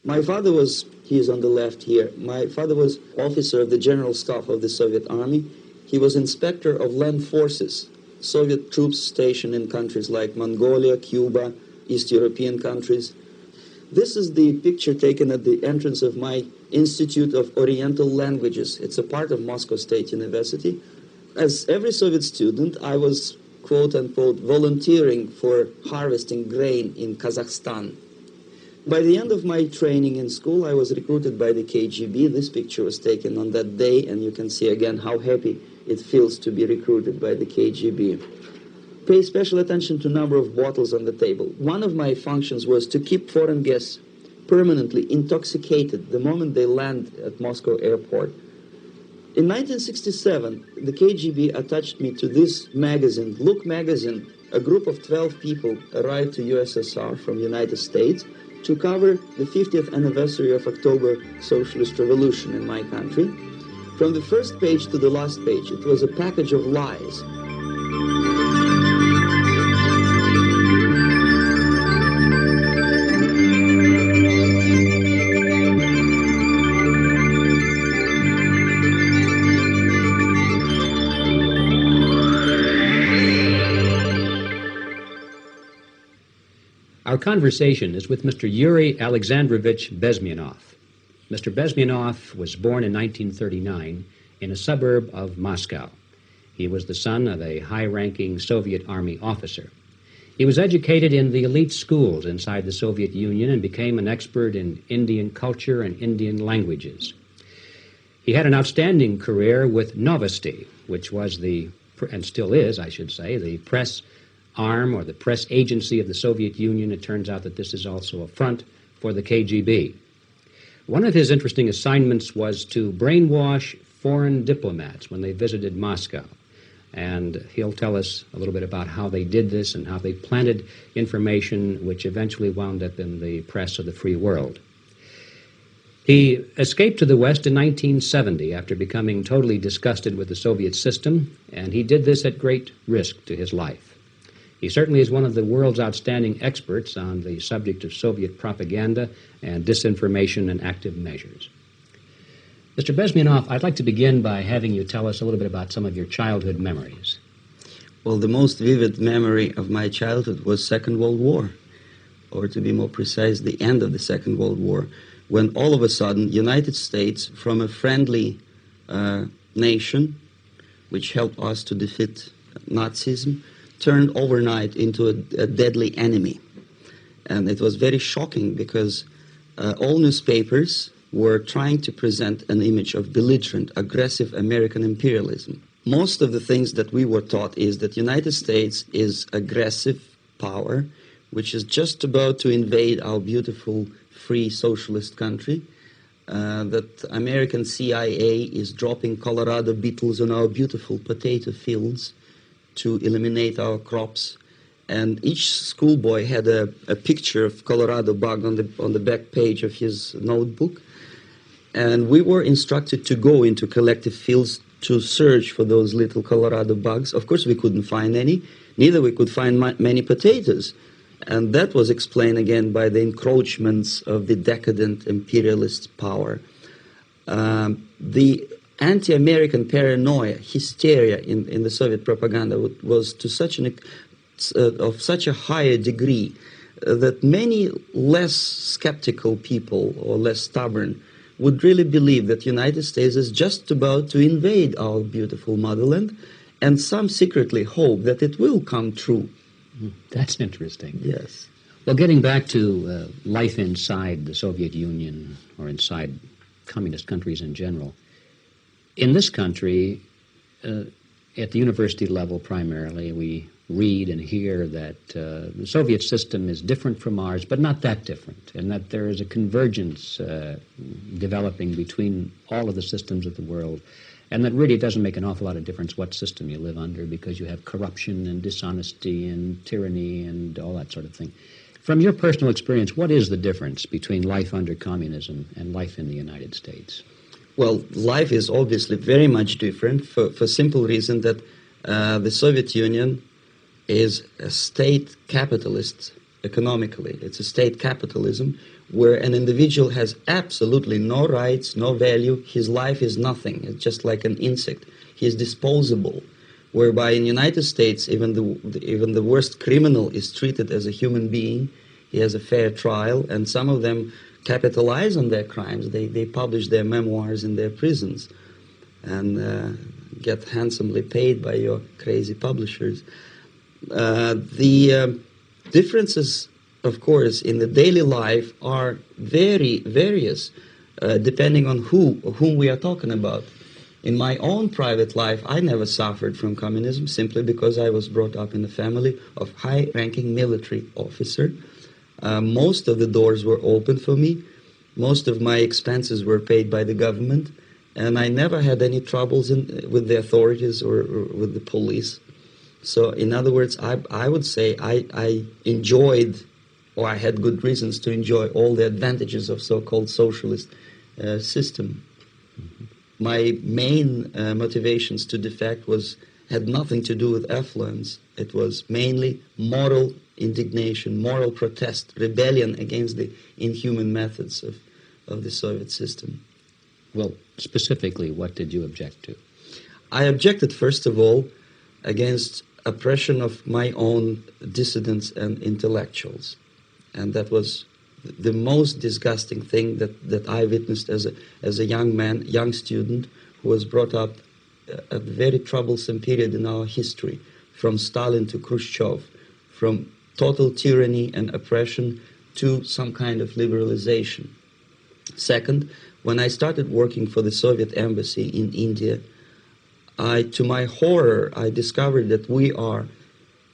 My father was, he is on the left here, my father was officer of the General Staff of the Soviet Army. He was inspector of land forces, Soviet troops stationed in countries like Mongolia, Cuba, East European countries. This is the picture taken at the entrance of my Institute of Oriental Languages. It's a part of Moscow State University. As every Soviet student, I was, quote-unquote, volunteering for harvesting grain in Kazakhstan. By the end of my training in school, I was recruited by the KGB. This picture was taken on that day, and you can see again how happy it feels to be recruited by the KGB. Pay special attention to number of bottles on the table. One of my functions was to keep foreign guests permanently intoxicated the moment they land at Moscow airport. In 1967, the KGB attached me to this magazine, Look magazine. A group of 12 people arrived to USSR from the United States to cover the 50th anniversary of October Socialist Revolution in my country. From the first page to the last page, it was a package of lies. Our conversation is with Mr. Yuri Alexandrovich Bezmenov. Mr. Bezmenov was born in 1939 in a suburb of Moscow. He was the son of a high-ranking Soviet Army officer. He was educated in the elite schools inside the Soviet Union and became an expert in Indian culture and Indian languages. He had an outstanding career with Novosti, which was and still is, I should say, the press arm or the press agency of the Soviet Union. It turns out that this is also a front for the KGB. One of his interesting assignments was to brainwash foreign diplomats when they visited Moscow. And he'll tell us a little bit about how they did this and how they planted information which eventually wound up in the press of the free world. He escaped to the West in 1970 after becoming totally disgusted with the Soviet system, and he did this at great risk to his life. He certainly is one of the world's outstanding experts on the subject of Soviet propaganda and disinformation and active measures. Mr. Bezmenov, I'd like to begin by having you tell us a little bit about some of your childhood memories. Well, the most vivid memory of my childhood was Second World War, or to be more precise, the end of the Second World War, when all of a sudden United States, from a friendly nation, which helped us to defeat Nazism, turned overnight into a deadly enemy. And it was very shocking because all newspapers were trying to present an image of belligerent, aggressive American imperialism. Most of the things that we were taught is that United States is aggressive power, which is just about to invade our beautiful, free, socialist country, that American CIA is dropping Colorado beetles on our beautiful potato fields to eliminate our crops, and each schoolboy had a picture of Colorado bug on the back page of his notebook, and we were instructed to go into collective fields to search for those little Colorado bugs. Of course, we couldn't find any, neither we could find many potatoes, and that was explained again by the encroachments of the decadent imperialist power. The anti-American paranoia, hysteria in the Soviet propaganda was to of such a higher degree that many less skeptical people or less stubborn would really believe that the United States is just about to invade our beautiful motherland, and some secretly hope that it will come true. That's interesting. Yes. Well, getting back to life inside the Soviet Union or inside communist countries in general, in this country, at the university level primarily, we read and hear that the Soviet system is different from ours, but not that different, and that there is a convergence developing between all of the systems of the world, and that really doesn't make an awful lot of difference what system you live under because you have corruption and dishonesty and tyranny and all that sort of thing. From your personal experience, what is the difference between life under communism and life in the United States? Well, life is obviously very much different for simple reason that the Soviet Union is a state capitalist economically. It's a state capitalism where an individual has absolutely no rights, no value. His life is nothing. It's just like an insect. He is disposable. Whereby in the United States, even the worst criminal is treated as a human being. He has a fair trial, and some of them capitalize on their crimes. They publish their memoirs in their prisons and get handsomely paid by your crazy publishers. The differences, of course, in the daily life are very various, depending on whom we are talking about. In my own private life, I never suffered from communism simply because I was brought up in a family of high-ranking military officer. Most of the doors were open for me. Most of my expenses were paid by the government, and I never had any troubles with the authorities or with the police. So, in other words, I would say I enjoyed, or I had good reasons to enjoy all the advantages of so-called socialist system. Mm-hmm. My main motivations to defect had nothing to do with affluence. It was mainly moral indignation, moral protest, rebellion against the inhuman methods of the Soviet system. Well, specifically, what did you object to? I objected, first of all, against oppression of my own dissidents and intellectuals. And that was the most disgusting thing that I witnessed as a young man, young student, who was brought up a very troublesome period in our history, from Stalin to Khrushchev, from total tyranny and oppression to some kind of liberalization. Second, when I started working for the Soviet embassy in India, to my horror, I discovered that we are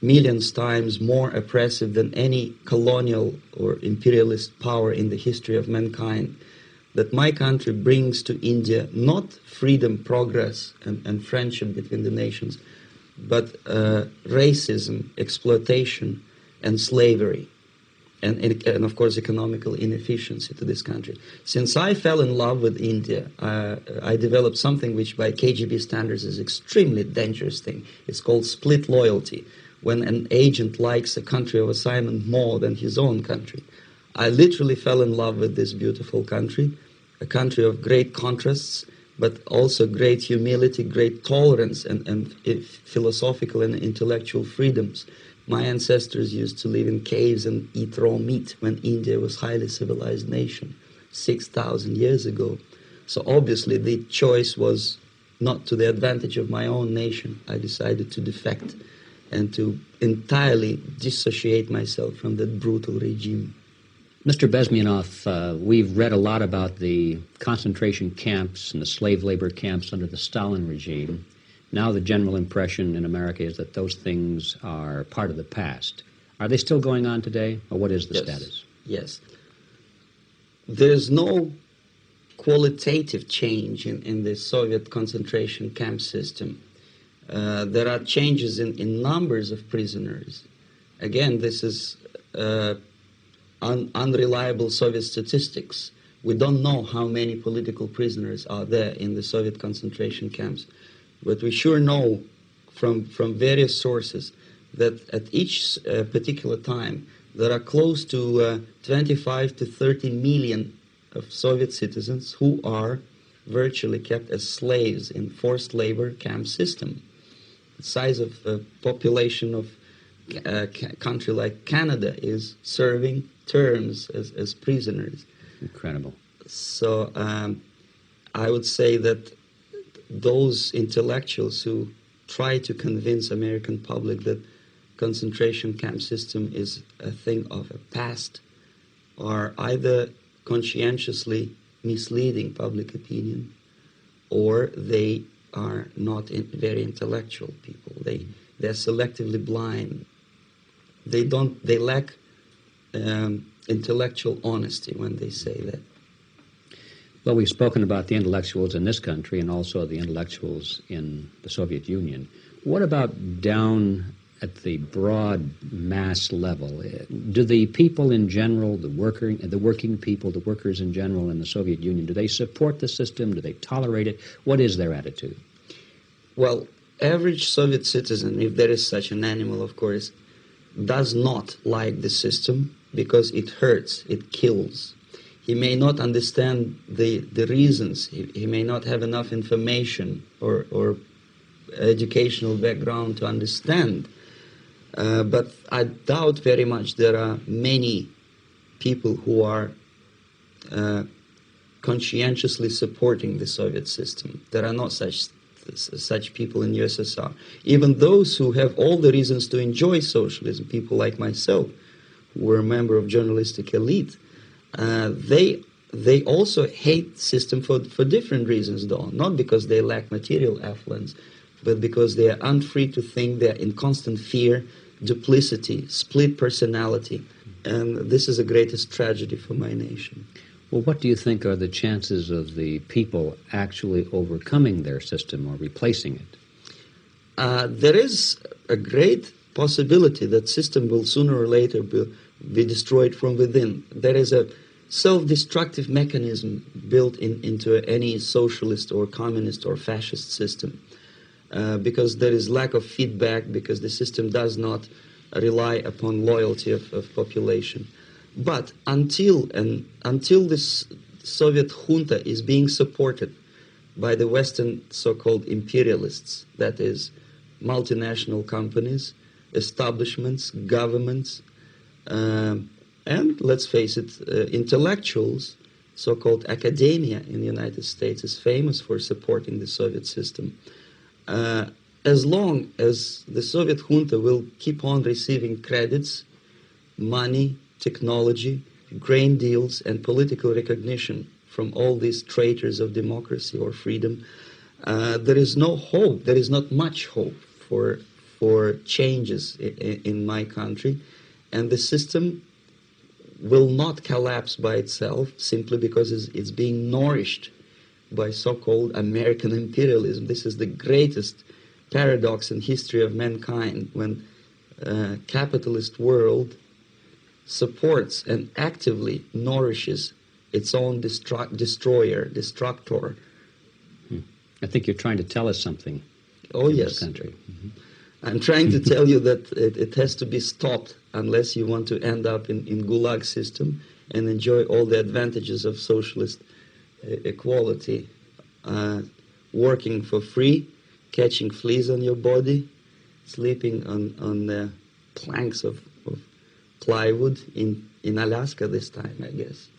millions times more oppressive than any colonial or imperialist power in the history of mankind. That my country brings to India not freedom, progress, and friendship between the nations, but racism, exploitation, and slavery, and of course economical inefficiency to this country. Since I fell in love with India, I developed something which by KGB standards is extremely dangerous thing. It's called split loyalty, when an agent likes a country of assignment more than his own country. I literally fell in love with this beautiful country, a country of great contrasts, but also great humility, great tolerance, and philosophical and intellectual freedoms. My ancestors used to live in caves and eat raw meat when India was a highly civilized nation 6,000 years ago. So obviously the choice was not to the advantage of my own nation. I decided to defect and to entirely dissociate myself from that brutal regime. Mr. Bezmenov, we've read a lot about the concentration camps and the slave labor camps under the Stalin regime. Now the general impression in America is that those things are part of the past. Are they still going on today, or what is the status? Yes. There's no qualitative change in the Soviet concentration camp system. There are changes in numbers of prisoners. Again, this is unreliable Soviet statistics. We don't know how many political prisoners are there in the Soviet concentration camps. But we sure know from various sources that at each particular time there are close to 25 to 30 million of Soviet citizens who are virtually kept as slaves in forced labor camp system. The size of the population of a country like Canada is serving terms as prisoners. Incredible. So I would say that those intellectuals who try to convince American public that concentration camp system is a thing of a past are either conscientiously misleading public opinion, or they are not very intellectual people. They're selectively blind. They lack intellectual honesty when they say that. Well, we've spoken about the intellectuals in this country and also the intellectuals in the Soviet Union. What about down at the broad mass level? Do the people in general, the working people, the workers in general in the Soviet Union, do they support the system? Do they tolerate it? What is their attitude? Well, average Soviet citizen, if there is such an animal, of course, does not like the system because it hurts, it kills. He may not understand the reasons. He may not have enough information or educational background to understand. But I doubt very much there are many people who are conscientiously supporting the Soviet system. There are not such people in USSR. Even those who have all the reasons to enjoy socialism, people like myself, who were a member of journalistic elite, they also hate the system for different reasons, though. Not because they lack material affluence, but because they are unfree to think, they are in constant fear, duplicity, split personality. And this is the greatest tragedy for my nation. Well, what do you think are the chances of the people actually overcoming their system or replacing it? There is a great possibility that system will sooner or later be destroyed from within. There is a self-destructive mechanism built into any socialist or communist or fascist system. Because there is lack of feedback, because the system does not rely upon loyalty of population. But until this Soviet junta is being supported by the Western so-called imperialists, that is, multinational companies, establishments, governments, and let's face it, intellectuals, so-called academia in the United States is famous for supporting the Soviet system. As long as the Soviet junta will keep on receiving credits, money, technology, grain deals, and political recognition from all these traitors of democracy or freedom, there is no hope. There is not much hope for changes in my country, and the system will not collapse by itself simply because it's being nourished by so-called American imperialism. This is the greatest paradox in history of mankind, when capitalist world supports and actively nourishes its own destructor. I think you're trying to tell us something. Oh, in yes. This country. Mm-hmm. I'm trying to tell you that it has to be stopped unless you want to end up in Gulag system and enjoy all the advantages of socialist equality, working for free, catching fleas on your body, sleeping on the planks of plywood in Alaska this time, I guess.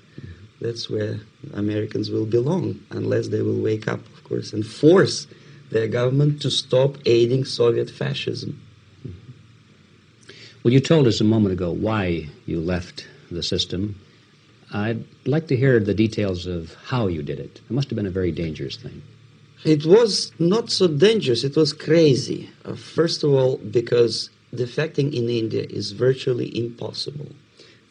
That's where Americans will belong, unless they will wake up, of course, and force their government to stop aiding Soviet fascism. Well, you told us a moment ago why you left the system. I'd like to hear the details of how you did it. It must have been a very dangerous thing. It was not so dangerous, it was crazy. First of all, because defecting in India is virtually impossible,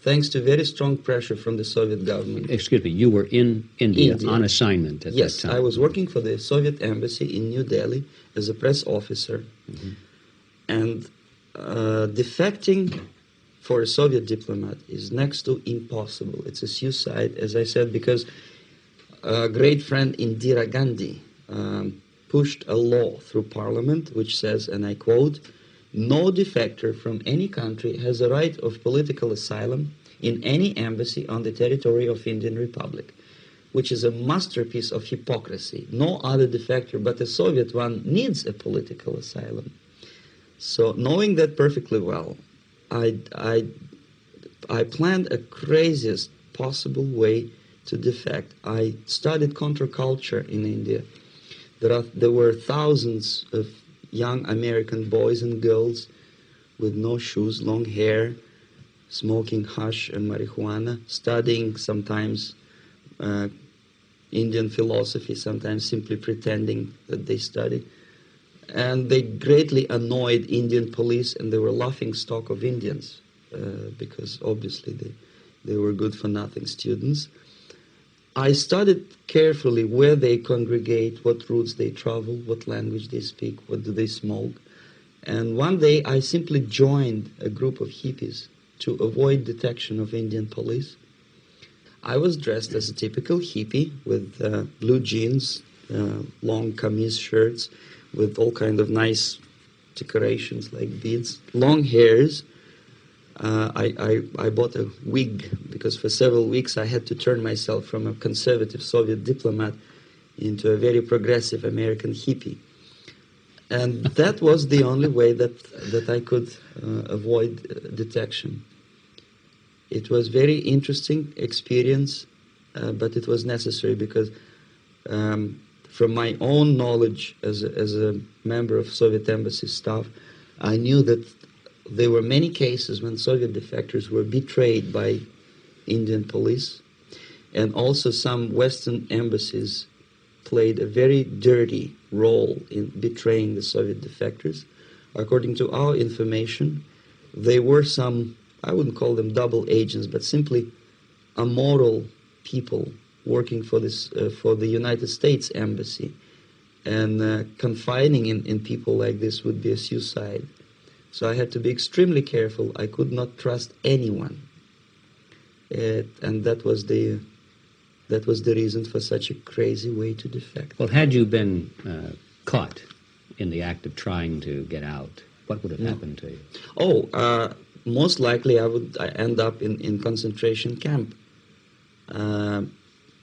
thanks to very strong pressure from the Soviet government. Excuse me, you were in India. On assignment at that time. Yes, I was working for the Soviet embassy in New Delhi as a press officer. Mm-hmm. And defecting for a Soviet diplomat is next to impossible. It's a suicide, as I said, because a great friend Indira Gandhi pushed a law through parliament which says, and I quote, "No defector from any country has a right of political asylum in any embassy on the territory of Indian Republic," which is a masterpiece of hypocrisy. No other defector but a Soviet one needs a political asylum. So knowing that perfectly well, I planned a craziest possible way to defect. I studied counterculture in India. There were thousands of young American boys and girls with no shoes, long hair, smoking hash and marijuana, studying sometimes Indian philosophy, sometimes simply pretending that they study. And they greatly annoyed Indian police, and they were laughing stock of Indians because obviously they were good-for-nothing students. I studied carefully where they congregate, what routes they travel, what language they speak, what do they smoke. And one day I simply joined a group of hippies to avoid detection of Indian police. I was dressed as a typical hippie with blue jeans, long camise shirts, with all kind of nice decorations like beads, long hairs, I bought a wig because for several weeks I had to turn myself from a conservative Soviet diplomat into a very progressive American hippie. And that was the only way that I could avoid detection. It was very interesting experience, but it was necessary because from my own knowledge as a member of Soviet embassy staff, I knew that there were many cases when Soviet defectors were betrayed by Indian police, and also some Western embassies played a very dirty role in betraying the Soviet defectors. According to our information, they were some, I wouldn't call them double agents, but simply immoral people working for this for the United States embassy, and confiding in people like this would be a suicide. So I had to be extremely careful. I could not trust anyone, and that was the reason for such a crazy way to defect. Well, had you been caught in the act of trying to get out, what would have happened to you? Oh, most likely I would end up in concentration camp,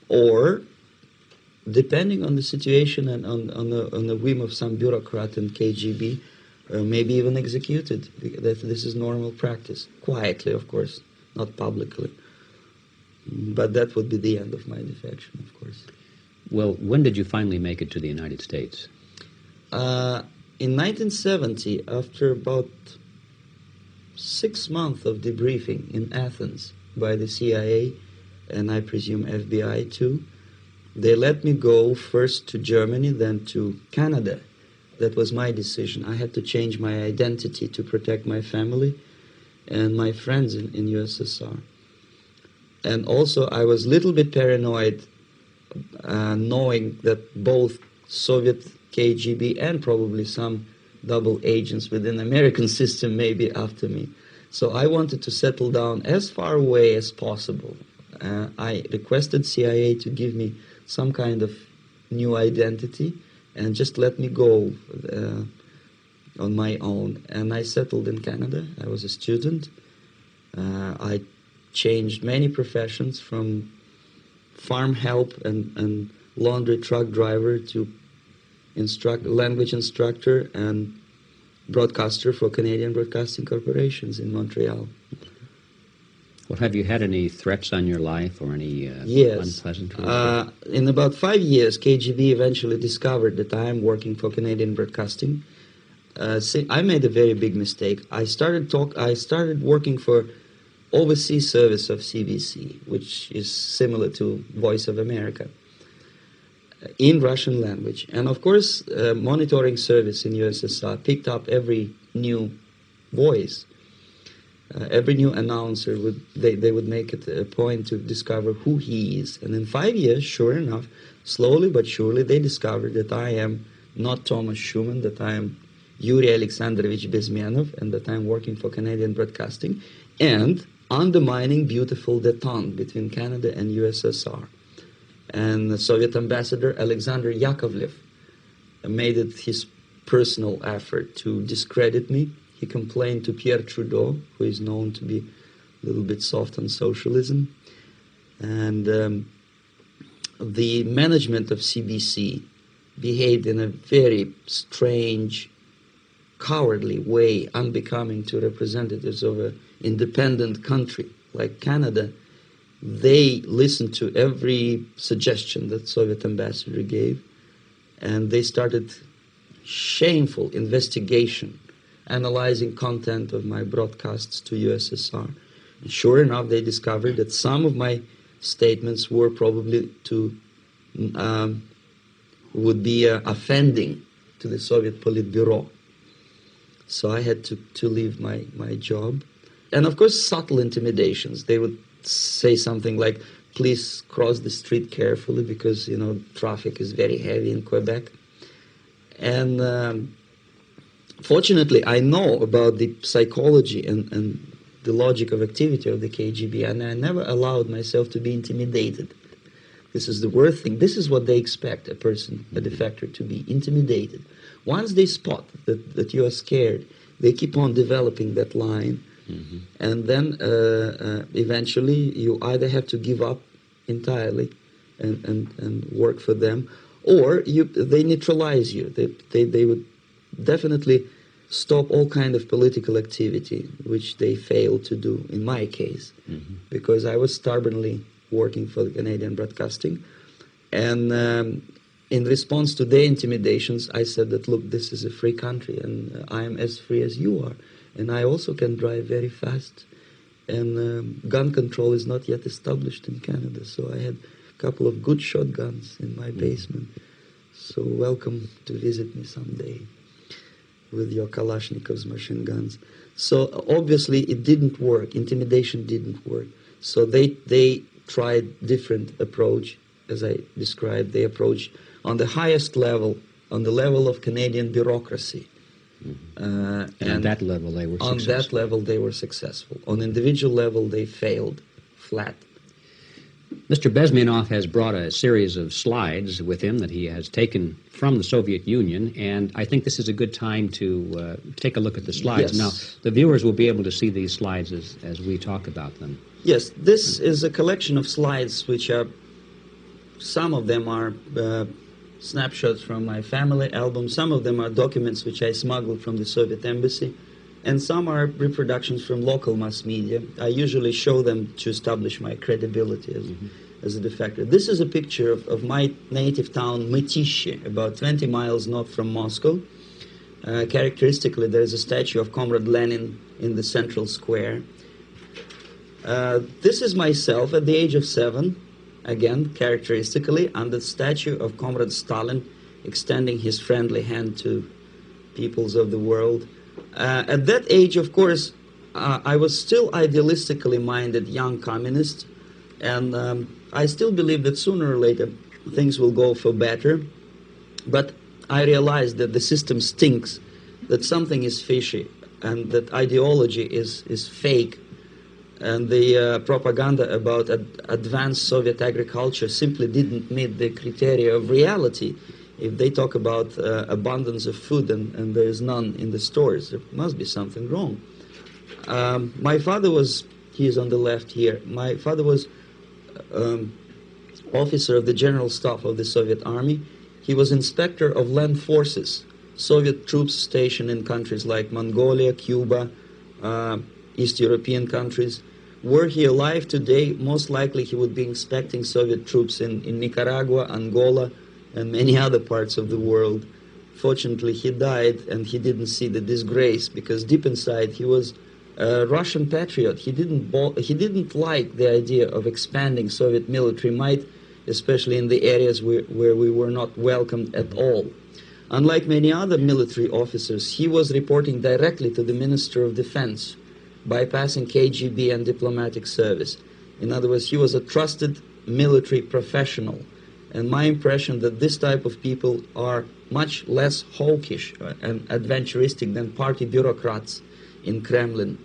or depending on the situation and on the whim of some bureaucrat in KGB. Maybe even executed. This is normal practice. Quietly, of course, not publicly. But that would be the end of my defection, of course. Well, when did you finally make it to the United States? In 1970, after about 6 months of debriefing in Athens by the CIA, and I presume FBI too, they let me go first to Germany, then to Canada. That was my decision. I had to change my identity to protect my family and my friends in USSR. And also I was a little bit paranoid knowing that both Soviet KGB and probably some double agents within the American system may be after me. So I wanted to settle down as far away as possible. I requested CIA to give me some kind of new identity and just let me go on my own. And I settled in Canada. I was a student. I changed many professions, from farm help and laundry truck driver to language instructor and broadcaster for Canadian Broadcasting Corporations in Montreal. Well, have you had any threats on your life or any unpleasant? In about 5 years, KGB eventually discovered that I am working for Canadian Broadcasting. I made a very big mistake. I started working for overseas service of CBC, which is similar to Voice of America, in Russian language. And of course, monitoring service in USSR picked up every new voice. Every new announcer they would make it a point to discover who he is. And in 5 years, sure enough, slowly but surely, they discovered that I am not Thomas Schumann, that I am Yuri Alexandrovich Bezmenov, and that I am working for Canadian Broadcasting, and undermining beautiful détente between Canada and USSR. And the Soviet ambassador Alexander Yakovlev made it his personal effort to discredit me. He complained to Pierre Trudeau, who is known to be a little bit soft on socialism. And the management of CBC behaved in a very strange, cowardly way, unbecoming to representatives of an independent country like Canada. They listened to every suggestion that Soviet ambassador gave, and they started shameful investigation, analyzing content of my broadcasts to USSR. And sure enough, they discovered that some of my statements were probably would be offending to the Soviet Politburo. So I had to leave my job. And of course, subtle intimidations. They would say something like, please cross the street carefully because, traffic is very heavy in Quebec. And fortunately, I know about the psychology and the logic of activity of the KGB, and I never allowed myself to be intimidated. This is the worst thing. This is what they expect a defector, to be intimidated. Once they spot that you are scared, they keep on developing that line, And then eventually you either have to give up entirely and work for them, or they neutralize you. They would definitely stop all kind of political activity, which they failed to do in my case, because I was stubbornly working for the Canadian Broadcasting. And in response to their intimidations, I said that, look, this is a free country, and I am as free as you are. And I also can drive very fast. And gun control is not yet established in Canada, so I had a couple of good shotguns in my basement. So welcome to visit me someday with your Kalashnikov's machine guns. So obviously it didn't work. Intimidation didn't work. So they tried different approach, as I described. They approached on the highest level, on the level of Canadian bureaucracy. And on that level they were successful. On that level they were successful. On individual level they failed flat. Mr. Bezmenov has brought a series of slides with him that he has taken from the Soviet Union, and I think this is a good time to take a look at the slides. Yes. Now, the viewers will be able to see these slides as we talk about them. Yes, this is a collection of slides which are, some of them are snapshots from my family album, some of them are documents which I smuggled from the Soviet embassy, and some are reproductions from local mass media. I usually show them to establish my credibility as a defector. This is a picture of my native town, Mytishi, about 20 miles north from Moscow. Characteristically, there is a statue of Comrade Lenin in the central square. This is myself at the age of 7, again, characteristically, under the statue of Comrade Stalin extending his friendly hand to peoples of the world. At that age, of course, I was still idealistically minded young communist, and I still believe that sooner or later things will go for better. But I realized that the system stinks, that something is fishy, and that ideology is fake, and the propaganda about advanced Soviet agriculture simply didn't meet the criteria of reality. If they talk about abundance of food and there is none in the stores, there must be something wrong. My father was, he is on the left here, my father was officer of the General Staff of the Soviet Army. He was inspector of land forces, Soviet troops stationed in countries like Mongolia, Cuba, East European countries. Were he alive today, most likely he would be inspecting Soviet troops in Nicaragua, Angola, and many other parts of the world. Fortunately, he died, and he didn't see the disgrace, because deep inside he was a Russian patriot. He didn't like the idea of expanding Soviet military might, especially in the areas where we were not welcomed at all. Unlike many other military officers, he was reporting directly to the Minister of Defense, bypassing KGB and diplomatic service. In other words, he was a trusted military professional. And my impression that this type of people are much less hawkish and adventuristic than party bureaucrats in Kremlin.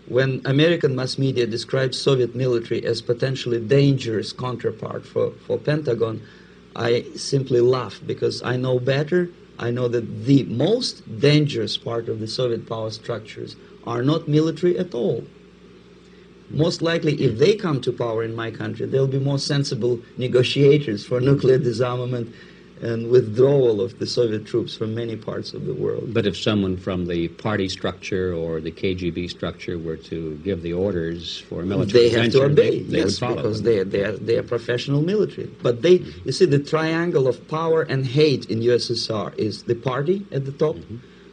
When American mass media describes Soviet military as potentially dangerous counterpart for Pentagon, I simply laugh, because I know better. I know that the most dangerous part of the Soviet power structures are not military at all. Most likely, if they come to power in my country, they'll be more sensible negotiators for nuclear disarmament and withdrawal of the Soviet troops from many parts of the world. But if someone from the party structure or the KGB structure were to give the orders for military intervention, they have to obey, they would follow, because they are professional military. But they, you see, the triangle of power and hate in USSR is the party at the top,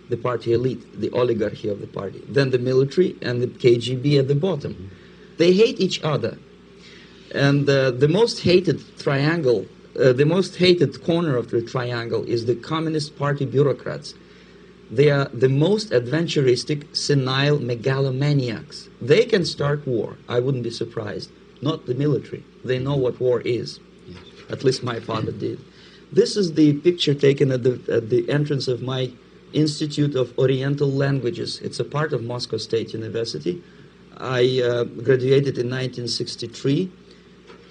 the party elite, the oligarchy of the party, then the military and the KGB at the bottom. They hate each other. And the most hated triangle, the most hated corner of the triangle is the Communist Party bureaucrats. They are the most adventuristic, senile megalomaniacs. They can start war. I wouldn't be surprised. Not the military. They know what war is. At least my father did. This is the picture taken at the entrance of my Institute of Oriental Languages. It's a part of Moscow State University. I graduated in 1963.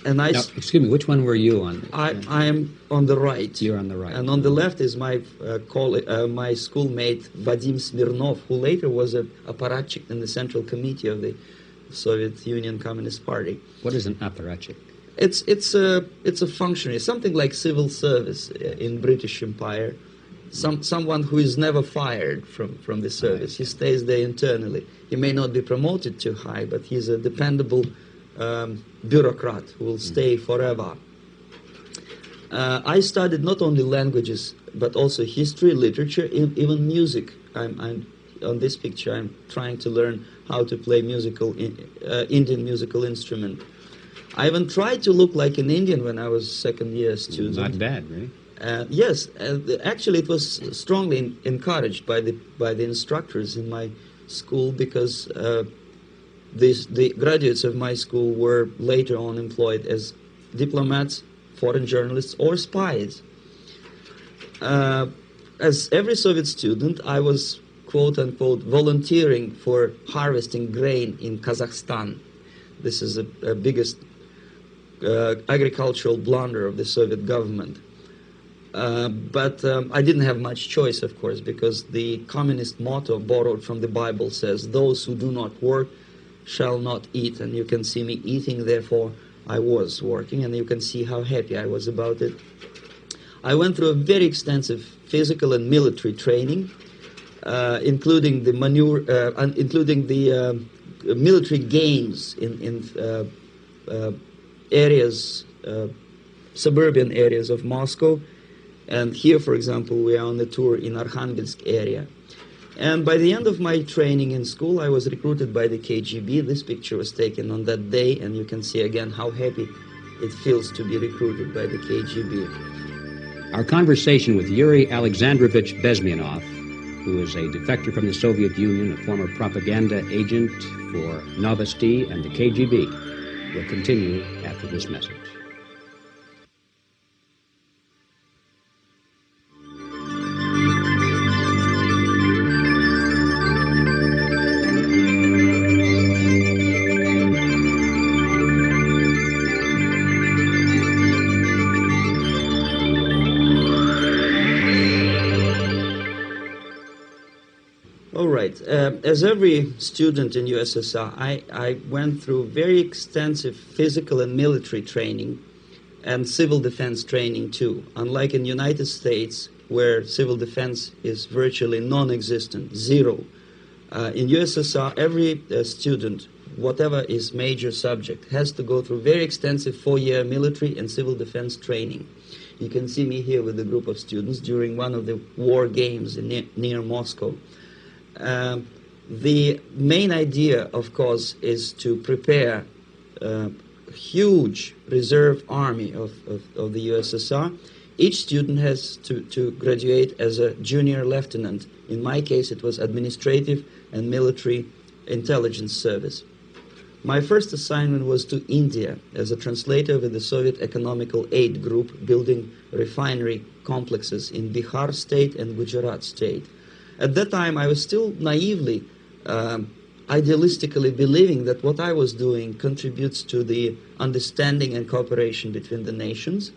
And Now, excuse me, which one were you on? I am on the right. You're on the right. And on the left is my my schoolmate Vadim Smirnov, who later was a apparatchik in the Central Committee of the Soviet Union Communist Party. What is an apparatchik? It's a functionary, something like civil service in British Empire. Someone who is never fired from the service. He stays there internally. He may not be promoted too high, but he's a dependable bureaucrat who will stay forever. I studied not only languages, but also history, literature, even music. I'm on this picture, I'm trying to learn how to play Indian musical instrument. I even tried to look like an Indian when I was second-year student. Not bad, really. Yes, actually it was strongly encouraged by the instructors in my school, because the graduates of my school were later on employed as diplomats, foreign journalists, or spies. As every Soviet student, I was, quote-unquote, volunteering for harvesting grain in Kazakhstan. This is the biggest agricultural blunder of the Soviet government. But I didn't have much choice, of course, because the communist motto borrowed from the Bible says, "Those who do not work shall not eat." And you can see me eating, therefore I was working, and you can see how happy I was about it. I went through a very extensive physical and military training, including the military games in areas, suburban areas of Moscow. And here, for example, we are on a tour in Arkhangelsk area. And by the end of my training in school, I was recruited by the KGB. This picture was taken on that day, and you can see again how happy it feels to be recruited by the KGB. Our conversation with Yuri Alexandrovich Bezmenov, who is a defector from the Soviet Union, a former propaganda agent for Novosti and the KGB, will continue after this message. As every student in USSR, I went through very extensive physical and military training and civil defense training too. Unlike in the United States, where civil defense is virtually non-existent, zero. In USSR, every student, whatever his major subject, has to go through very extensive 4-year military and civil defense training. You can see me here with a group of students during one of the war games near Moscow. The main idea, of course, is to prepare a huge reserve army of the USSR. Each student has to graduate as a junior lieutenant. In my case, it was administrative and military intelligence service. My first assignment was to India as a translator with the Soviet Economical Aid Group, building refinery complexes in Bihar state and Gujarat state. At that time, I was still naively, idealistically believing that what I was doing contributes to the understanding and cooperation between the nations.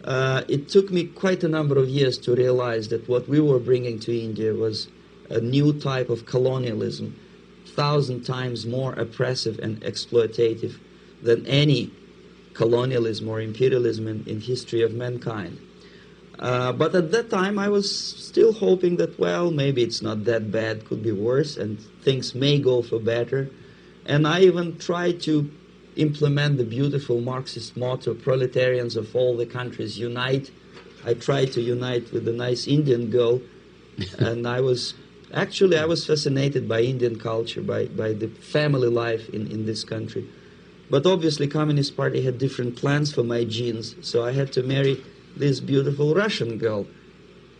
It took me quite a number of years to realize that what we were bringing to India was a new type of colonialism, 1,000 times more oppressive and exploitative than any colonialism or imperialism in history of mankind. But at that time, I was still hoping that, well, maybe it's not that bad, could be worse, and things may go for better. And I even tried to implement the beautiful Marxist motto, proletarians of all the countries unite. I tried to unite with a nice Indian girl, and I was fascinated by Indian culture, by the family life in this country. But obviously, Communist Party had different plans for my genes, so I had to marry this beautiful Russian girl.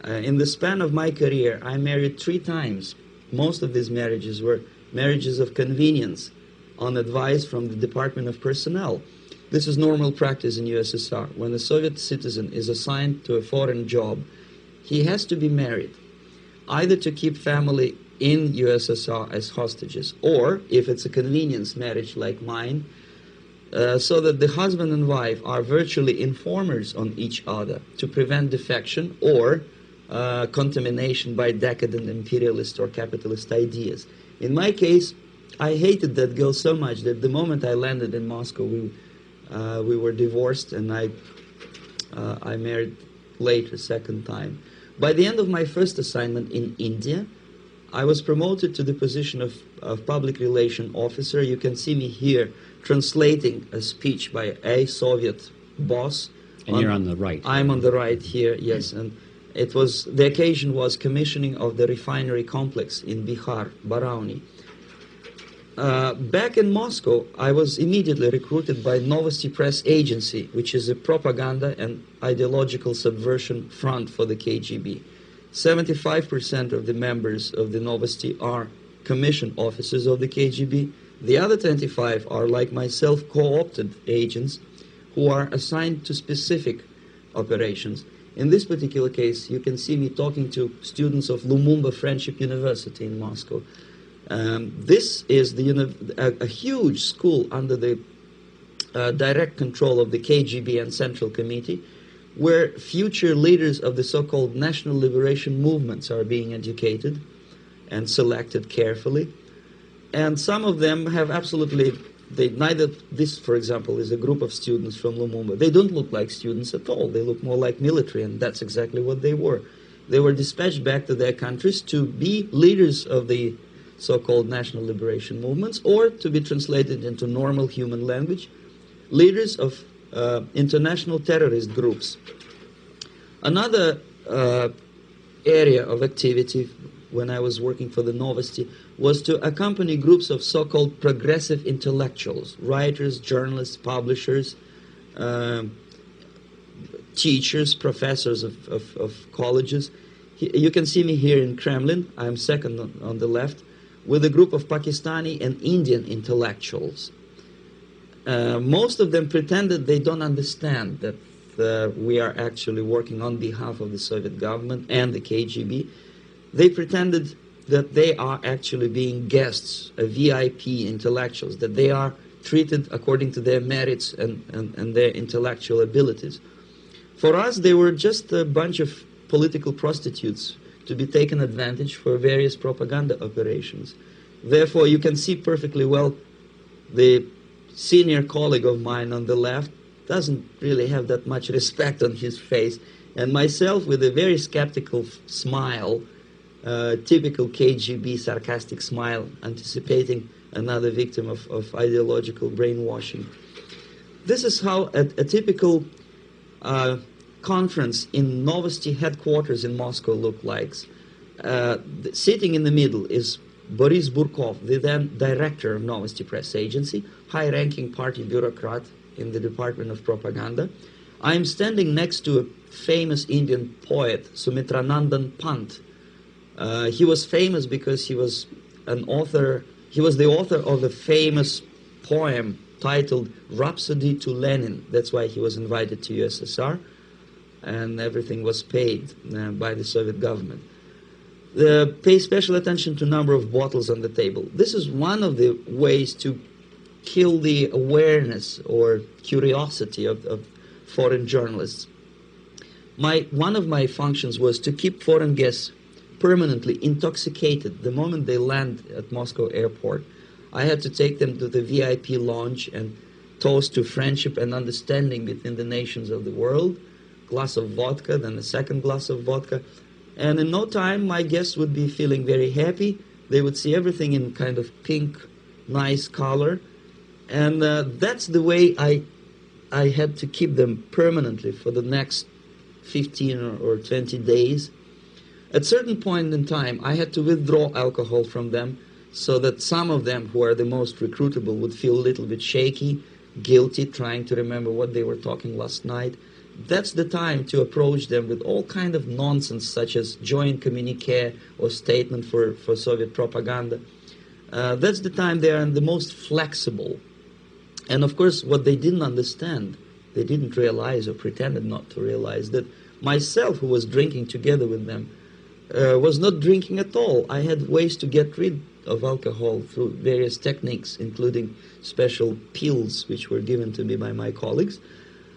In the span of my career, I married 3 times. Most of these marriages were marriages of convenience, on advice from the Department of Personnel. This is normal practice in USSR. When a Soviet citizen is assigned to a foreign job, he has to be married, either to keep family in USSR as hostages, or, if it's a convenience marriage like mine, so that the husband and wife are virtually informers on each other to prevent defection or contamination by decadent imperialist or capitalist ideas. In my case, I hated that girl so much that the moment I landed in Moscow, we were divorced, and I married later, second time. By the end of my first assignment in India, I was promoted to the position of public relation officer. You can see me here translating a speech by a Soviet boss. And you're on the right. I'm on the right here, yes. And it was, the occasion was commissioning of the refinery complex in Bihar, Barauni. Back in Moscow, I was immediately recruited by Novosti Press Agency, which is a propaganda and ideological subversion front for the KGB. 75% of the members of the Novosti are commissioned officers of the KGB. The other 25 are, like myself, co-opted agents who are assigned to specific operations. In this particular case, you can see me talking to students of Lumumba Friendship University in Moscow. This is a huge school under the direct control of the KGB and Central Committee, where future leaders of the so-called national liberation movements are being educated and selected carefully. And some of them have absolutely, this, for example, is a group of students from Lumumba. They don't look like students at all. They look more like military, and that's exactly what they were. They were dispatched back to their countries to be leaders of the so-called national liberation movements, or to be translated into normal human language, leaders of international terrorist groups. Another area of activity when I was working for the Novosti was to accompany groups of so-called progressive intellectuals, writers, journalists, publishers, teachers, professors of colleges. You can see me here in Kremlin. I'm second on the left, with a group of Pakistani and Indian intellectuals. Most of them pretended they don't understand that we are actually working on behalf of the Soviet government and the KGB. They pretended that they are actually being guests, VIP intellectuals, that they are treated according to their merits and their intellectual abilities. For us, they were just a bunch of political prostitutes to be taken advantage for various propaganda operations. Therefore, you can see perfectly well the senior colleague of mine on the left doesn't really have that much respect on his face, and myself with a very skeptical smile, typical KGB sarcastic smile, anticipating another victim of ideological brainwashing. This is how a typical conference in Novosti headquarters in Moscow looked like. Sitting in the middle is Boris Burkov, the then director of Novosti Press Agency, high-ranking party bureaucrat in the Department of Propaganda. I'm standing next to a famous Indian poet, Sumitranandan Pant. He was famous because he was an author. He was the author of a famous poem titled Rhapsody to Lenin. That's why he was invited to USSR, and everything was paid by the Soviet government. Pay special attention to number of bottles on the table. This is one of the ways to kill the awareness or curiosity of foreign journalists. One of my functions was to keep foreign guests permanently intoxicated the moment they land at Moscow airport. I had to take them to the VIP lounge and toast to friendship and understanding between the nations of the world. Glass of vodka, then a second glass of vodka. And in no time, my guests would be feeling very happy. They would see everything in kind of pink, nice color. And that's the way I had to keep them permanently for the next 15 or 20 days. At a certain point in time, I had to withdraw alcohol from them so that some of them, who are the most recruitable, would feel a little bit shaky, guilty, trying to remember what they were talking last night. That's the time to approach them with all kind of nonsense, such as joint communique or statement for Soviet propaganda. That's the time they are the most flexible. And of course, what they didn't understand, they didn't realize or pretended not to realize, that myself, who was drinking together with them, was not drinking at all. I had ways to get rid of alcohol through various techniques, including special pills which were given to me by my colleagues.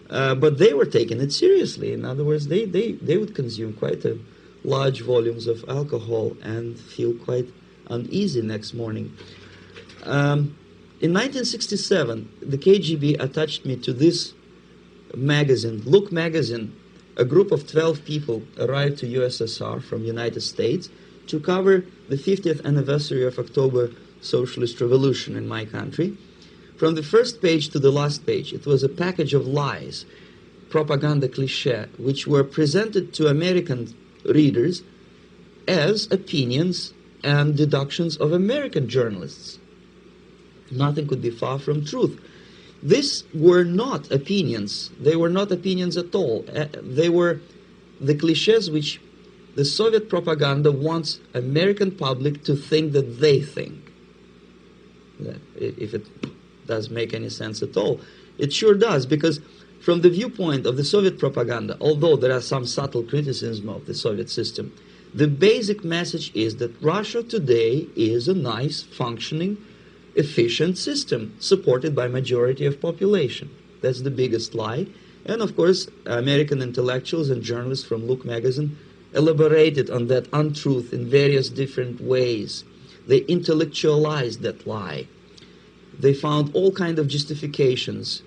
But they were taking it seriously. In other words, they would consume quite a large volumes of alcohol and feel quite uneasy next morning. In 1967, the KGB attached me to this magazine, Look magazine. A group of 12 people arrived to USSR from United States to cover the 50th anniversary of October Socialist Revolution in my country. From the first page to the last page, it was a package of lies, propaganda cliché, which were presented to American readers as opinions and deductions of American journalists. Nothing could be far from truth. These were not opinions. They were not opinions at all. They were the clichés which the Soviet propaganda wants American public to think that they think. If it does make any sense at all. It sure does, because from the viewpoint of the Soviet propaganda, although there are some subtle criticisms of the Soviet system, the basic message is that Russia today is a nice, functioning, efficient system supported by majority of population. That's the biggest lie. And of course, American intellectuals and journalists from Look magazine elaborated on that untruth in various different ways. They intellectualized that lie. They found all kinds of justifications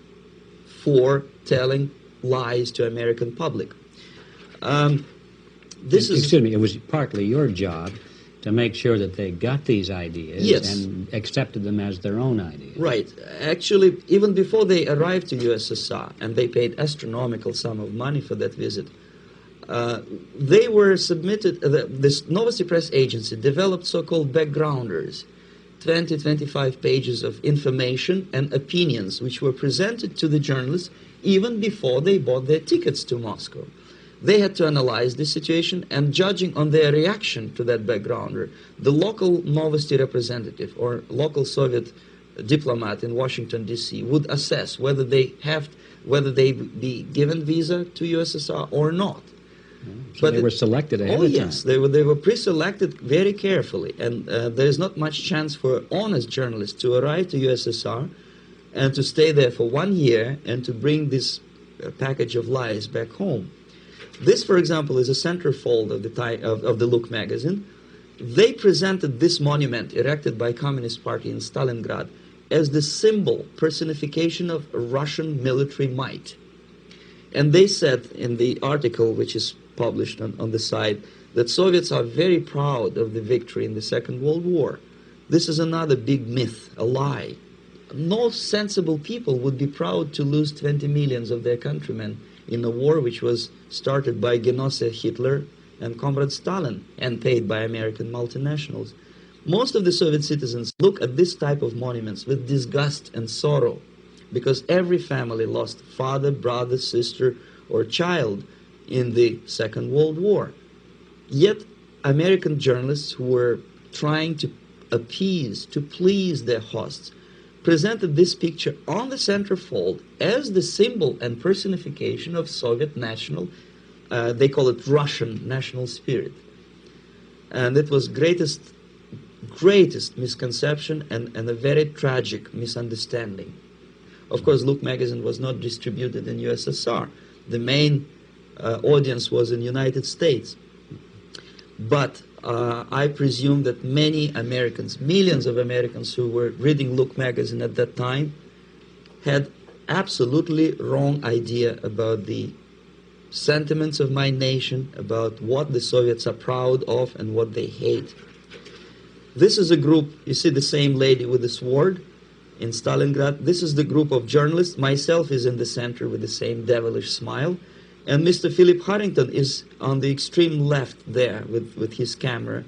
for telling lies to American public. Excuse me, it was partly your job to make sure that they got these ideas, yes, and accepted them as their own ideas. Right. Actually, even before they arrived to USSR, and they paid astronomical sum of money for that visit, they were submitted, this Novosti Press Agency developed so-called backgrounders, 20-25 pages of information and opinions which were presented to the journalists even before they bought their tickets to Moscow. They had to analyze the situation, and judging on their reaction to that backgrounder, the local Novosti representative or local Soviet diplomat in Washington, D.C. would assess whether they be given visa to USSR or not. So they were selected ahead of time. Yes, they were pre-selected very carefully, and there is not much chance for honest journalists to arrive to USSR and to stay there for 1 year and to bring this package of lies back home. This, for example, is a centerfold of the Look magazine. They presented this monument erected by Communist Party in Stalingrad as the symbol, personification of Russian military might. And they said in the article, which is published on the site, that Soviets are very proud of the victory in the Second World War. This is another big myth, a lie. No sensible people would be proud to lose 20 millions of their countrymen in a war which was started by Genoese Hitler and Comrade Stalin and paid by American multinationals. Most of the Soviet citizens look at this type of monuments with disgust and sorrow, because every family lost father, brother, sister, or child in the Second World War. Yet American journalists who were trying to appease, to please their hosts, presented this picture on the centerfold as the symbol and personification of Soviet national, they call it Russian national spirit. And it was greatest misconception and a very tragic misunderstanding. Of course, Look magazine was not distributed in USSR. The main audience was in the United States. But I presume that many Americans, millions of Americans who were reading Look magazine at that time, had absolutely wrong idea about the sentiments of my nation, about what the Soviets are proud of and what they hate. This is a group, you see the same lady with the sword in Stalingrad. This is the group of journalists. Myself is in the center with the same devilish smile. And Mr. Philip Harrington is on the extreme left there with his camera.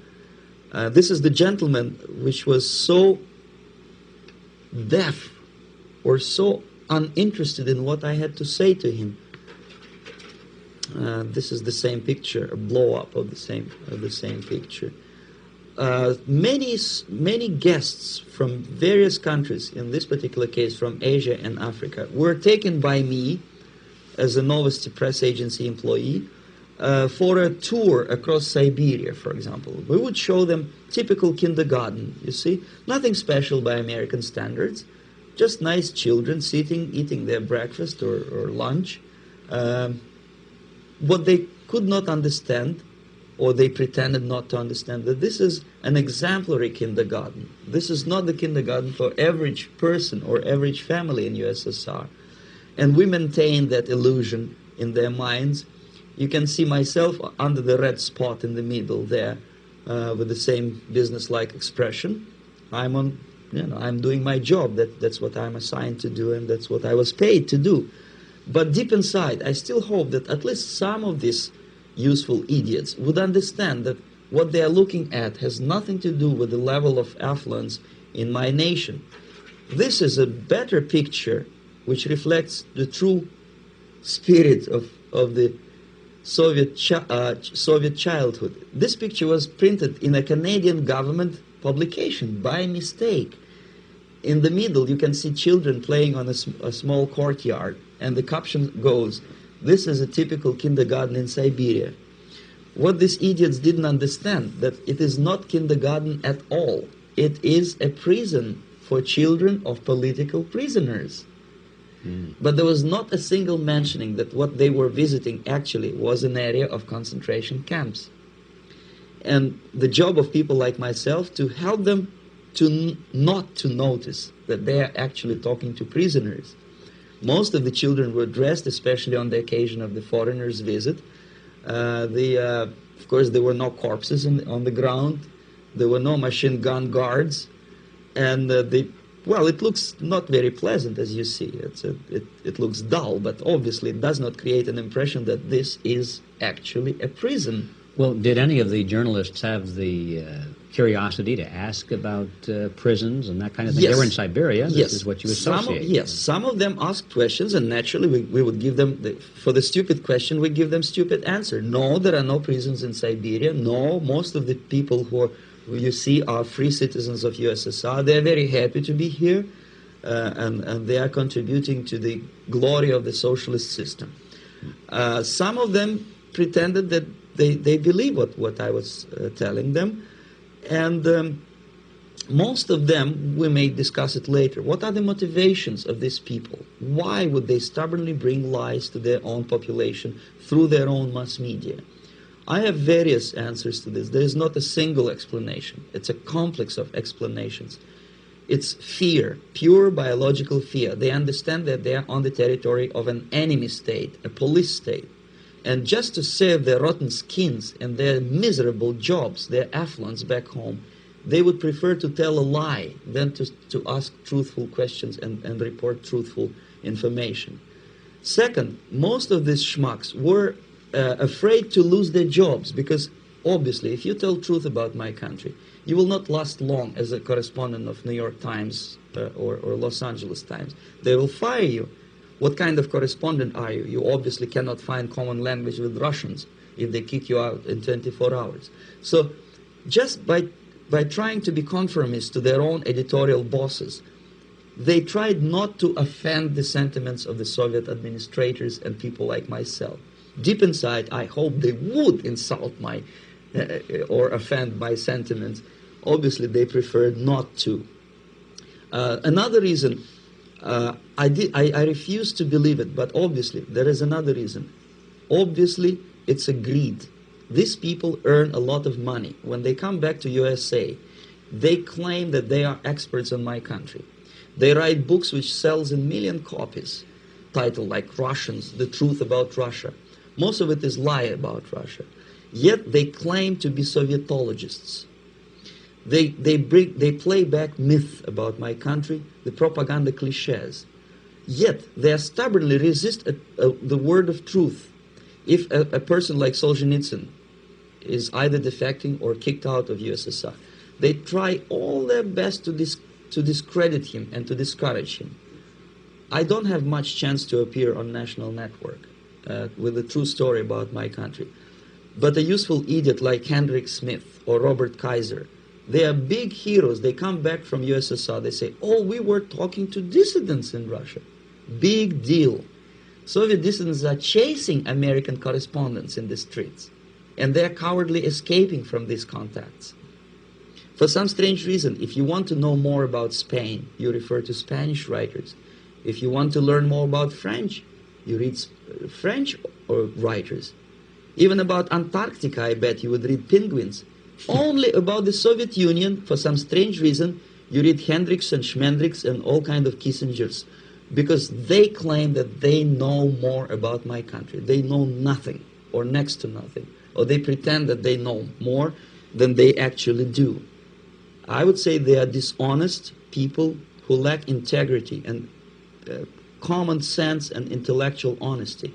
This is the gentleman which was so deaf or so uninterested in what I had to say to him. This is the same picture, a blow-up of the same picture. Many guests from various countries, in this particular case from Asia and Africa, were taken by me as a Novosti Press Agency employee for a tour across Siberia, for example. We would show them typical kindergarten, you see, nothing special by American standards, just nice children sitting, eating their breakfast or lunch. What they could not understand, or they pretended not to understand, that this is an exemplary kindergarten. This is not the kindergarten for average person or average family in USSR. And we maintain that illusion in their minds. You can see myself under the red spot in the middle there, with the same business-like expression. I'm doing my job. That's what I'm assigned to do, and that's what I was paid to do. But deep inside, I still hope that at least some of these useful idiots would understand that what they are looking at has nothing to do with the level of affluence in my nation. This is a better picture which reflects the true spirit of the Soviet childhood. This picture was printed in a Canadian government publication by mistake. In the middle, you can see children playing on a small courtyard, and the caption goes, "This is a typical kindergarten in Siberia." What these idiots didn't understand, that it is not kindergarten at all. It is a prison for children of political prisoners. But there was not a single mentioning that what they were visiting actually was an area of concentration camps. And the job of people like myself to help them to not to notice that they are actually talking to prisoners. Most of the children were dressed, especially on the occasion of the foreigners' visit. Of course, there were no corpses on the ground. There were no machine gun guards. And well, it looks not very pleasant, as you see. It looks dull, but obviously it does not create an impression that this is actually a prison. Well, did any of the journalists have the curiosity to ask about prisons and that kind of thing? Yes. They were in Siberia. This Yes. is what you associate. Yes, some of them asked questions, and naturally we would give them, for the stupid question, we give them stupid answer. No, there are no prisons in Siberia. No, most of the people who you see are free citizens of USSR. They are very happy to be here, and they are contributing to the glory of the socialist system. Some of them pretended that they believe what I was telling them, and most of them, we may discuss it later. What are the motivations of these people? Why would they stubbornly bring lies to their own population through their own mass media? I have various answers to this. There is not a single explanation. It's a complex of explanations. It's fear, pure biological fear. They understand that they are on the territory of an enemy state, a police state. And just to save their rotten skins and their miserable jobs, their affluence back home, they would prefer to tell a lie than to ask truthful questions and report truthful information. Second, most of these schmucks were afraid to lose their jobs, because obviously if you tell truth about my country, you will not last long as a correspondent of New York Times or Los Angeles Times. They will fire you. What kind of correspondent are you? You obviously cannot find common language with Russians if they kick you out in 24 hours. So just by trying to be conformists to their own editorial bosses, they tried not to offend the sentiments of the Soviet administrators and people like myself. Deep inside, I hope they would insult my or offend my sentiments. Obviously, they preferred not to. Another reason, I refuse to believe it, but obviously, there is another reason. Obviously, it's a greed. These people earn a lot of money. When they come back to USA, they claim that they are experts on my country. They write books which sells in million copies, titled like Russians, The Truth About Russia. Most of it is lie about Russia. Yet they claim to be Sovietologists. They play back myth about my country, the propaganda cliches. Yet they stubbornly resist the word of truth. If a person like Solzhenitsyn is either defecting or kicked out of USSR, they try all their best to discredit him and to discourage him. I don't have much chance to appear on national network with a true story about my country. But a useful idiot like Hendrik Smith or Robert Kaiser, they are big heroes. They come back from USSR. They say, oh, we were talking to dissidents in Russia. Big deal. Soviet dissidents are chasing American correspondents in the streets, and they're cowardly escaping from these contacts. For some strange reason, if you want to know more about Spain, you refer to Spanish writers. If you want to learn more about French, you read French writers. Even about Antarctica, I bet you would read Penguins. Only about the Soviet Union, for some strange reason, you read Hendricks and Schmendricks and all kinds of Kissingers, because they claim that they know more about my country. They know nothing, or next to nothing, or they pretend that they know more than they actually do. I would say they are dishonest people who lack integrity and common sense and intellectual honesty.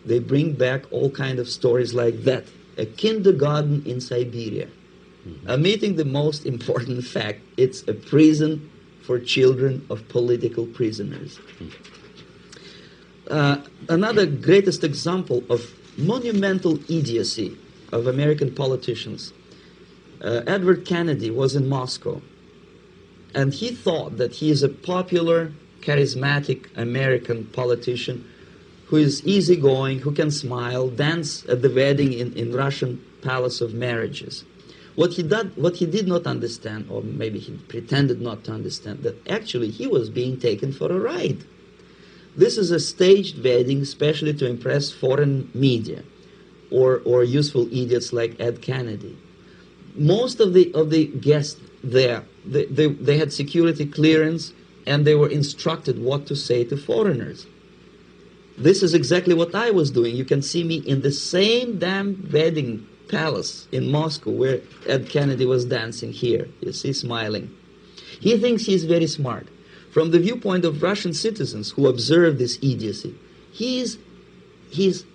They bring back all kinds of stories like that. A kindergarten in Siberia. Omitting the most important fact, it's a prison for children of political prisoners. Another greatest example of monumental idiocy of American politicians. Edward Kennedy was in Moscow, and he thought that he is a popular, charismatic American politician who is easygoing, who can smile, dance at the wedding in Russian Palace of Marriages. What he did not understand, or maybe he pretended not to understand, that actually he was being taken for a ride. This is a staged wedding, especially to impress foreign media or useful idiots like Ed Kennedy. Most of the guests there, they had security clearance, and they were instructed what to say to foreigners. This is exactly what I was doing. You can see me in the same damn wedding palace in Moscow where Ed Kennedy was dancing here. You see, smiling. He thinks he's very smart. From the viewpoint of Russian citizens who observe this idiocy, he's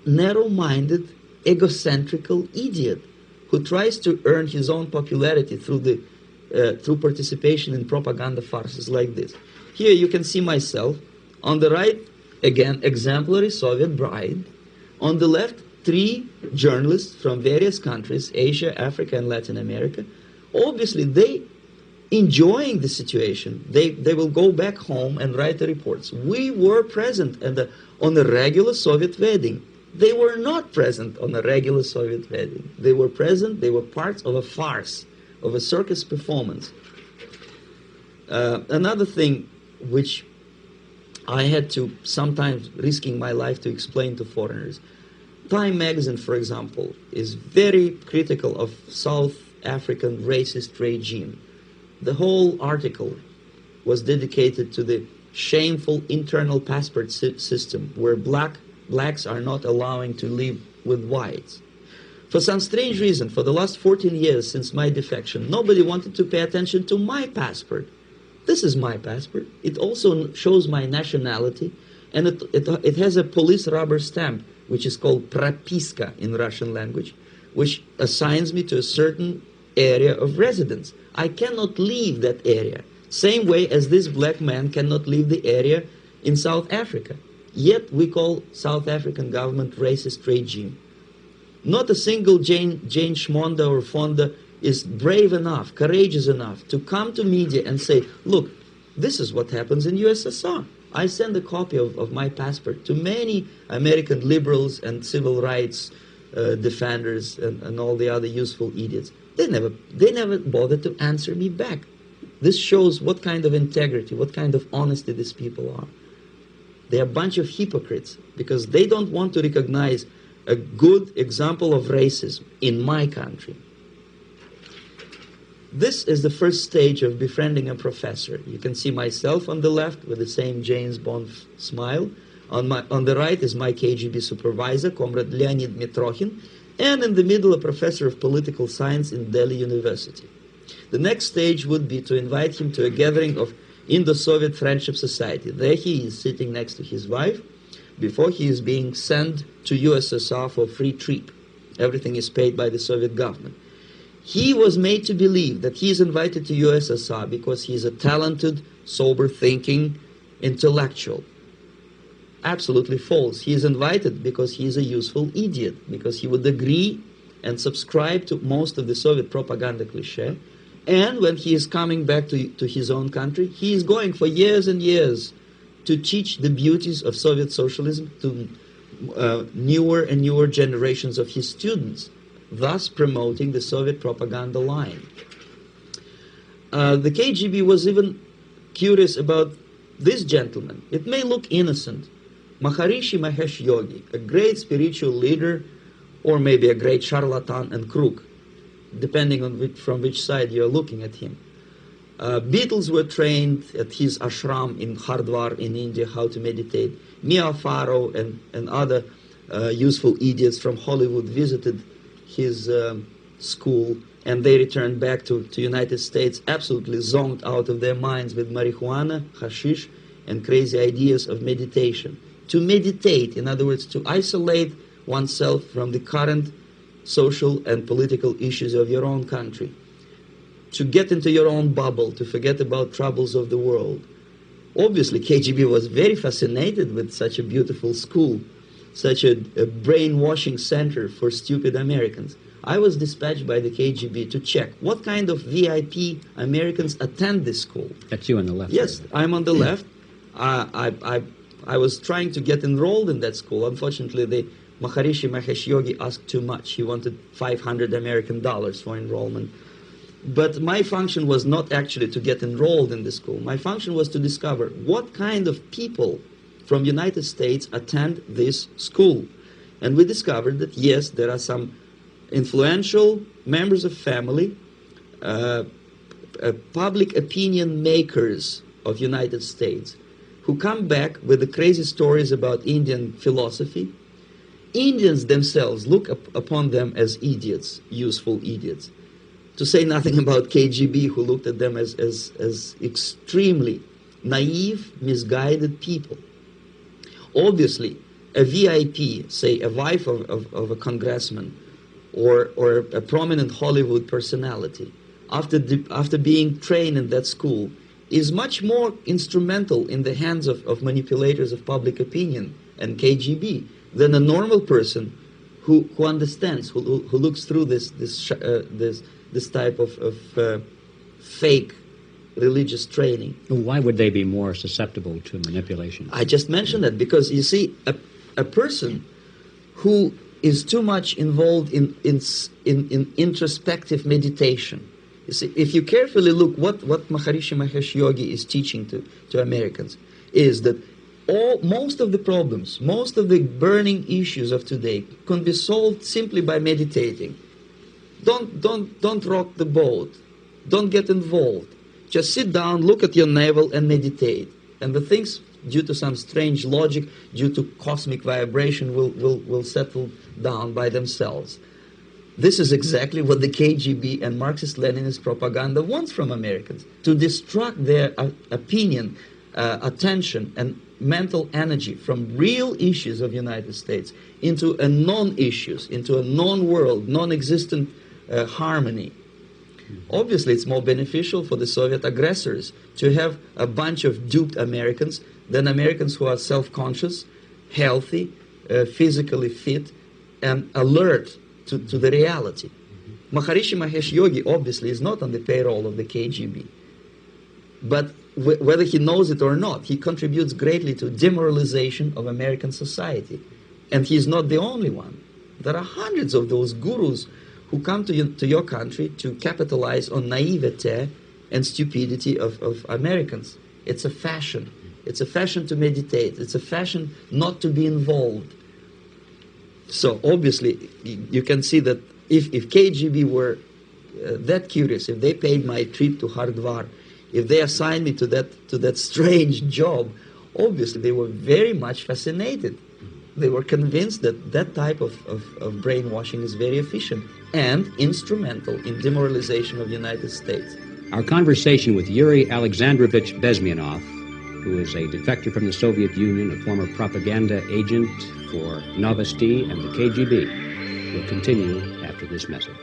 narrow-minded, egocentrical idiot who tries to earn his own popularity through participation in propaganda farces like this. Here you can see myself. On the right, again, exemplary Soviet bride. On the left, 3 journalists from various countries, Asia, Africa, and Latin America. Obviously, they enjoying the situation. They will go back home and write the reports. We were present on a regular Soviet wedding. They were not present on a regular Soviet wedding. They were present, they were parts of a farce, of a circus performance. Another thing which I had to sometimes risking my life to explain to foreigners. Time magazine, for example, is very critical of South African racist regime. The whole article was dedicated to the shameful internal passport system where blacks are not allowing to live with whites. For some strange reason, for the last 14 years since my defection, nobody wanted to pay attention to my passport. This is my passport. It also shows my nationality, and it has a police rubber stamp, which is called propiska in Russian language, which assigns me to a certain area of residence. I cannot leave that area, same way as this black man cannot leave the area in South Africa. Yet we call South African government racist regime. Not a single Jane Schmonda or Fonda is brave enough, courageous enough to come to media and say, look, this is what happens in USSR. I send a copy of my passport to many American liberals and civil rights defenders and all the other useful idiots. They never bothered to answer me back. This shows what kind of integrity, what kind of honesty these people are. They are a bunch of hypocrites because they don't want to recognize a good example of racism in my country. This is the first stage of befriending a professor. You can see myself on the left with the same James Bond smile. On the right is my KGB supervisor, Comrade Leonid Mitrokhin, and in the middle a professor of political science in Delhi University. The next stage would be to invite him to a gathering of Indo-Soviet Friendship Society. There he is sitting next to his wife before he is being sent to USSR for a free trip. Everything is paid by the Soviet government. He was made to believe that he is invited to USSR because he is a talented, sober-thinking intellectual. Absolutely false. He is invited because he is a useful idiot, because he would agree and subscribe to most of the Soviet propaganda cliché. And when he is coming back to his own country, he is going for years and years to teach the beauties of Soviet socialism to newer and newer generations of his students, thus promoting the Soviet propaganda line. The KGB was even curious about this gentleman. It may look innocent. Maharishi Mahesh Yogi, a great spiritual leader, or maybe a great charlatan and crook, depending on from which side you are looking at him. Beatles were trained at his ashram in Hardwar in India how to meditate. Mia Farrow and other useful idiots from Hollywood visited his school, and they returned back to United States absolutely zonked out of their minds with marijuana, hashish, and crazy ideas of meditation. To meditate, in other words, to isolate oneself from the current social and political issues of your own country, to get into your own bubble, to forget about troubles of the world. Obviously, KGB was very fascinated with such a beautiful school, such a brainwashing center for stupid Americans. I was dispatched by the KGB to check what kind of VIP Americans attend this school. That's you on the left. Yes, I'm on the left. I was trying to get enrolled in that school. Unfortunately, the Maharishi Mahesh Yogi asked too much. He wanted $500 American for enrollment. But my function was not actually to get enrolled in the school. My function was to discover what kind of people from the United States attend this school. And we discovered that, yes, there are some influential members of family, public opinion makers of United States, who come back with the crazy stories about Indian philosophy. Indians themselves look upon them as idiots, useful idiots. To say nothing about KGB, who looked at them as extremely naive, misguided people. Obviously, a VIP, say a wife of a congressman, or a prominent Hollywood personality, after being trained in that school, is much more instrumental in the hands of manipulators of public opinion and KGB than a normal person who understands, who looks through this type of fake religious training. Why would they be more susceptible to manipulation? I just mentioned that because, you see, a person who is too much involved in introspective meditation. You see, if you carefully look what Maharishi Mahesh Yogi is teaching to Americans, is that most of the problems, most of the burning issues of today can be solved simply by meditating. Don't rock the boat. Don't get involved. Just sit down, look at your navel, and meditate. And the things, due to some strange logic, due to cosmic vibration, will settle down by themselves. This is exactly what the KGB and Marxist-Leninist propaganda wants from Americans, to distract their opinion, attention, and mental energy from real issues of the United States into a non-issues, into a non-world, non-existent harmony. Obviously, it's more beneficial for the Soviet aggressors to have a bunch of duped Americans than Americans who are self-conscious, healthy, physically fit, and alert to the reality. Maharishi Mahesh Yogi obviously is not on the payroll of the KGB. But whether he knows it or not, he contributes greatly to demoralization of American society. And he's not the only one. There are hundreds of those gurus who come to your country to capitalize on naivete and stupidity of Americans. It's a fashion. It's a fashion to meditate. It's a fashion not to be involved. So obviously, you can see that if KGB were that curious, if they paid my trip to Hardwar, if they assigned me to that strange job, obviously they were very much fascinated. They were convinced that that type of brainwashing is very efficient and instrumental in demoralization of the United States. Our conversation with Yuri Alexandrovich Bezmenov, who is a defector from the Soviet Union, a former propaganda agent for Novosti and the KGB, will continue after this message.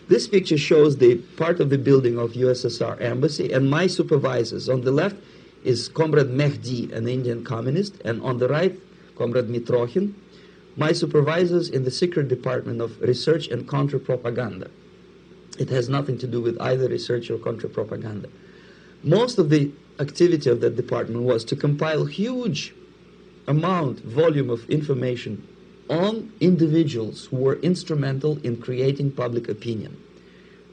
This picture shows the part of the building of USSR embassy, and my supervisors. On the left is Comrade Mehdi, an Indian communist, and on the right, Comrade Mitrokhin, my supervisors in the secret department of research and counter-propaganda. It has nothing to do with either research or counter-propaganda. Most of the activity of that department was to compile huge volume of information on individuals who were instrumental in creating public opinion.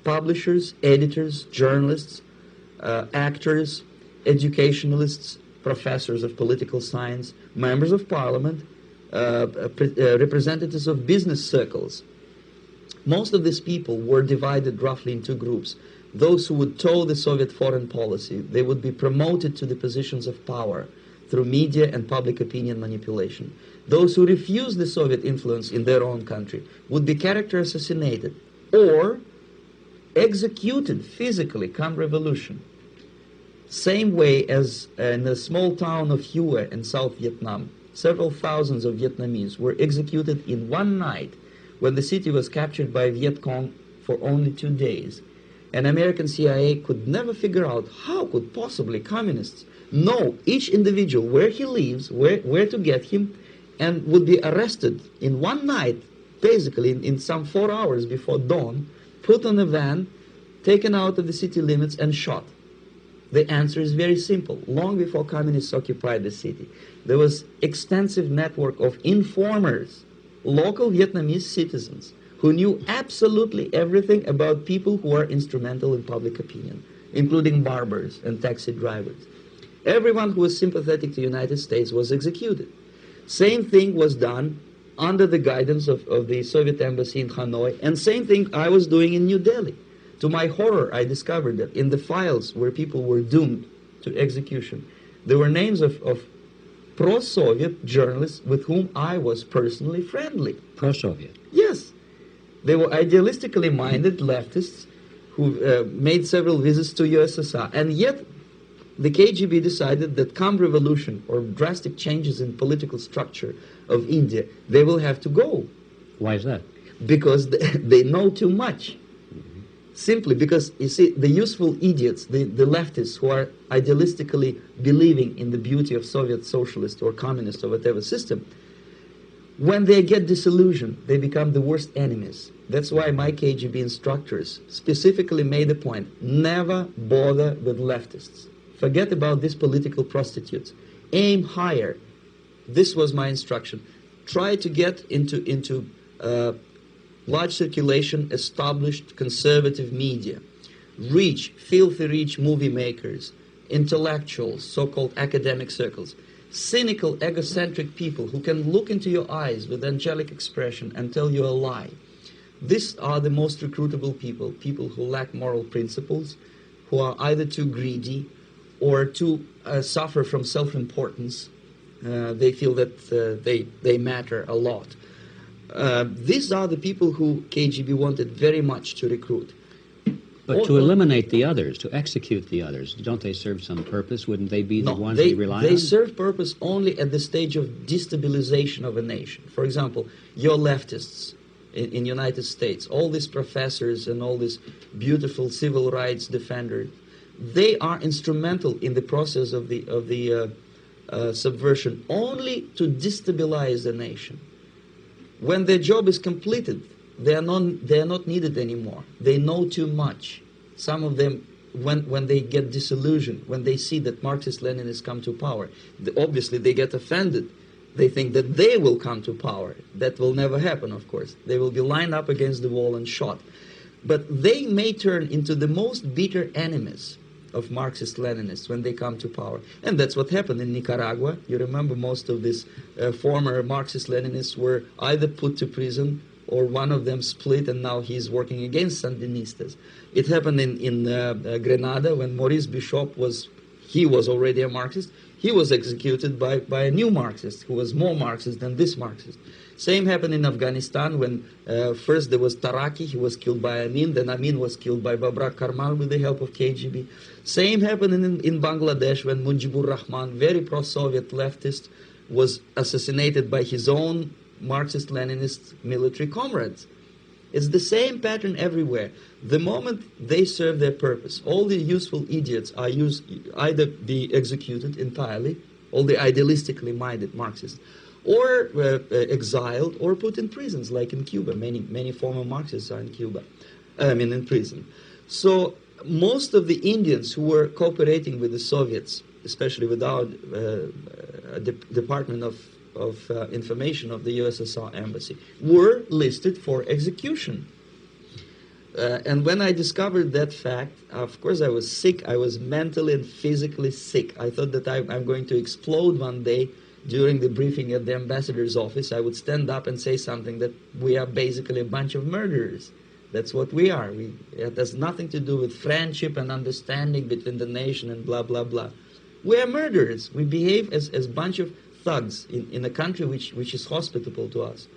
Publishers, editors, journalists, actors, educationalists, professors of political science, members of parliament, representatives of business circles. Most of these people were divided roughly in two groups. Those who would toe the Soviet foreign policy, they would be promoted to the positions of power through media and public opinion manipulation. Those who refused the Soviet influence in their own country would be character assassinated or executed physically come revolution. Same way as in the small town of Hue in South Vietnam, several thousands of Vietnamese were executed in one night when the city was captured by Viet Cong for only 2 days. And American CIA could never figure out how could possibly communists know each individual, where he lives, where to get him, and would be arrested in one night, basically in some 4 hours before dawn, put on a van, taken out of the city limits and shot. The answer is very simple. Long before communists occupied the city, there was extensive network of informers, local Vietnamese citizens, who knew absolutely everything about people who are instrumental in public opinion, including barbers and taxi drivers. Everyone who was sympathetic to the United States was executed. Same thing was done under the guidance of the Soviet embassy in Hanoi, and same thing I was doing in New Delhi. To my horror, I discovered that in the files where people were doomed to execution, there were names of pro-Soviet journalists with whom I was personally friendly. Pro-Soviet? Yes. They were idealistically minded leftists who made several visits to USSR, and yet the KGB decided that come revolution or drastic changes in political structure of India, they will have to go. Why is that? Because they know too much. Simply because, you see, the useful idiots, the leftists who are idealistically believing in the beauty of Soviet socialist or communist or whatever system, when they get disillusioned, they become the worst enemies. That's why my KGB instructors specifically made a point, never bother with leftists. Forget about these political prostitutes. Aim higher. This was my instruction. Try to get into large circulation, established conservative media. Filthy rich movie makers, intellectuals, so-called academic circles. Cynical, egocentric people who can look into your eyes with angelic expression and tell you a lie. These are the most recruitable people, people who lack moral principles, who are either too greedy or too suffer from self-importance. They feel that they matter a lot. These are the people who KGB wanted very much to recruit. But to eliminate the others, to execute the others, don't they serve some purpose? Wouldn't they be the ones we rely on? They serve purpose only at the stage of destabilization of a nation. For example, your leftists in United States, all these professors and all these beautiful civil rights defenders, they are instrumental in the process of the subversion only to destabilize the nation. When their job is completed, they are not needed anymore. They know too much. Some of them, when they get disillusioned, when they see that Marxist-Leninists come to power, obviously they get offended. They think that they will come to power. That will never happen, of course. They will be lined up against the wall and shot. But they may turn into the most bitter enemies of Marxist-Leninists when they come to power. And that's what happened in Nicaragua. You remember most of these former Marxist-Leninists were either put to prison or one of them split, and now he's working against Sandinistas. It happened in Grenada when Maurice Bishop was already a Marxist. He was executed by a new Marxist who was more Marxist than this Marxist. Same happened in Afghanistan when first there was Taraki, he was killed by Amin, then Amin was killed by Babrak Karmal with the help of KGB. Same happened in Bangladesh when Mujibur Rahman, very pro-Soviet leftist, was assassinated by his own Marxist-Leninist military comrades. It's the same pattern everywhere. The moment they serve their purpose, all the useful idiots are either be executed entirely, all the idealistically minded Marxists, or exiled or put in prisons, like in Cuba. Many former Marxists are in Cuba. In prison. So most of the Indians who were cooperating with the Soviets, especially with our Department of Information of the USSR Embassy, were listed for execution. And when I discovered that fact, of course I was sick. I was mentally and physically sick. I thought that I'm going to explode one day during the briefing at the ambassador's office. I would stand up and say something that we are basically a bunch of murderers. That's what we are. It has nothing to do with friendship and understanding between the nation and blah, blah, blah. We are murderers. We behave as a bunch of thugs in a country which is hospitable to us,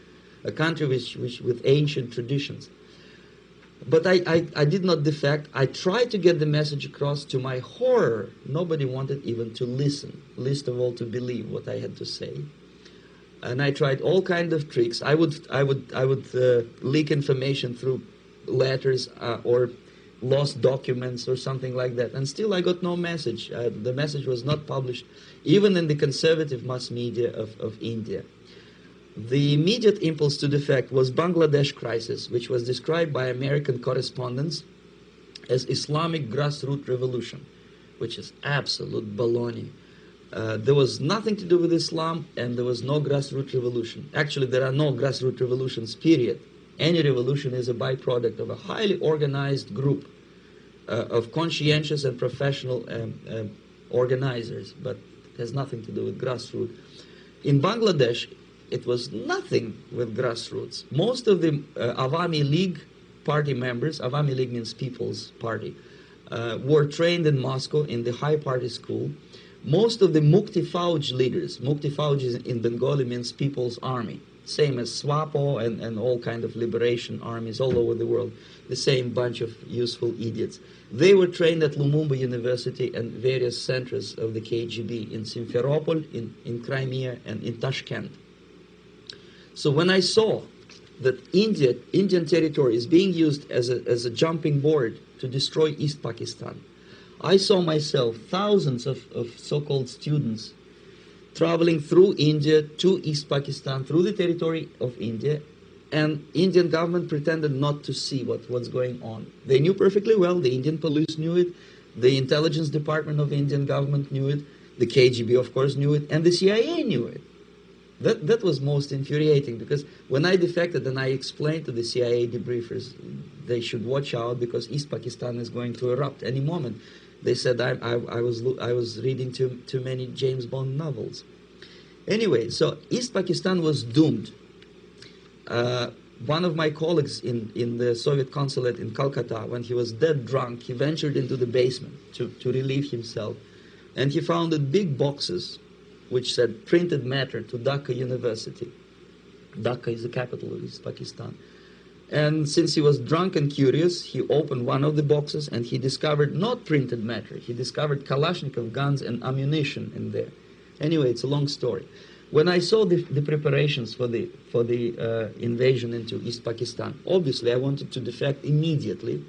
a country which with ancient traditions. But I did not defect. I tried to get the message across. To my horror, nobody wanted even to listen, least of all to believe what I had to say. And I tried all kinds of tricks. I would leak information through letters or lost documents or something like that. And still I got no message. The message was not published, even in the conservative mass media of India. The immediate impulse to defect was Bangladesh crisis, which was described by American correspondents as Islamic grassroots revolution, which is absolute baloney. There was nothing to do with Islam, and there was no grassroots revolution. Actually, there are no grassroots revolutions, period. Any revolution is a byproduct of a highly organized group of conscientious and professional organizers, but it has nothing to do with grassroots. In Bangladesh, it was nothing with grassroots. Most of the Awami League party members, Awami League means People's Party, were trained in Moscow in the high party school. Most of the Mukti Fauj leaders, Mukti Fauj in Bengali means People's Army, same as SWAPO and all kind of liberation armies all over the world, the same bunch of useful idiots. They were trained at Lumumba University and various centers of the KGB in Simferopol, in Crimea, and in Tashkent. So when I saw that Indian territory is being used as a jumping board to destroy East Pakistan, I saw myself thousands of so-called students traveling through India to East Pakistan, through the territory of India, and Indian government pretended not to see what's going on. They knew perfectly well, the Indian police knew it, the intelligence department of the Indian government knew it, the KGB of course knew it, and the CIA knew it. That was most infuriating, because when I defected and I explained to the CIA debriefers they should watch out because East Pakistan is going to erupt any moment, they said I was reading too many James Bond novels. Anyway, so East Pakistan was doomed. One of my colleagues in the Soviet consulate in Calcutta, when he was dead drunk, he ventured into the basement to relieve himself, and he found big boxes which said printed matter to Dhaka University. Dhaka is the capital of East Pakistan. And since he was drunk and curious, he opened one of the boxes and he discovered not printed matter. He discovered Kalashnikov guns and ammunition in there. Anyway, it's a long story. When I saw the preparations for the invasion into East Pakistan, obviously I wanted to defect immediately.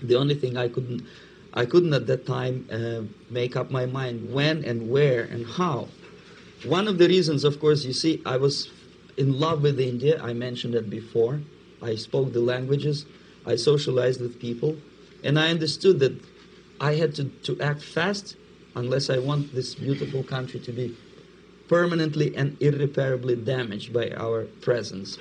The only thing I couldn't at that time make up my mind when and where and how. One of the reasons, of course, you see, I was in love with India. I mentioned that before. I spoke the languages. I socialized with people. And I understood that I had to act fast unless I want this beautiful country to be permanently and irreparably damaged by our presence.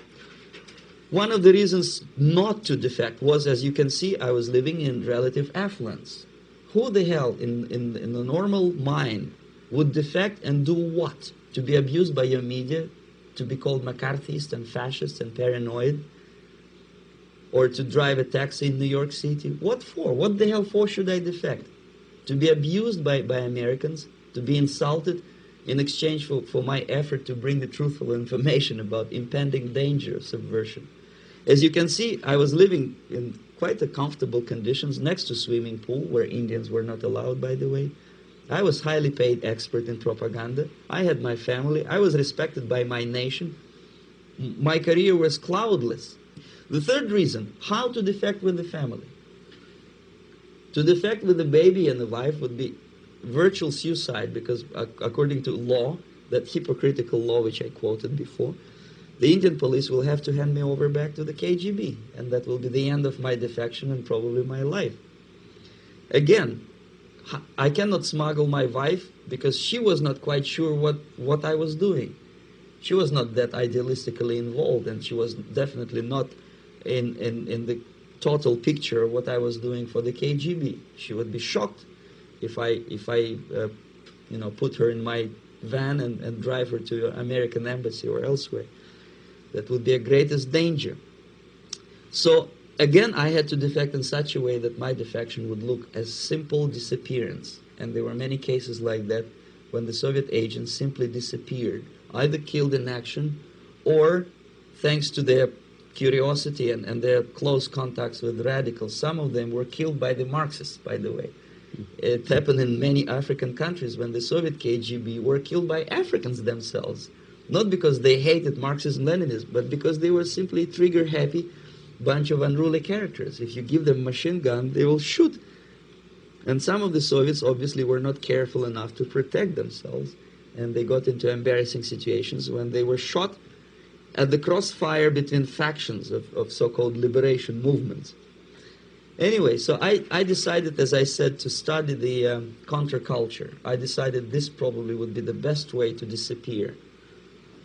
One of the reasons not to defect was, as you can see, I was living in relative affluence. Who the hell in the normal mind would defect and do what? To be abused by your media? To be called McCarthyist and fascist and paranoid? Or to drive a taxi in New York City? What for? What the hell for should I defect? To be abused by Americans? To be insulted in exchange for my effort to bring the truthful information about impending danger of subversion? As you can see, I was living in quite a comfortable conditions next to swimming pool, where Indians were not allowed, by the way. I was highly paid expert in propaganda. I had my family. I was respected by my nation. My career was cloudless. The third reason, how to defect with the family. To defect with the baby and the wife would be virtual suicide, because according to law, that hypocritical law which I quoted before, the Indian police will have to hand me over back to the KGB, and that will be the end of my defection and probably my life. Again, I cannot smuggle my wife because she was not quite sure what I was doing. She was not that idealistically involved, and she was definitely not in the total picture of what I was doing for the KGB. She would be shocked if I put her in my van and drive her to the American embassy or elsewhere. That would be a greatest danger. So again, I had to defect in such a way that my defection would look as simple disappearance. And there were many cases like that when the Soviet agents simply disappeared, either killed in action or, thanks to their curiosity and their close contacts with radicals, some of them were killed by the Marxists, by the way. It happened in many African countries when the Soviet KGB were killed by Africans themselves. Not because they hated Marxism-Leninism, but because they were simply trigger-happy bunch of unruly characters. If you give them a machine gun, they will shoot. And some of the Soviets obviously were not careful enough to protect themselves, and they got into embarrassing situations when they were shot at the crossfire between factions of so-called liberation movements. Anyway, so I decided, as I said, to study the counterculture. I decided this probably would be the best way to disappear.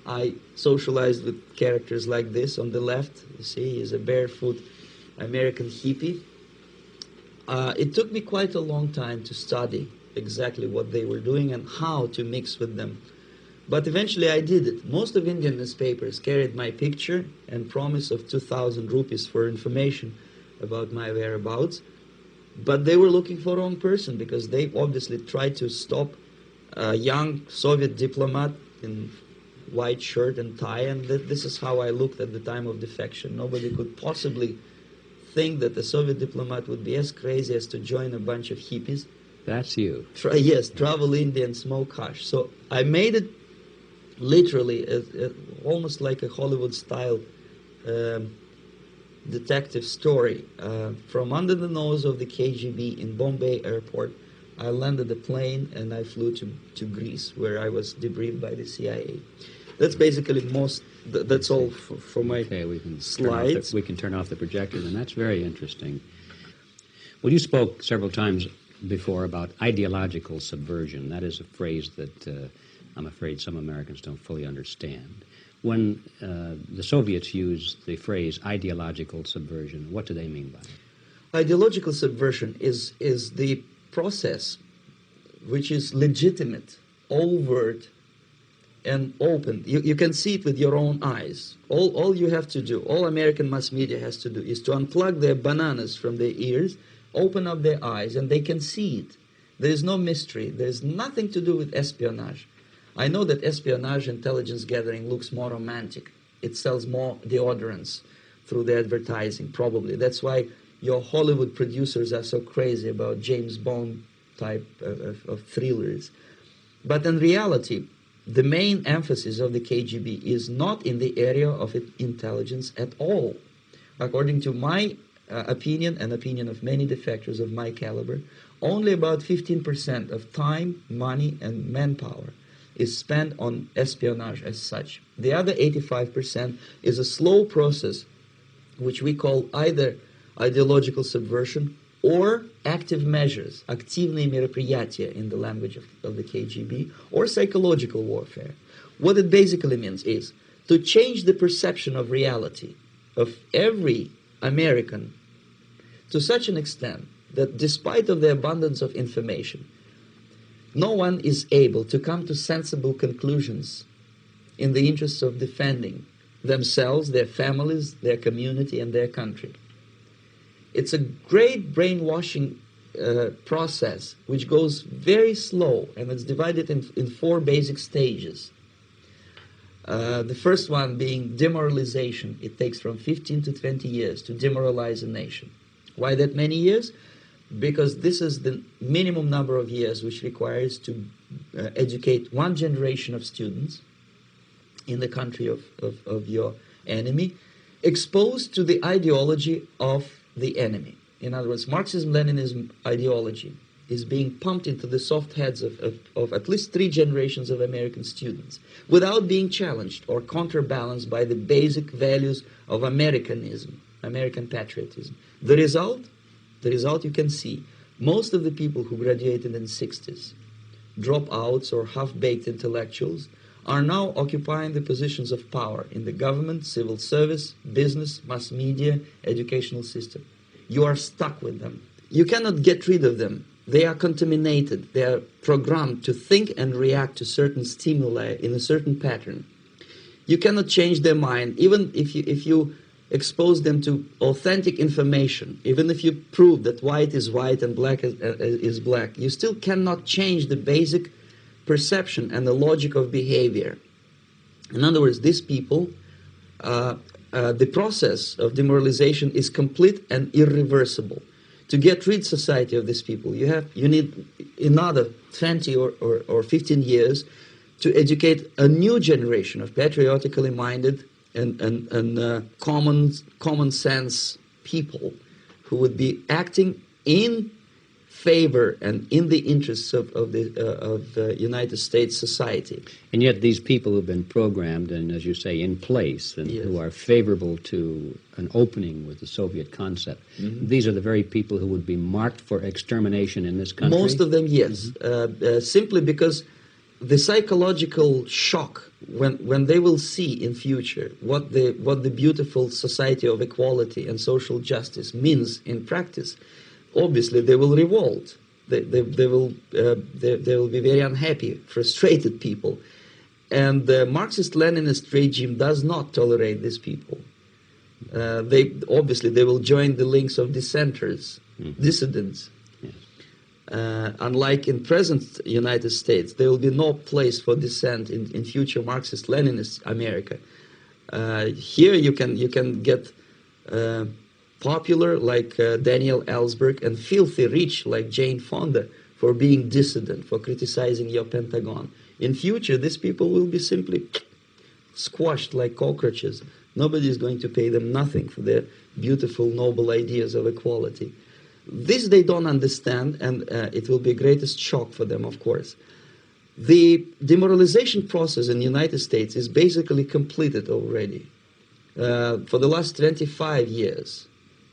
I socialized with characters like this. On the left, you see, is a barefoot American hippie. It took me quite a long time to study exactly what they were doing and how to mix with them. But eventually I did it. Most of Indian newspapers carried my picture and promise of 2,000 rupees for information about my whereabouts. But they were looking for the wrong person, because they obviously tried to stop a young Soviet diplomat in white shirt and tie, and this is how I looked at the time of defection. Nobody could possibly think that a Soviet diplomat would be as crazy as to join a bunch of hippies. That's you. Yes, travel India and smoke hash. So I made it literally almost like a Hollywood-style detective story. From under the nose of the KGB in Bombay airport, I landed the plane and I flew to Greece, where I was debriefed by the CIA. That's basically that's all for my slides. We can turn off the projector, and that's very interesting. Well, you spoke several times before about ideological subversion. That is a phrase that I'm afraid some Americans don't fully understand. When the Soviets use the phrase ideological subversion, what do they mean by it? Ideological subversion is the process which is legitimate, overt, and open. You can see it with your own eyes. All you have to do, all American mass media has to do, is to unplug their bananas from their ears, open up their eyes, and they can see it. There is no mystery. There is nothing to do with espionage. I know that espionage intelligence gathering looks more romantic. It sells more deodorants through the advertising, probably. That's why your Hollywood producers are so crazy about James Bond type of thrillers. But in reality, the main emphasis of the KGB is not in the area of intelligence at all. According to my opinion and opinion of many defectors of my caliber, only about 15% of time, money, and manpower is spent on espionage as such. The other 85% is a slow process which we call either ideological subversion or active measures, активные мероприятия in the language of the KGB, or psychological warfare. What it basically means is to change the perception of reality of every American to such an extent that despite of the abundance of information, no one is able to come to sensible conclusions in the interests of defending themselves, their families, their community, and their country. It's a great brainwashing process which goes very slow, and it's divided in 4 basic stages. The first one being demoralization. It takes from 15 to 20 years to demoralize a nation. Why that many years? Because this is the minimum number of years which requires to educate one generation of students in the country of your enemy. exposed to the ideology of the enemy. In other words, Marxism-Leninism ideology is being pumped into the soft heads of at least 3 generations of American students without being challenged or counterbalanced by the basic values of Americanism, American patriotism. The result you can see. Most of the people who graduated in the 60s, dropouts or half-baked intellectuals, are now occupying the positions of power in the government, civil service, business, mass media, educational system. You are stuck with them. You cannot get rid of them. They are contaminated. They are programmed to think and react to certain stimuli in a certain pattern. You cannot change their mind, even if you expose them to authentic information, even if you prove that white is white and black is black. You still cannot change the basic perception and the logic of behavior. In other words, these people, the process of demoralization is complete and irreversible. To get rid society of these people, you need another 20 or 15 years to educate a new generation of patriotically minded and common sense people who would be acting in favor and in the interests of the United States society. And yet these people who've been programmed and, as you say, in place and Yes. who are favorable to an opening with the Soviet concept, these are the very people who would be marked for extermination in this country? Most of them, yes. Simply because the psychological shock when they will see in future what the beautiful society of equality and social justice means in practice, obviously they will revolt. They will be very unhappy, frustrated people, and the Marxist-Leninist regime does not tolerate these people. They will join the links of dissenters, dissidents. Unlike in present United States, there will be no place for dissent in future Marxist-Leninist America. Here you can get popular like Daniel Ellsberg and filthy rich like Jane Fonda for being dissident, for criticizing your Pentagon. In future, these people will be simply squashed like cockroaches. Nobody is going to pay them nothing for their beautiful, noble ideas of equality. This they don't understand, and it will be greatest shock for them, of course. The demoralization process in the United States is basically completed already. For the last 25 years.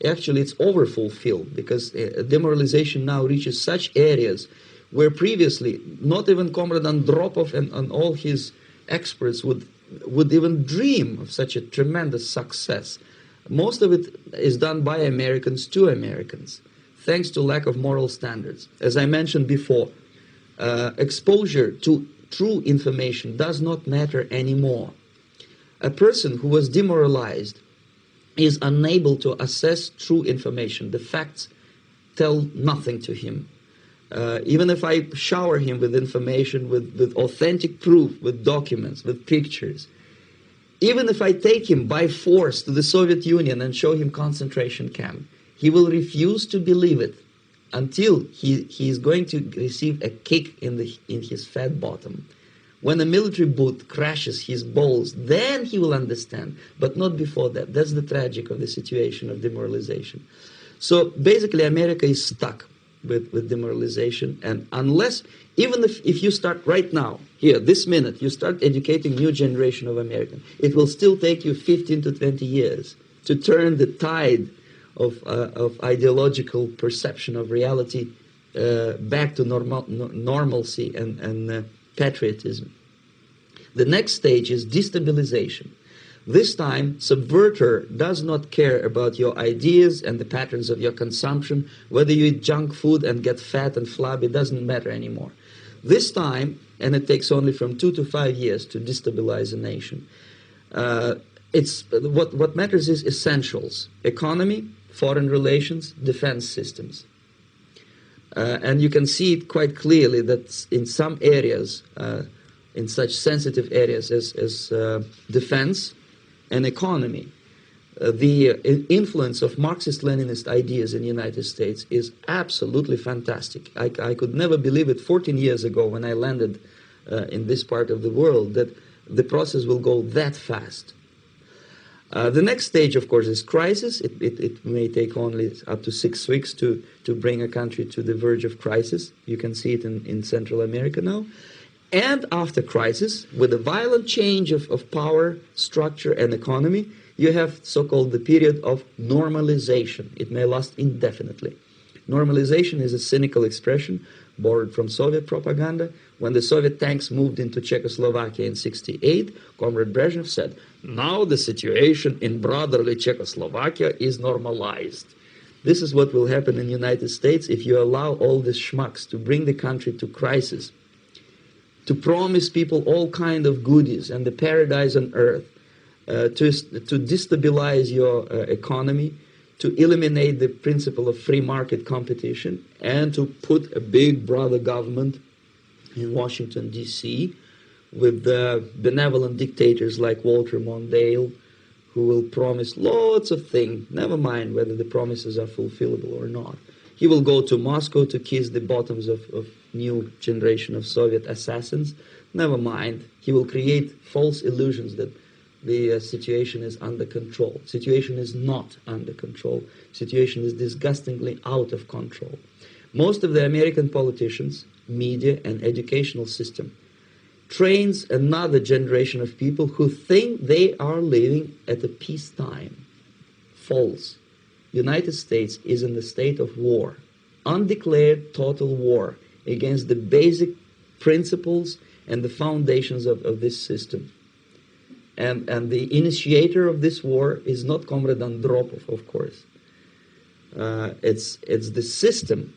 Actually, it's overfulfilled because demoralization now reaches such areas where previously not even Comrade Andropov and all his experts would even dream of such a tremendous success. Most of it is done by Americans to Americans, thanks to lack of moral standards. As I mentioned before, exposure to true information does not matter anymore. A person who was demoralized is unable to assess true information. The facts tell nothing to him. Even if I shower him with information, with authentic proof, with documents, with pictures, even if I take him by force to the Soviet Union and show him concentration camp, he will refuse to believe it until he is going to receive a kick in his fat bottom. When a military boot crashes his balls, then he will understand, but not before that. That's the tragic of the situation of demoralization. So basically, America is stuck with demoralization, and unless, even if you start right now, here, this minute, you start educating new generation of Americans, it will still take you 15 to 20 years to turn the tide of ideological perception of reality back to normalcy and patriotism. The next stage is destabilization. This time, subverter does not care about your ideas and the patterns of your consumption. Whether you eat junk food and get fat and flabby, it doesn't matter anymore. This time, and it takes only from 2 to 5 years to destabilize a nation, what matters is essentials: economy, foreign relations, defense systems. And you can see it quite clearly that in some areas, in such sensitive areas as defense and economy, the influence of Marxist-Leninist ideas in the United States is absolutely fantastic. I could never believe it 14 years ago when I landed in this part of the world that the process will go that fast. The next stage, of course, is crisis. It may take only up to 6 weeks to bring a country to the verge of crisis. You can see it in Central America now. And after crisis, with a violent change of power, structure, and economy, you have so-called the period of normalization. It may last indefinitely. Normalization is a cynical expression borrowed from Soviet propaganda. When the Soviet tanks moved into Czechoslovakia in '68, Comrade Brezhnev said, "Now the situation in brotherly Czechoslovakia is normalized." This is what will happen in the United States if you allow all these schmucks to bring the country to crisis, to promise people all kind of goodies and the paradise on earth, to destabilize your economy, to eliminate the principle of free market competition, and to put a big brother government in Washington, D.C., with benevolent dictators like Walter Mondale, who will promise lots of things, never mind whether the promises are fulfillable or not. He will go to Moscow to kiss the bottoms of new generation of Soviet assassins, never mind. He will create false illusions that the situation is under control. Situation is not under control. Situation is disgustingly out of control. Most of the American politicians, media, and educational system trains another generation of people who think they are living at a peacetime. False. United States is in the state of war, undeclared total war against the basic principles and the foundations of this system. And the initiator of this war is not Comrade Andropov, of course. It's the system.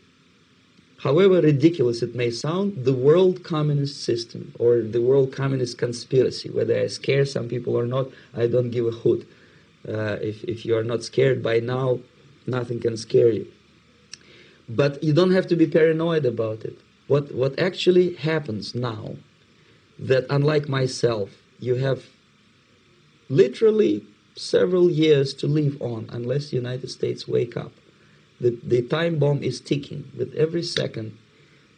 However ridiculous it may sound, the world communist system or the world communist conspiracy, whether I scare some people or not, I don't give a hoot. If you are not scared by now, nothing can scare you. But you don't have to be paranoid about it. What actually happens now, that unlike myself, you have literally several years to live on unless the United States wake up. The time bomb is ticking. With every second,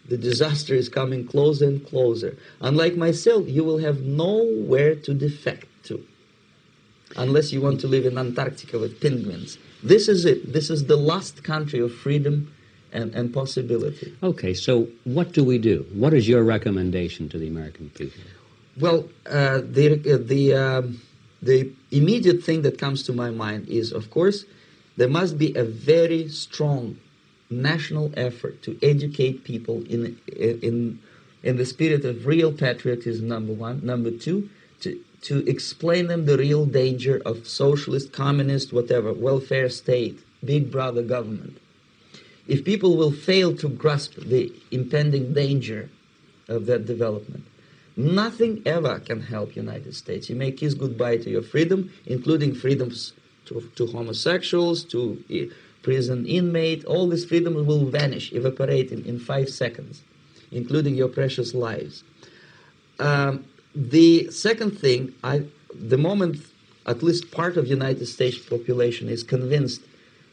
the disaster is coming closer and closer. Unlike myself, you will have nowhere to defect to, unless you want to live in Antarctica with penguins. This is it. This is the last country of freedom and possibility. Okay, so what do we do? What is your recommendation to the American people? Well, the immediate thing that comes to my mind is, of course, there must be a very strong national effort to educate people in the spirit of real patriotism, number one. Number two, to explain them the real danger of socialist, communist, whatever, welfare state, big brother government. If people will fail to grasp the impending danger of that development, nothing ever can help United States. You may kiss goodbye to your freedom, including freedoms to homosexuals, to prison inmate. All these freedoms will vanish, evaporate in 5 seconds, including your precious lives. The second thing, the moment at least part of United States population is convinced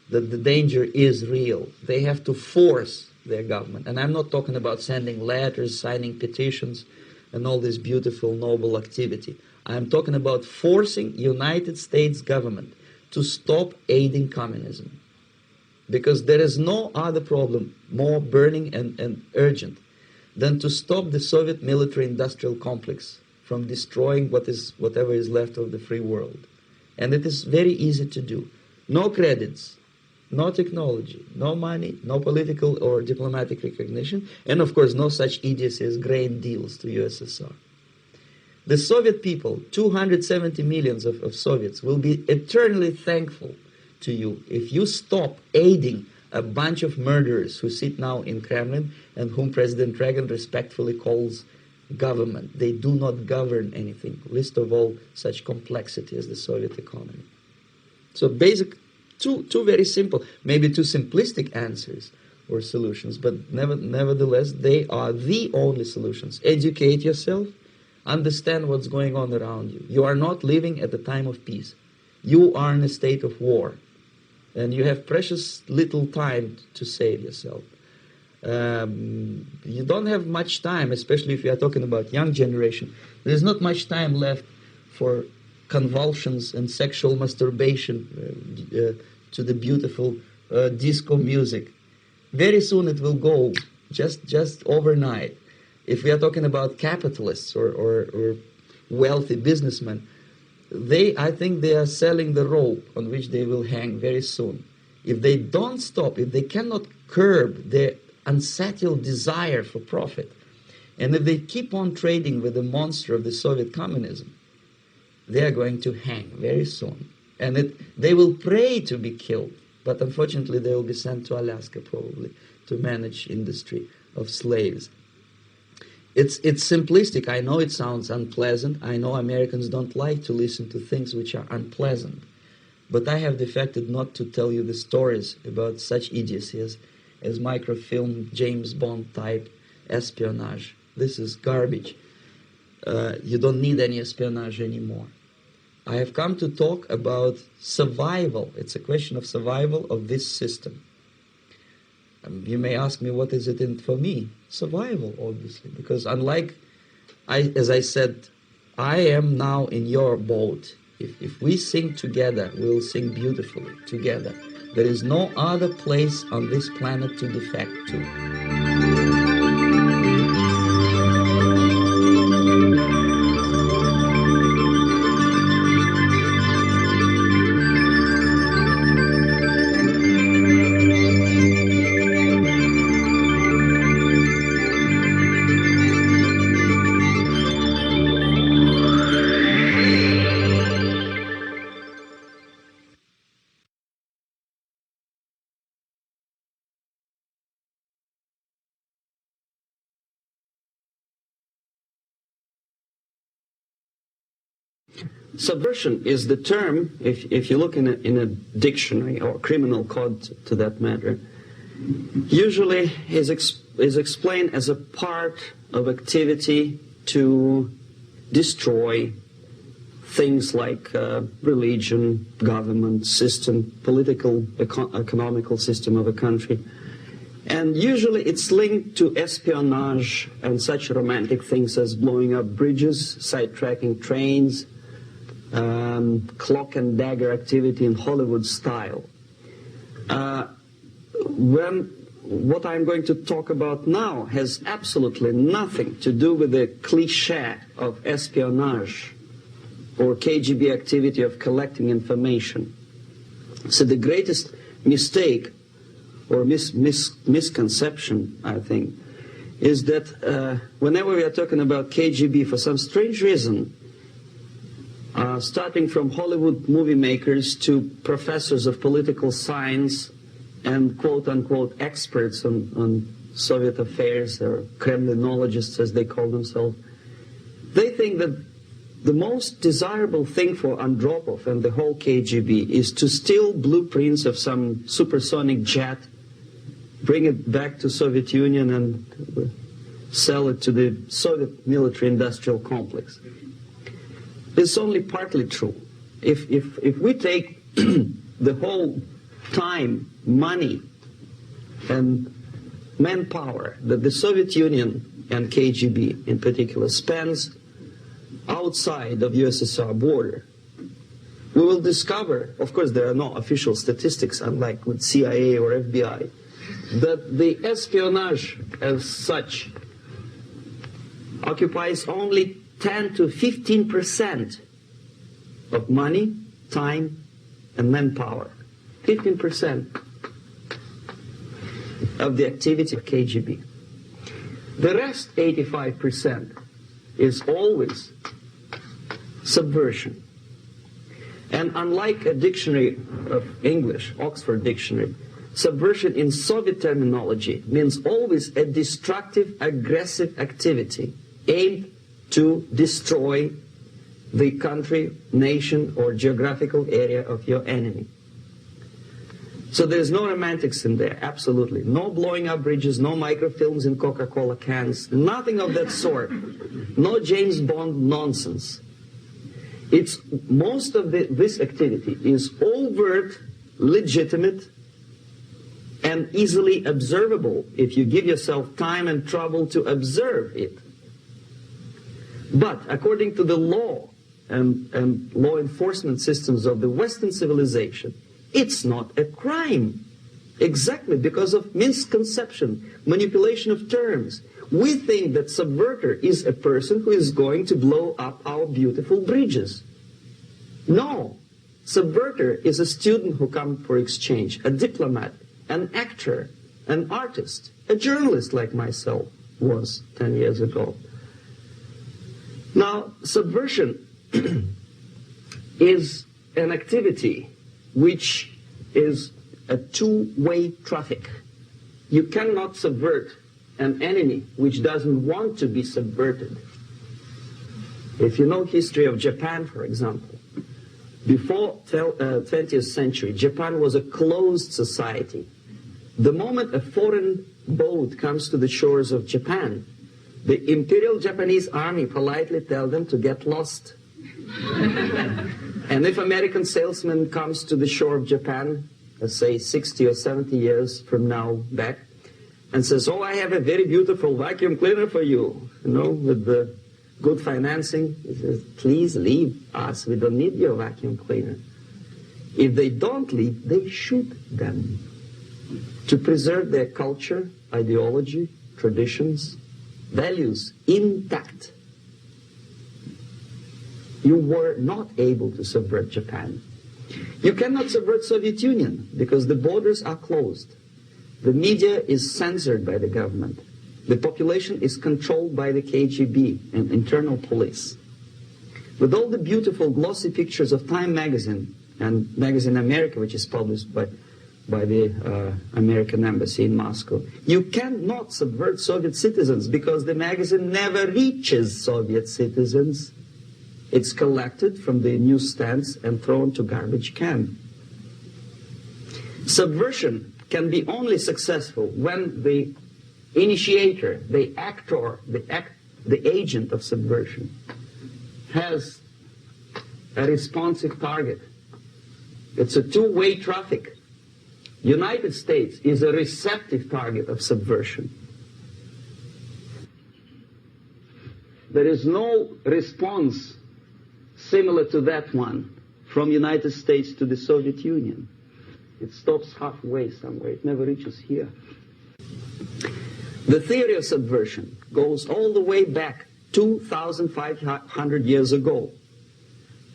that the danger is real, they have to force their government. And I'm not talking about sending letters, signing petitions, and all this beautiful, noble activity. I'm talking about forcing United States government to stop aiding communism. Because there is no other problem more burning and urgent than to stop the Soviet military-industrial complex from destroying whatever is left of the free world. And it is very easy to do. No credits, no technology, no money, no political or diplomatic recognition, and of course no such idiocy as grain deals to USSR. The Soviet people, 270 millions of Soviets, will be eternally thankful to you if you stop aiding a bunch of murderers who sit now in Kremlin and whom President Reagan respectfully calls government. They do not govern anything, least of all such complexity as the Soviet economy. So basic, two very simple, maybe two simplistic answers or solutions, but nevertheless, they are the only solutions. Educate yourself, understand what's going on around you. You are not living at the time of peace. You are in a state of war, and you have precious little time to save yourself. You don't have much time, especially if you are talking about young generation. There's not much time left for convulsions and sexual masturbation to the beautiful disco music. Very soon it will go, just overnight. If we are talking about capitalists or wealthy businessmen, I think they are selling the rope on which they will hang very soon. If they don't stop, if they cannot curb their unsettled desire for profit, and if they keep on trading with the monster of the Soviet communism, they are going to hang very soon. And they will pray to be killed, but unfortunately they will be sent to Alaska probably to manage industry of slaves. It's simplistic. I know it sounds unpleasant. I know Americans don't like to listen to things which are unpleasant. But I have defected not to tell you the stories about such idiocy as microfilm, James Bond type espionage. This is garbage. You don't need any espionage anymore. I have come to talk about survival. It's a question of survival of this system. You may ask me, what is it in for me? Survival, obviously, because unlike, as I said, I am now in your boat. If we sing together, we'll sing beautifully together. There is no other place on this planet to defect to. Subversion is the term, if you look in a dictionary or criminal code to that matter, usually is explained as a part of activity to destroy things like religion, government, system, political, economical system of a country. And usually it's linked to espionage and such romantic things as blowing up bridges, sidetracking trains, cloak and dagger activity in Hollywood style. What I'm going to talk about now has absolutely nothing to do with the cliché of espionage or KGB activity of collecting information. So the greatest mistake or misconception, I think, is that whenever we are talking about KGB, for some strange reason, starting from Hollywood movie makers to professors of political science and quote-unquote experts on Soviet affairs, or Kremlinologists as they call themselves, they think that the most desirable thing for Andropov and the whole KGB is to steal blueprints of some supersonic jet, bring it back to Soviet Union and sell it to the Soviet military-industrial complex. It's only partly true. If we take the whole time, money, and manpower that the Soviet Union and KGB in particular spends outside of USSR border, we will discover, of course there are no official statistics unlike with CIA or FBI, that the espionage as such occupies only 10 to 15% of money, time, and manpower. 15% of the activity of KGB. The rest, 85%, is always subversion. And unlike a dictionary of English, Oxford Dictionary, subversion in Soviet terminology means always a destructive, aggressive activity aimed to destroy the country, nation, or geographical area of your enemy. So there's no romantics in there, absolutely. No blowing up bridges, no microfilms in Coca-Cola cans, nothing of that sort. No James Bond nonsense. It's most of this activity is overt, legitimate, and easily observable if you give yourself time and trouble to observe it. But according to the law and law enforcement systems of the Western civilization, it's not a crime. Exactly because of misconception, manipulation of terms. We think that subverter is a person who is going to blow up our beautiful bridges. No. Subverter is a student who comes for exchange, a diplomat, an actor, an artist, a journalist like myself was 10 years ago. Now, subversion is an activity which is a two-way traffic. You cannot subvert an enemy which doesn't want to be subverted. If you know history of Japan, for example, before 20th century, Japan was a closed society. The moment a foreign boat comes to the shores of Japan, the Imperial Japanese Army politely tells them to get lost. And if American salesman comes to the shore of Japan, let's say 60 or 70 years from now back, and says, oh, I have a very beautiful vacuum cleaner for you, with the good financing, he says, please leave us, we don't need your vacuum cleaner. If they don't leave, they shoot them to preserve their culture, ideology, traditions, values intact. You were not able to subvert Japan. You cannot subvert Soviet Union because the borders are closed. The media is censored by the government. The population is controlled by the KGB and internal police. With all the beautiful glossy pictures of Time magazine and Magazine America, which is published by the American embassy in Moscow, you cannot subvert Soviet citizens because the magazine never reaches Soviet citizens. It's collected from the newsstands and thrown to garbage can. Subversion can be only successful when the initiator, the actor, the agent of subversion has a responsive target. It's a two-way traffic. United States is a receptive target of subversion. There is no response similar to that one from United States to the Soviet Union. It stops halfway somewhere. It never reaches here. The theory of subversion goes all the way back 2,500 years ago.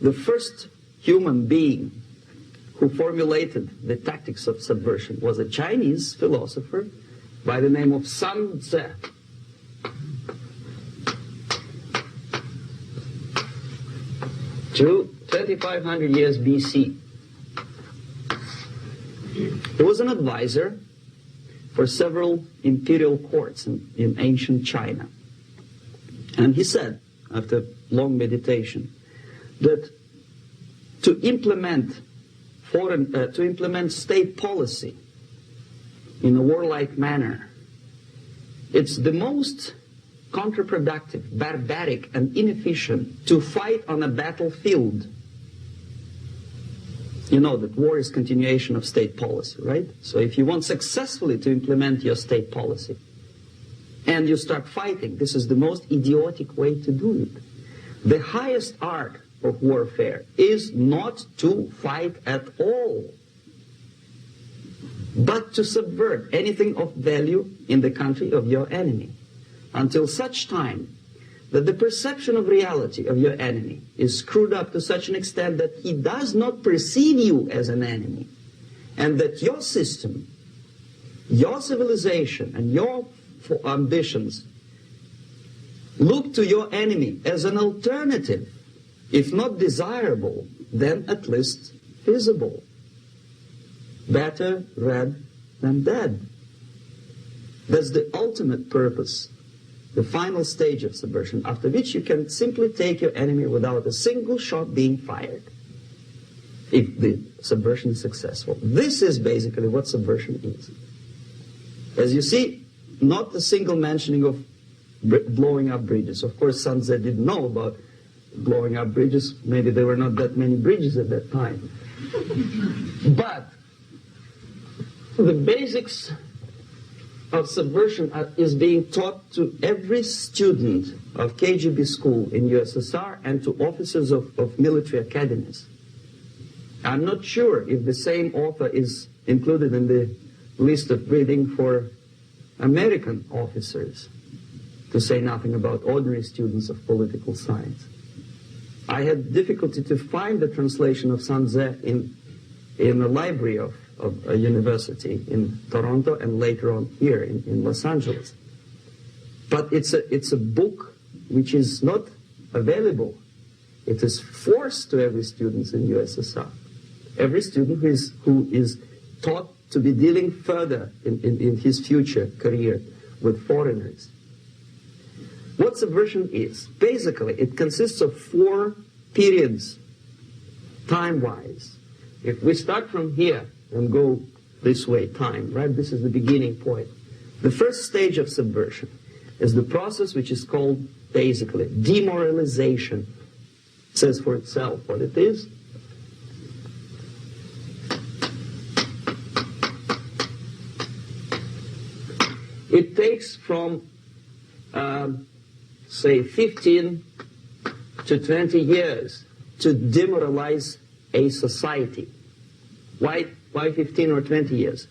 The first human being who formulated the tactics of subversion was a Chinese philosopher by the name of Sun Tzu. To 2,500 years BC. He was an advisor for several imperial courts in ancient China. And he said, after long meditation, that to implement state policy in a warlike manner, it's the most counterproductive, barbaric, and inefficient to fight on a battlefield. You know that war is continuation of state policy, right? So if you want successfully to implement your state policy and you start fighting, this is the most idiotic way to do it. The highest art of warfare is not to fight at all, but to subvert anything of value in the country of your enemy, until such time that the perception of reality of your enemy is screwed up to such an extent that he does not perceive you as an enemy, and that your system, your civilization, and your ambitions look to your enemy as an alternative, if not desirable, then at least feasible. Better red than dead. That's the ultimate purpose, the final stage of subversion, after which you can simply take your enemy without a single shot being fired, if the subversion is successful. This is basically what subversion is. As you see, not a single mentioning of blowing up bridges. Of course, Sun Tzu didn't know about blowing up bridges. Maybe there were not that many bridges at that time. But the basics of subversion is being taught to every student of KGB school in USSR and to officers of military academies. I'm not sure if the same author is included in the list of reading for American officers, to say nothing about ordinary students of political science. I had difficulty to find the translation of Sun Tzu in the library of a university in Toronto and later on here in Los Angeles. But it's a book which is not available. It is forced to every student in USSR. Every student who is taught to be dealing further in his future career with foreigners. What subversion is? Basically, it consists of 4 periods, time-wise. If we start from here and go this way, time, right? This is the beginning point. The first stage of subversion is the process which is called, basically, demoralization. It says for itself what it is. It takes from, say, 15 to 20 years to demoralize a society. Why 15 or 20 years?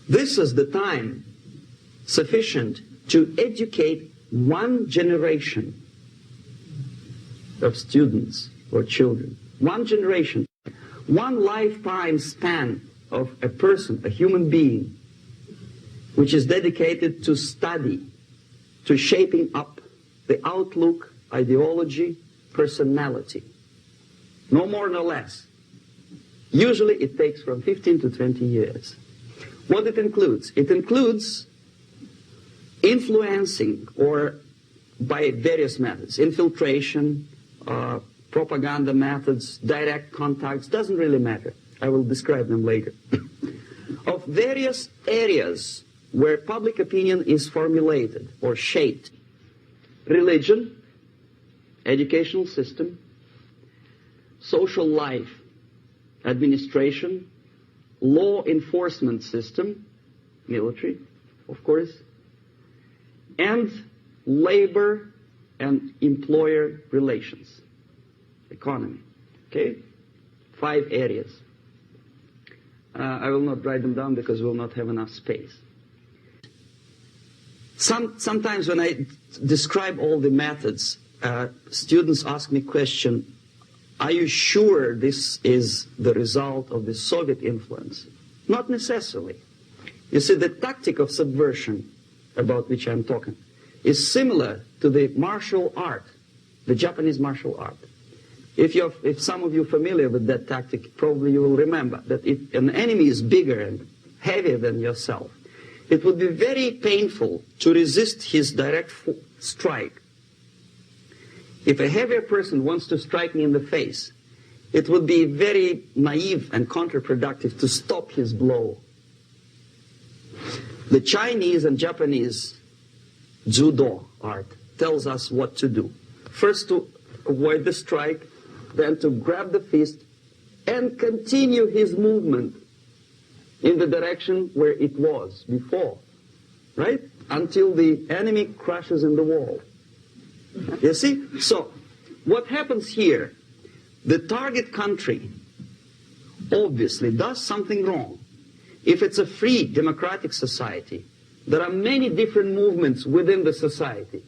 This is the time sufficient to educate one generation of students or children. One generation. One lifetime span of a person, a human being, which is dedicated to study, to shaping up the outlook, ideology, personality. No more, no less. Usually it takes from 15 to 20 years. What it includes? It includes influencing, or by various methods, infiltration, propaganda methods, direct contacts, doesn't really matter. I will describe them later. Of various areas where public opinion is formulated or shaped. Religion, educational system, social life, administration, law enforcement system, military, of course, and labor and employer relations, economy. Okay? 5 areas. I will not write them down because we will not have enough space. Sometimes when I describe all the methods, students ask me question, are you sure this is the result of the Soviet influence? Not necessarily. You see, the tactic of subversion, about which I'm talking, is similar to the martial art, the Japanese martial art. If some of you are familiar with that tactic, probably you will remember that if an enemy is bigger and heavier than yourself, it would be very painful to resist his direct strike. If a heavier person wants to strike me in the face, it would be very naive and counterproductive to stop his blow. The Chinese and Japanese judo art tells us what to do. First to avoid the strike, then to grab the fist and continue his movement in the direction where it was before, right? Until the enemy crashes in the wall. You see? So, what happens here? The target country obviously does something wrong. If it's a free democratic society, there are many different movements within the society.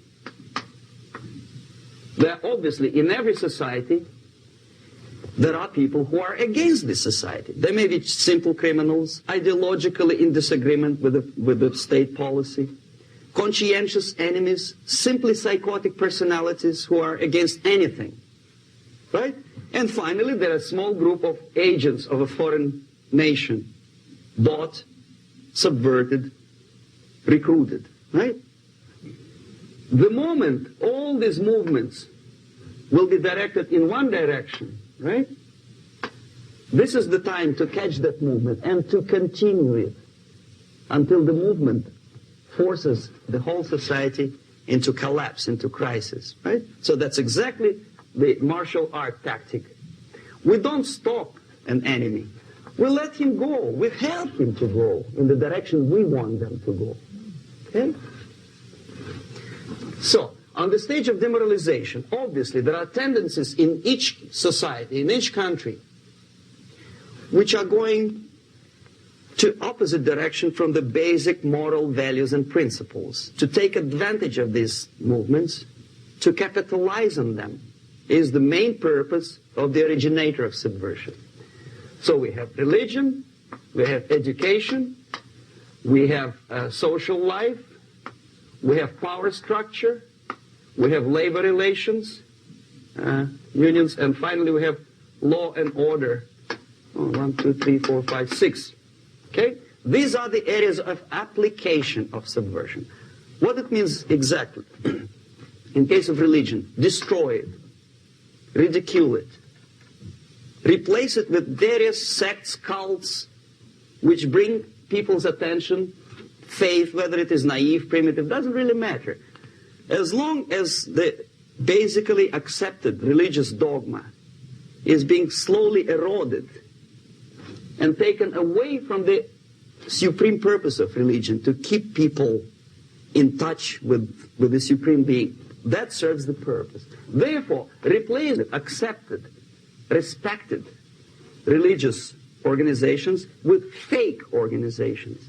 There are obviously, in every society, there are people who are against this society. They may be simple criminals, ideologically in disagreement with the state policy, conscientious enemies, simply psychotic personalities who are against anything, right? And finally, there are a small group of agents of a foreign nation, bought, subverted, recruited, right? The moment all these movements will be directed in one direction, right? This is the time to catch that movement and to continue it until the movement forces the whole society into collapse, into crisis, right? So that's exactly the martial art tactic. We don't stop an enemy. We let him go. We help him to go in the direction we want them to go. Okay? So, on the stage of demoralization, obviously there are tendencies in each society, in each country, which are going to opposite direction from the basic moral values and principles. To take advantage of these movements, to capitalize on them, is the main purpose of the originator of subversion. So we have religion, we have education, we have social life, we have power structure, we have labor relations, unions, and finally we have law and order. 1, 2, 3, 4, 5, 6. Okay? These are the areas of application of subversion. What it means exactly? In case of religion, destroy it, ridicule it, replace it with various sects, cults, which bring people's attention, faith, whether it is naive, primitive, doesn't really matter. As long as the basically accepted religious dogma is being slowly eroded and taken away from the supreme purpose of religion, to keep people in touch with the supreme being, that serves the purpose. Therefore, replace it, accepted, respected religious organizations with fake organizations.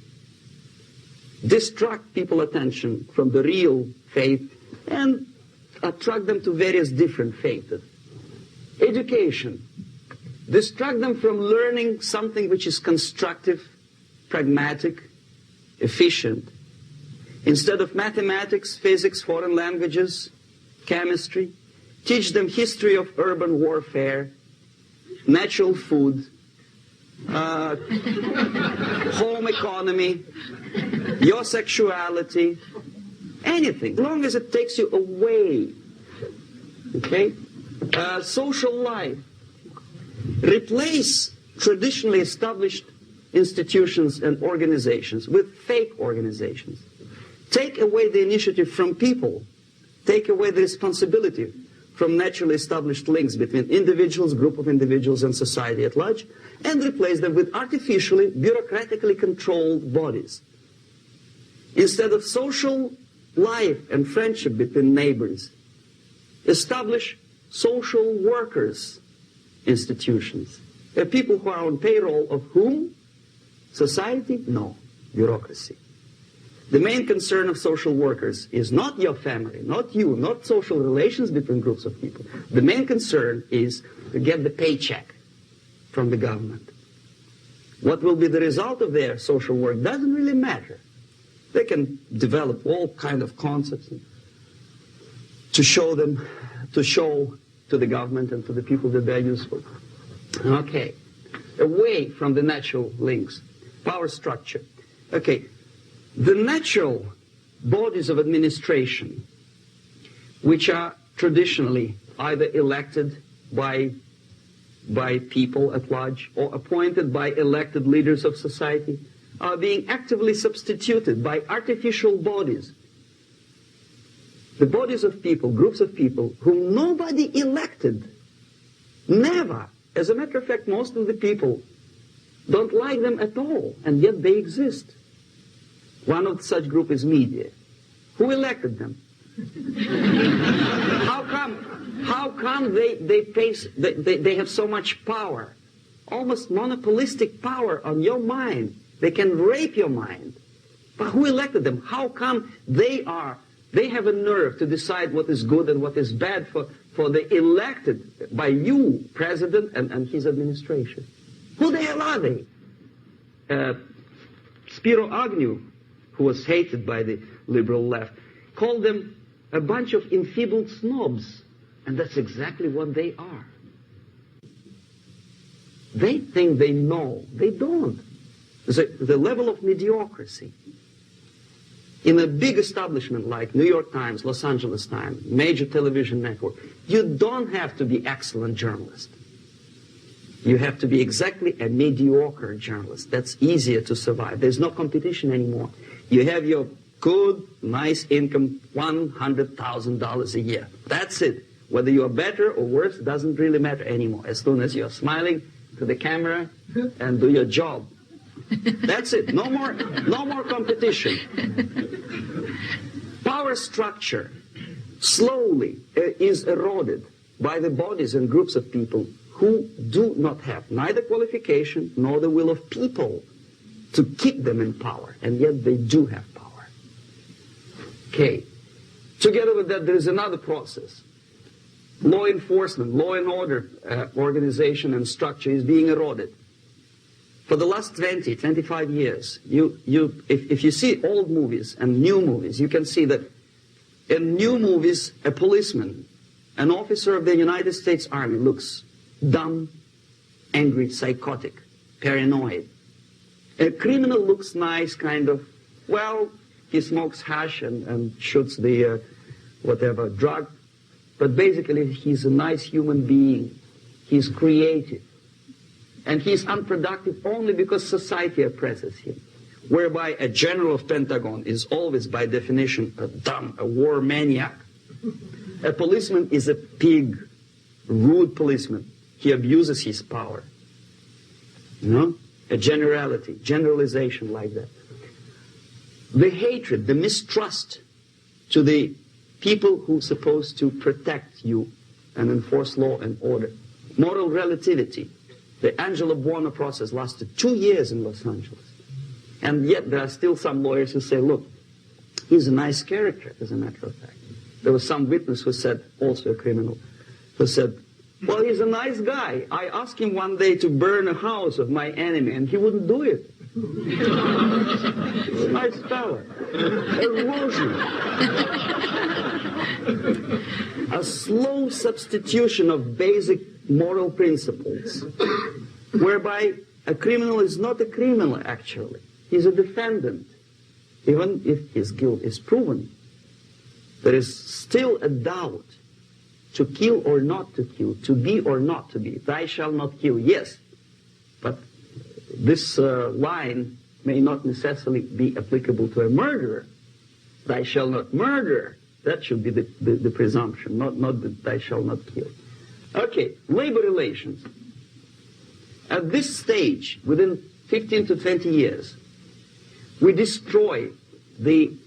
Distract people's attention from the real faith and attract them to various different faiths. Education. Distract them from learning something which is constructive, pragmatic, efficient. Instead of mathematics, physics, foreign languages, chemistry, teach them history of urban warfare, natural food, home economy, your sexuality, anything, as long as it takes you away. Okay? Social life. Replace traditionally established institutions and organizations with fake organizations. Take away the initiative from people. Take away the responsibility from naturally established links between individuals, group of individuals, and society at large, and replace them with artificially, bureaucratically controlled bodies. Instead of social life and friendship between neighbors, establish social workers institutions. There are people who are on payroll of whom? Society? No. Bureaucracy. The main concern of social workers is not your family, not you, not social relations between groups of people. The main concern is to get the paycheck from the government. What will be the result of their social work doesn't really matter. They can develop all kind of concepts to show to the government and to the people that they're useful. Okay. Away from the natural links. Power structure. Okay. The natural bodies of administration, which are traditionally either elected by people at large or appointed by elected leaders of society, are being actively substituted by artificial bodies. The bodies of people, groups of people, whom nobody elected. Never. As a matter of fact, most of the people don't like them at all, and yet they exist. One of such group is media. Who elected them? How come they have so much power? Almost monopolistic power on your mind. They can rape your mind. But who elected them? How come they have a nerve to decide what is good and what is bad for the elected by you, president, and his administration? Who the hell are they? Spiro Agnew, who was hated by the liberal left, called them a bunch of enfeebled snobs. And that's exactly what they are. They think they know. They don't. The level of mediocrity. In a big establishment like New York Times, Los Angeles Times, major television network, you don't have to be excellent journalist. You have to be exactly a mediocre journalist. That's easier to survive. There's no competition anymore. You have your good, nice income, $100,000 a year. That's it. Whether you are better or worse doesn't really matter anymore. As soon as you're smiling to the camera and do your job. That's it. No more competition. Power structure slowly is eroded by the bodies and groups of people who do not have neither qualification nor the will of people to keep them in power, and yet they do have power. Okay. Together with that, there is another process. Law enforcement, law and order organization and structure is being eroded. For the last 20, 25 years, if you see old movies and new movies, you can see that in new movies, a policeman, an officer of the United States Army looks dumb, angry, psychotic, paranoid. A criminal looks nice, kind of, well, he smokes hash and shoots the whatever drug, but basically he's a nice human being. He's creative. And he's unproductive only because society oppresses him. Whereby a general of Pentagon is always, by definition, a dumb, a war maniac. A policeman is a pig, rude policeman. He abuses his power. You know? A generalization like that. The hatred, the mistrust to the people who are supposed to protect you and enforce law and order. Moral relativity. The Angelo Buono process lasted 2 years in Los Angeles. And yet there are still some lawyers who say, look, he's a nice character, as a matter of fact. There was some witness who said, also a criminal, who said, well, he's a nice guy. I asked him one day to burn a house of my enemy, and he wouldn't do it. He's a nice fella. Erosion. A slow substitution of basic moral principles, whereby a criminal is not a criminal, actually. He's a defendant. Even if his guilt is proven, there is still a doubt. To kill or not to kill, to be or not to be. Thou shalt not kill, yes. But this line may not necessarily be applicable to a murderer. Thou shalt not murder. That should be the presumption, not that thou shalt not kill. Okay, labor relations. At this stage, within 15 to 20 years, we destroy the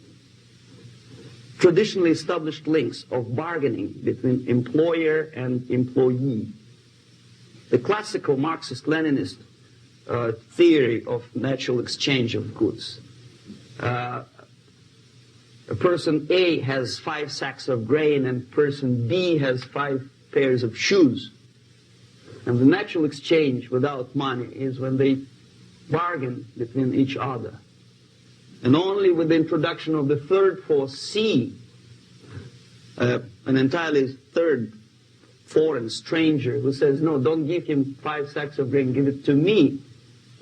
traditionally established links of bargaining between employer and employee. The classical Marxist-Leninist theory of natural exchange of goods. A person A has 5 sacks of grain and person B has 5 pairs of shoes. And the natural exchange without money is when they bargain between each other. And only with the introduction of the third force, C, an entirely third foreign stranger who says, no, don't give him 5 sacks of grain, give it to me.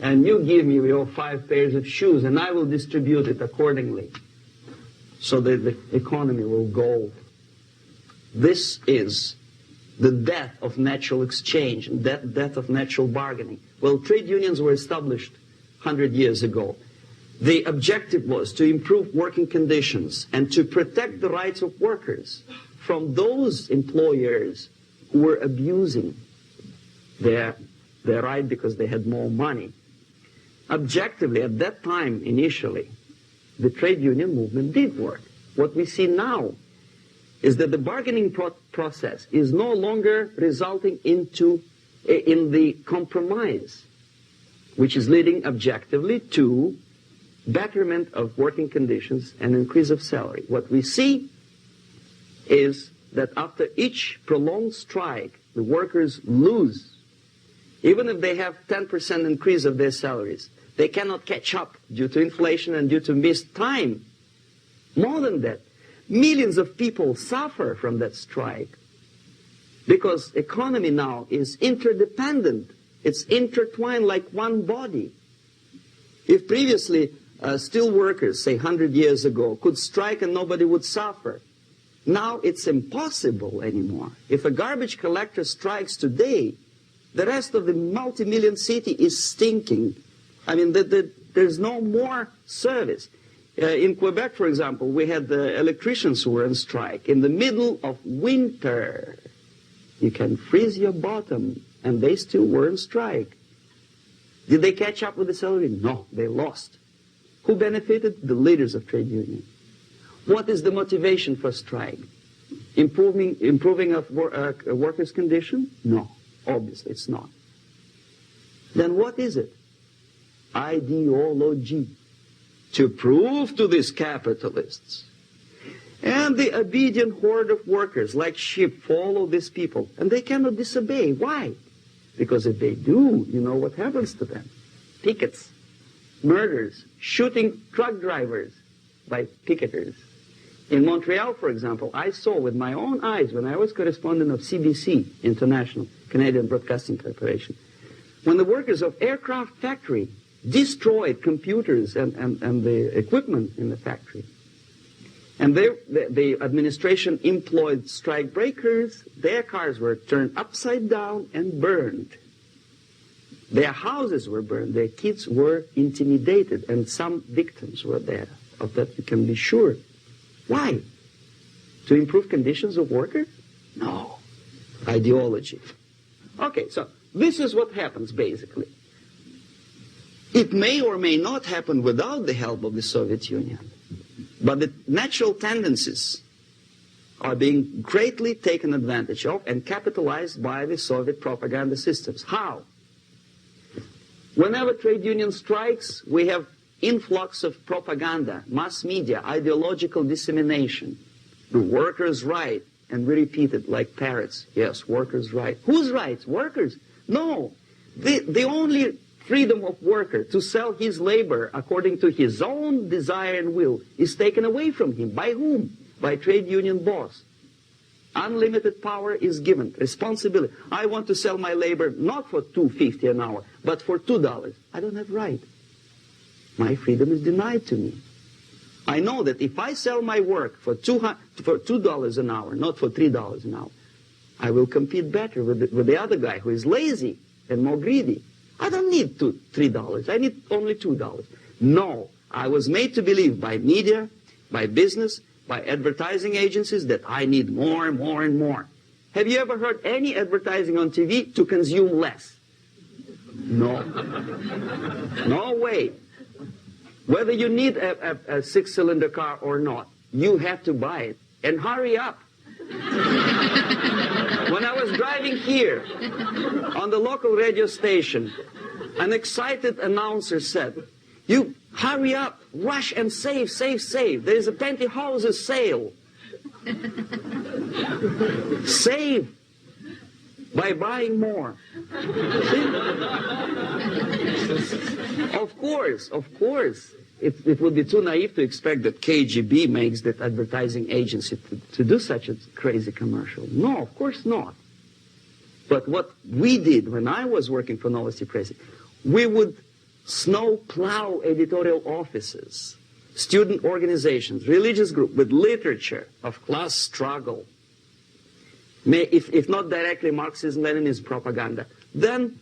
And you give me your 5 pairs of shoes, and I will distribute it accordingly. So that the economy will go. This is the death of natural exchange, death of natural bargaining. Well, trade unions were established 100 years ago. The objective was to improve working conditions and to protect the rights of workers from those employers who were abusing their right because they had more money. Objectively, at that time, initially, the trade union movement did work. What we see now is that the bargaining process is no longer resulting in the compromise, which is leading objectively to betterment of working conditions and increase of salary. What we see is that after each prolonged strike, the workers lose. Even if they have 10% increase of their salaries, they cannot catch up due to inflation and due to missed time. More than that, millions of people suffer from that strike because economy now is interdependent. It's intertwined like one body. If previously steel workers, say 100 years ago, could strike and nobody would suffer, now it's impossible anymore. If a garbage collector strikes today, the rest of the multi-million city is stinking. I mean, there's no more service. In Quebec, for example, we had the electricians who were on strike. In the middle of winter, you can freeze your bottom, and they still were on strike. Did they catch up with the salary? No, they lost. Who benefited? The leaders of trade union. What is the motivation for strike? Improving of workers' condition? No, obviously it's not. Then what is it? Ideology. To prove to these capitalists. And the obedient horde of workers, like sheep, follow these people. And they cannot disobey. Why? Because if they do, you know what happens to them. Pickets, murders, shooting truck drivers by picketers. In Montreal, for example, I saw with my own eyes when I was correspondent of CBC International, Canadian Broadcasting Corporation, when the workers of aircraft factory destroyed computers and the equipment in the factory. And the administration employed strike breakers. Their cars were turned upside down and burned. Their houses were burned. Their kids were intimidated. And some victims were there. Of that you can be sure. Why? To improve conditions of workers? No. Ideology. Okay, so this is what happens basically. It may or may not happen without the help of the Soviet Union. But the natural tendencies are being greatly taken advantage of and capitalized by the Soviet propaganda systems. How? Whenever trade union strikes, we have influx of propaganda, mass media, ideological dissemination. The workers' right, and we repeat it like parrots. Yes, workers' right. Whose rights? Workers? No. The only freedom of worker to sell his labor according to his own desire and will is taken away from him. By whom? By trade union boss. Unlimited power is given. Responsibility. I want to sell my labor not for $2.50 an hour, but for $2. I don't have right. My freedom is denied to me. I know that if I sell my work for $2 an hour, not for $3 an hour, I will compete better with the other guy who is lazy and more greedy. I don't need $3. I need only $2. No, I was made to believe by media, by business, by advertising agencies that I need more and more and more. Have you ever heard any advertising on TV to consume less? No. No way. Whether you need a six-cylinder car or not, you have to buy it. And hurry up. When I was driving here on the local radio station, an excited announcer said, "You hurry up, rush and save, save, save. There is a pantyhose sale." Save by buying more. Of course. It would be too naive to expect that KGB makes that advertising agency to do such a crazy commercial. No, of course not. But what we did when I was working for Novosti Press, we would snow plow editorial offices, student organizations, religious groups with literature of class struggle, if not directly Marxism-Leninism propaganda, then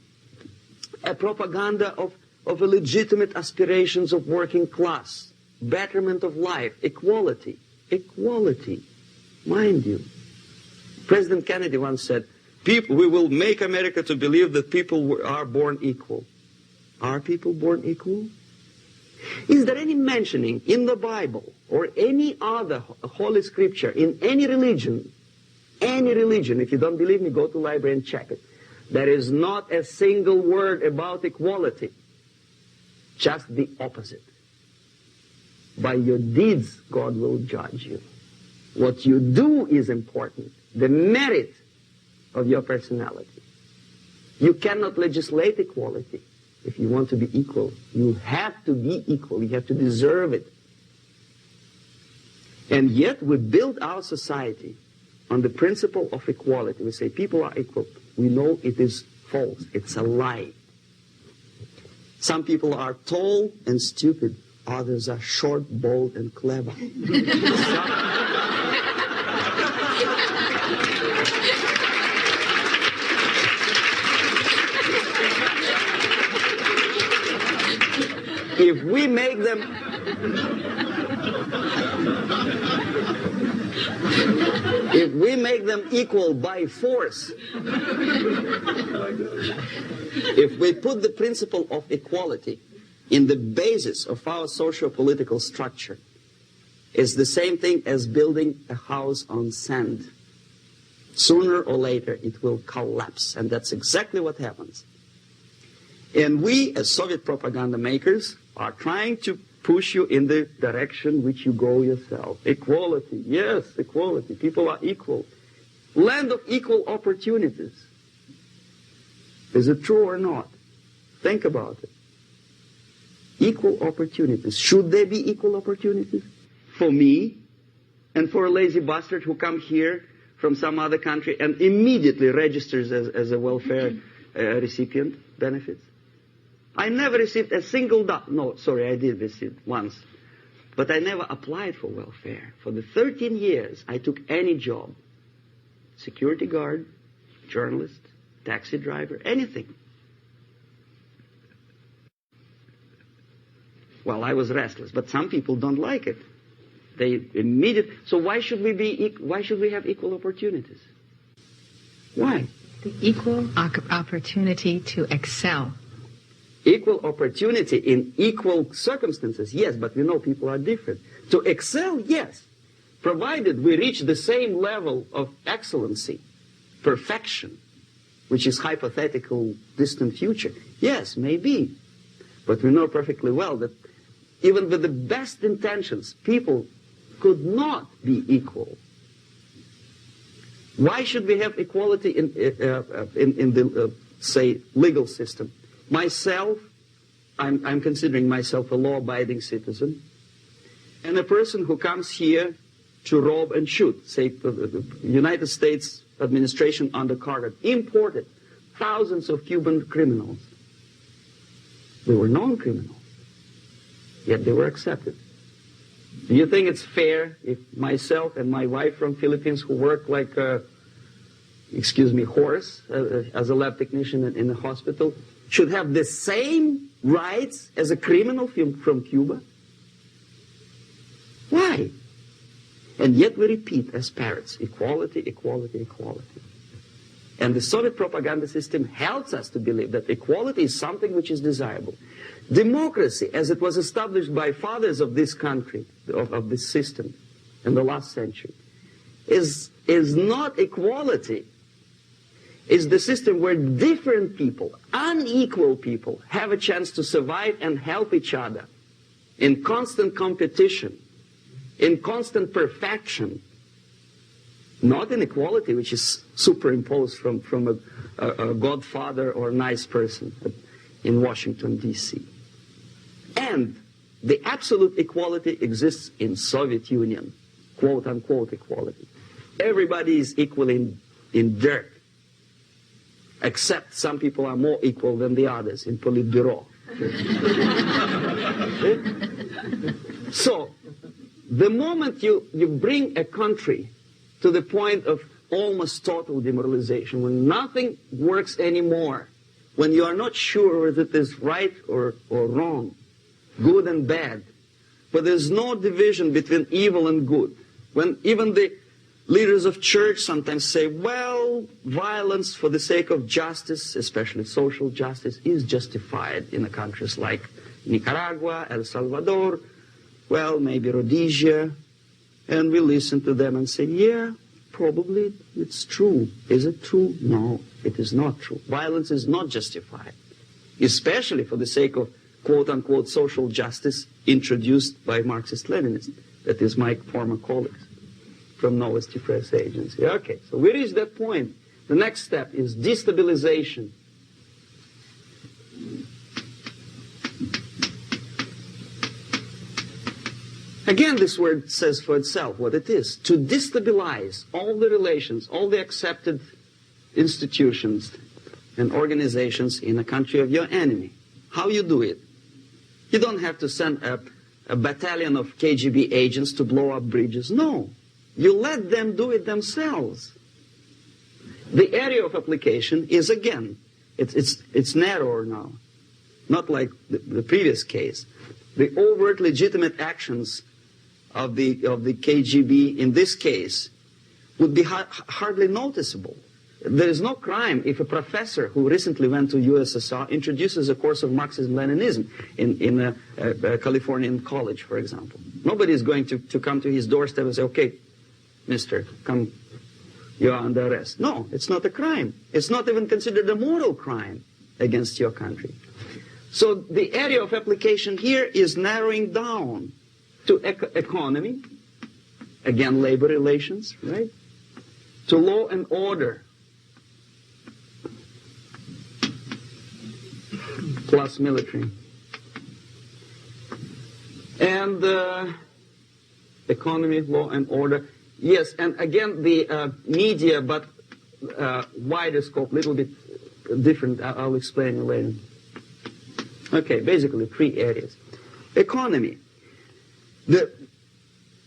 a propaganda of legitimate aspirations of working class, betterment of life, equality, mind you. President Kennedy once said, we will make America to believe that people are born equal. Are people born equal? Is there any mentioning in the Bible or any other holy scripture in any religion, if you don't believe me, go to the library and check it. There is not a single word about equality. Just the opposite. By your deeds, God will judge you. What you do is important. The merit of your personality. You cannot legislate equality. If you want to be equal, you have to be equal. You have to deserve it. And yet we build our society on the principle of equality. We say people are equal. We know it is false. It's a lie. Some people are tall and stupid. Others are short, bold, and clever. If we make them If we make them equal by force, if we put the principle of equality in the basis of our socio-political structure, it's the same thing as building a house on sand. Sooner or later, it will collapse, and that's exactly what happens. And we, as Soviet propaganda makers, are trying to push you in the direction which you go yourself. Equality, yes, equality. People are equal. Land of equal opportunities. Is it true or not? Think about it. Equal opportunities. Should there be equal opportunities? For me, and for a lazy bastard who come here from some other country and immediately registers as a welfare recipient benefits. I never received a single no, sorry, I did receive once. But I never applied for welfare. For the 13 years, I took any job. Security guard, journalist, taxi driver, anything. Well, I was restless, but some people don't like it. They immediately. So why should we have equal opportunities? Why? The equal opportunity to excel. Equal opportunity in equal circumstances, yes, but we know people are different. To excel, yes, provided we reach the same level of excellency, perfection, which is hypothetical, distant future. Yes, maybe. But we know perfectly well that even with the best intentions, people could not be equal. Why should we have equality in the, say, legal system? Myself, I'm considering myself a law-abiding citizen, and a person who comes here to rob and shoot, say, the United States administration under Carter, imported thousands of Cuban criminals. They were non-criminals, yet they were accepted. Do you think it's fair if myself and my wife from Philippines, who work like a, excuse me, horse as a lab technician in a hospital, should have the same rights as a criminal from Cuba? Why? And yet we repeat as parrots, equality, equality, equality. And the Soviet propaganda system helps us to believe that equality is something which is desirable. Democracy, as it was established by fathers of this country, of this system in the last century, is not equality. It's the system where different people, unequal people, have a chance to survive and help each other in constant competition, in constant perfection, not in equality, which is superimposed from a godfather or a nice person in Washington, D.C. And the absolute equality exists in Soviet Union, quote-unquote equality. Everybody is equal in dirt, except some people are more equal than the others in Politburo. So, the moment you bring a country to the point of almost total demoralization, when nothing works anymore, when you are not sure whether it is right or wrong, good and bad, but there's no division between evil and good, when even the leaders of church sometimes say, well, violence for the sake of justice, especially social justice, is justified in the countries like Nicaragua, El Salvador, well, maybe Rhodesia, and we listen to them and say, yeah, probably it's true. Is it true? No, it is not true. Violence is not justified, especially for the sake of quote-unquote social justice introduced by Marxist-Leninists, that is my former colleagues from Novosti Press Agency. Okay, so we reach that point. The next step is destabilization. Again, this word says for itself what it is. To destabilize all the relations, all the accepted institutions and organizations in a country of your enemy. How you do it? You don't have to send a battalion of KGB agents to blow up bridges. No. You let them do it themselves. The area of application is, again, it's narrower now. Not like the previous case. The overt legitimate actions of the KGB in this case would be hardly noticeable. There is no crime if a professor who recently went to USSR introduces a course of Marxism-Leninism in a Californian college, for example. Nobody is going to come to his doorstep and say, okay, mister, come, you are under arrest. No, it's not a crime. It's not even considered a moral crime against your country. So the area of application here is narrowing down to economy, again, labor relations, right? To law and order, plus military. And economy, law and order. Yes, and again, the media, but wider scope, little bit different. I'll explain it later. Okay, basically 3 areas. Economy. The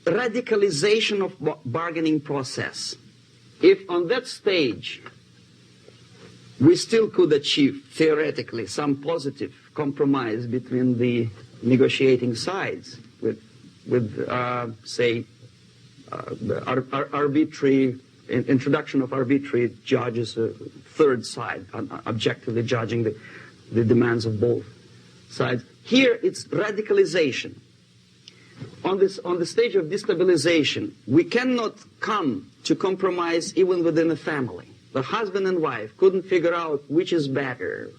radicalization of bargaining process. If on that stage we still could achieve, theoretically, some positive compromise between the negotiating sides with say, arbitrary, introduction of arbitrary judges, a third side, objectively judging the demands of both sides. Here it's radicalization. On the stage of destabilization, we cannot come to compromise even within a family. The husband and wife couldn't figure out which is better.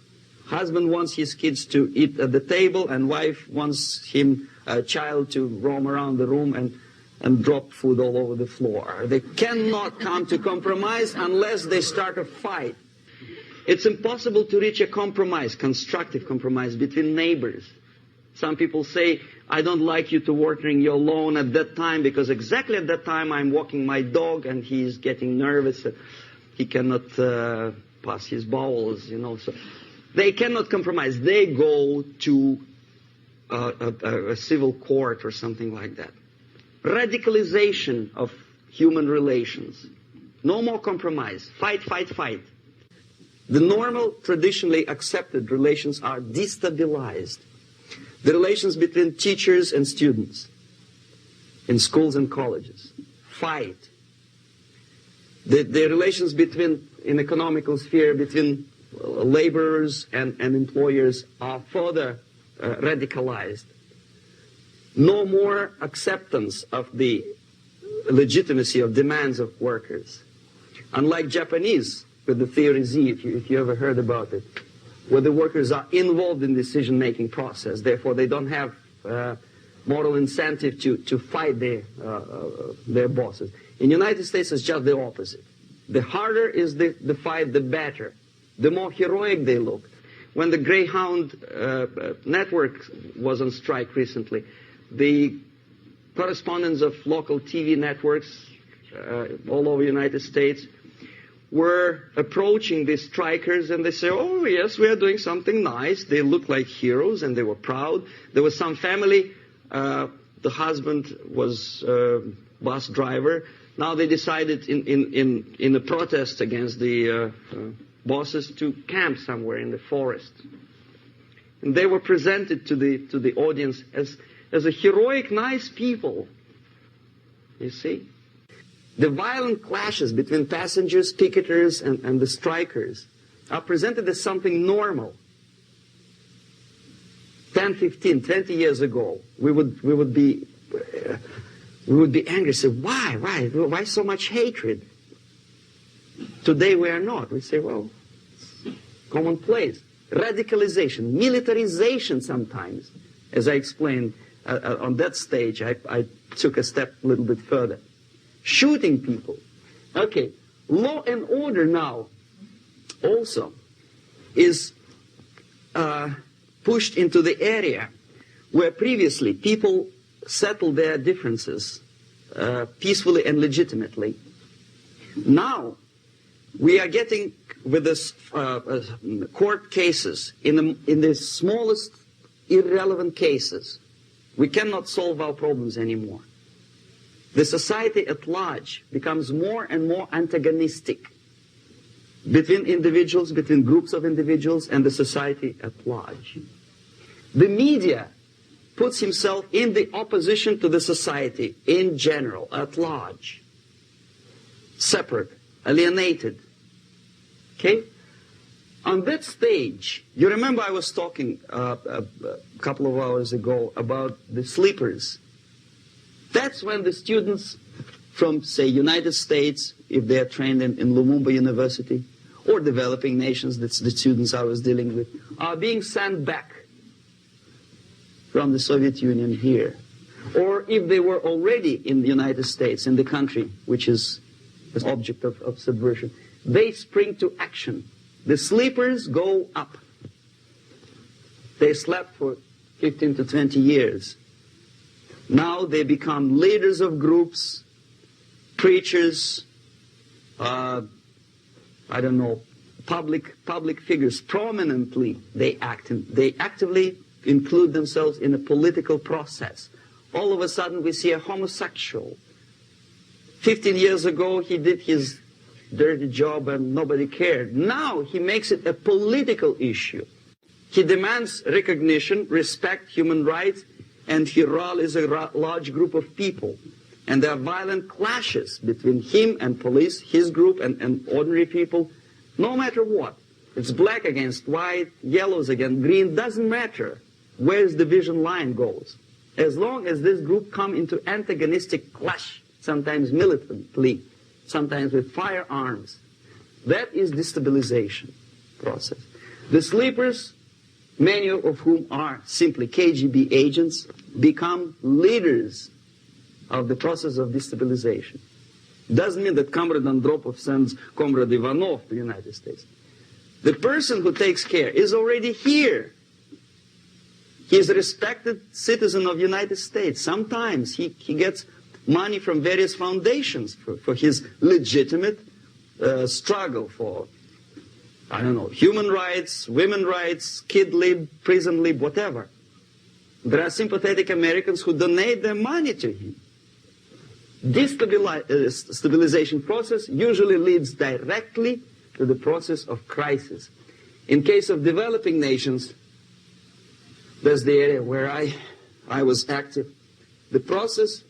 Husband wants his kids to eat at the table, and wife wants a child to roam around the room and drop food all over the floor. They cannot come to compromise unless they start a fight. It's impossible to reach a compromise, constructive compromise, between neighbors. Some people say, I don't like you to watering your lawn at that time because exactly at that time I'm walking my dog and he's getting nervous. He cannot pass his bowels, you know. So they cannot compromise. They go to a civil court or something like that. Radicalization of human relations. No more compromise. Fight, fight, fight. The normal, traditionally accepted relations are destabilized. The relations between teachers and students in schools and colleges. Fight. The relations in economical sphere between laborers and employers are further radicalized. No more acceptance of the legitimacy of demands of workers. Unlike Japanese, with the theory Z, if you ever heard about it, where the workers are involved in the decision-making process, therefore they don't have moral incentive to fight their bosses. In the United States, it's just the opposite. The harder is the fight, the better. The more heroic they look. When the Greyhound network was on strike recently, the correspondents of local TV networks all over the United States were approaching the strikers, and they say, oh, yes, we are doing something nice. They look like heroes, and they were proud. There was some family. The husband was bus driver. Now they decided in a protest against the bosses to camp somewhere in the forest. And they were presented to the audience as a heroic, nice people. You see? The violent clashes between passengers, picketers, and the strikers are presented as something normal. 10, 15, 20 years ago, we would be angry, say, why so much hatred? Today we are not. We say, well, it's commonplace. Radicalization, militarization sometimes. As I explained on that stage, I took a step a little bit further. Shooting people. Okay, law and order now also is pushed into the area where previously people settled their differences peacefully and legitimately. Now we are getting with this court cases in the smallest irrelevant cases. We cannot solve our problems anymore. The society at large becomes more and more antagonistic between individuals, between groups of individuals, and the society at large. The media puts himself in the opposition to the society in general, at large. Separate, alienated. Okay? On that stage, you remember I was talking a couple of hours ago about the sleepers. That's when the students from, say, United States, if they are trained in Lumumba University, or developing nations, that's the students I was dealing with, are being sent back from the Soviet Union here. Or if they were already in the United States, in the country, which is the object of subversion, they spring to action. The sleepers go up. They slept for 15 to 20 years. Now they become leaders of groups, preachers, I don't know, public figures. Prominently they actively include themselves in a political process. All of a sudden we see a homosexual. 15 years ago he did his dirty job and nobody cared. Now he makes it a political issue. He demands recognition, respect, human rights, and he rallies a large group of people. And there are violent clashes between him and police, his group and ordinary people, no matter what. It's black against white, yellows against green, doesn't matter where the division line goes. As long as this group come into antagonistic clash, sometimes militantly, sometimes with firearms, that is destabilization process. The sleepers, many of whom are simply KGB agents, become leaders of the process of destabilization. Doesn't mean that Comrade Andropov sends Comrade Ivanov to the United States. The person who takes care is already here. He is a respected citizen of the United States. Sometimes he gets money from various foundations for his legitimate struggle for, I don't know, human rights, women's rights, kid lib, prison lib, whatever. There are sympathetic Americans who donate their money to him. This stabilization process usually leads directly to the process of crisis. In case of developing nations, that's the area where I was active. The process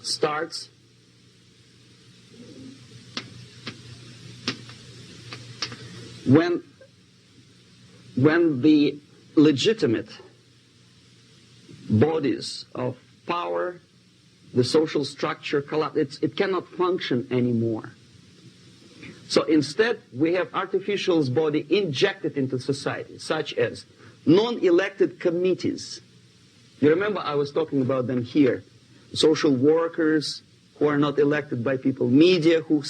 starts when the legitimate bodies of power, the social structure collapse. It cannot function anymore. So instead, we have artificial's body injected into society, such as non-elected committees. You remember I was talking about them here. Social workers who are not elected by people, media who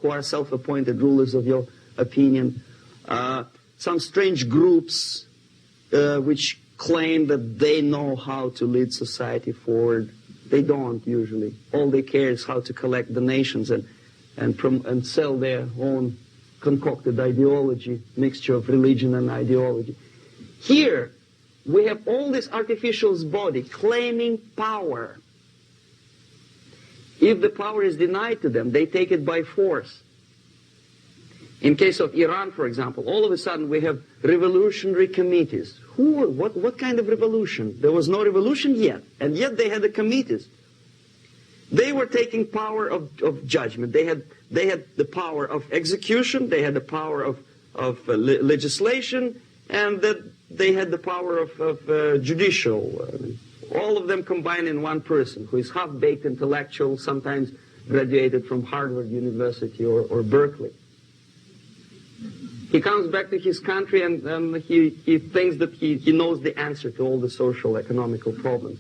are self-appointed rulers of your opinion, some strange groups which claim that they know how to lead society forward. They don't usually. All they care is how to collect donations and sell their own concocted ideology, mixture of religion and ideology. Here, we have all this artificial's body claiming power. If the power is denied to them, they take it by force. In case of Iran, for example, all of a sudden we have revolutionary committees. What kind of revolution? There was no revolution yet, and yet they had the committees. They were taking power of judgment. They had the power of execution. They had the power of legislation, and that they had the power of judicial. All of them combined in one person, who is half-baked intellectual, sometimes graduated from Harvard University or Berkeley. He comes back to his country and he thinks that he knows the answer to all the social, economical problems.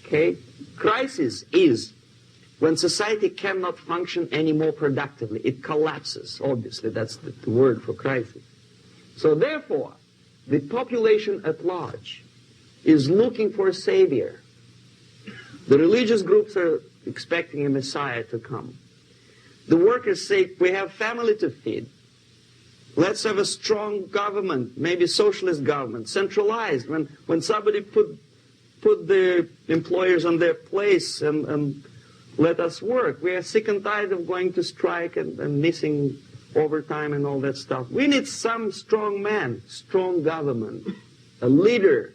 Okay? Crisis is when society cannot function anymore productively. It collapses, obviously. That's the word for crisis. So therefore, the population at large is looking for a savior. The religious groups are expecting a Messiah to come. The workers say, we have family to feed. Let's have a strong government, maybe socialist government, centralized. When somebody put the employers on their place and let us work. We are sick and tired of going to strike and missing overtime and all that stuff. We need some strong man, strong government, a leader.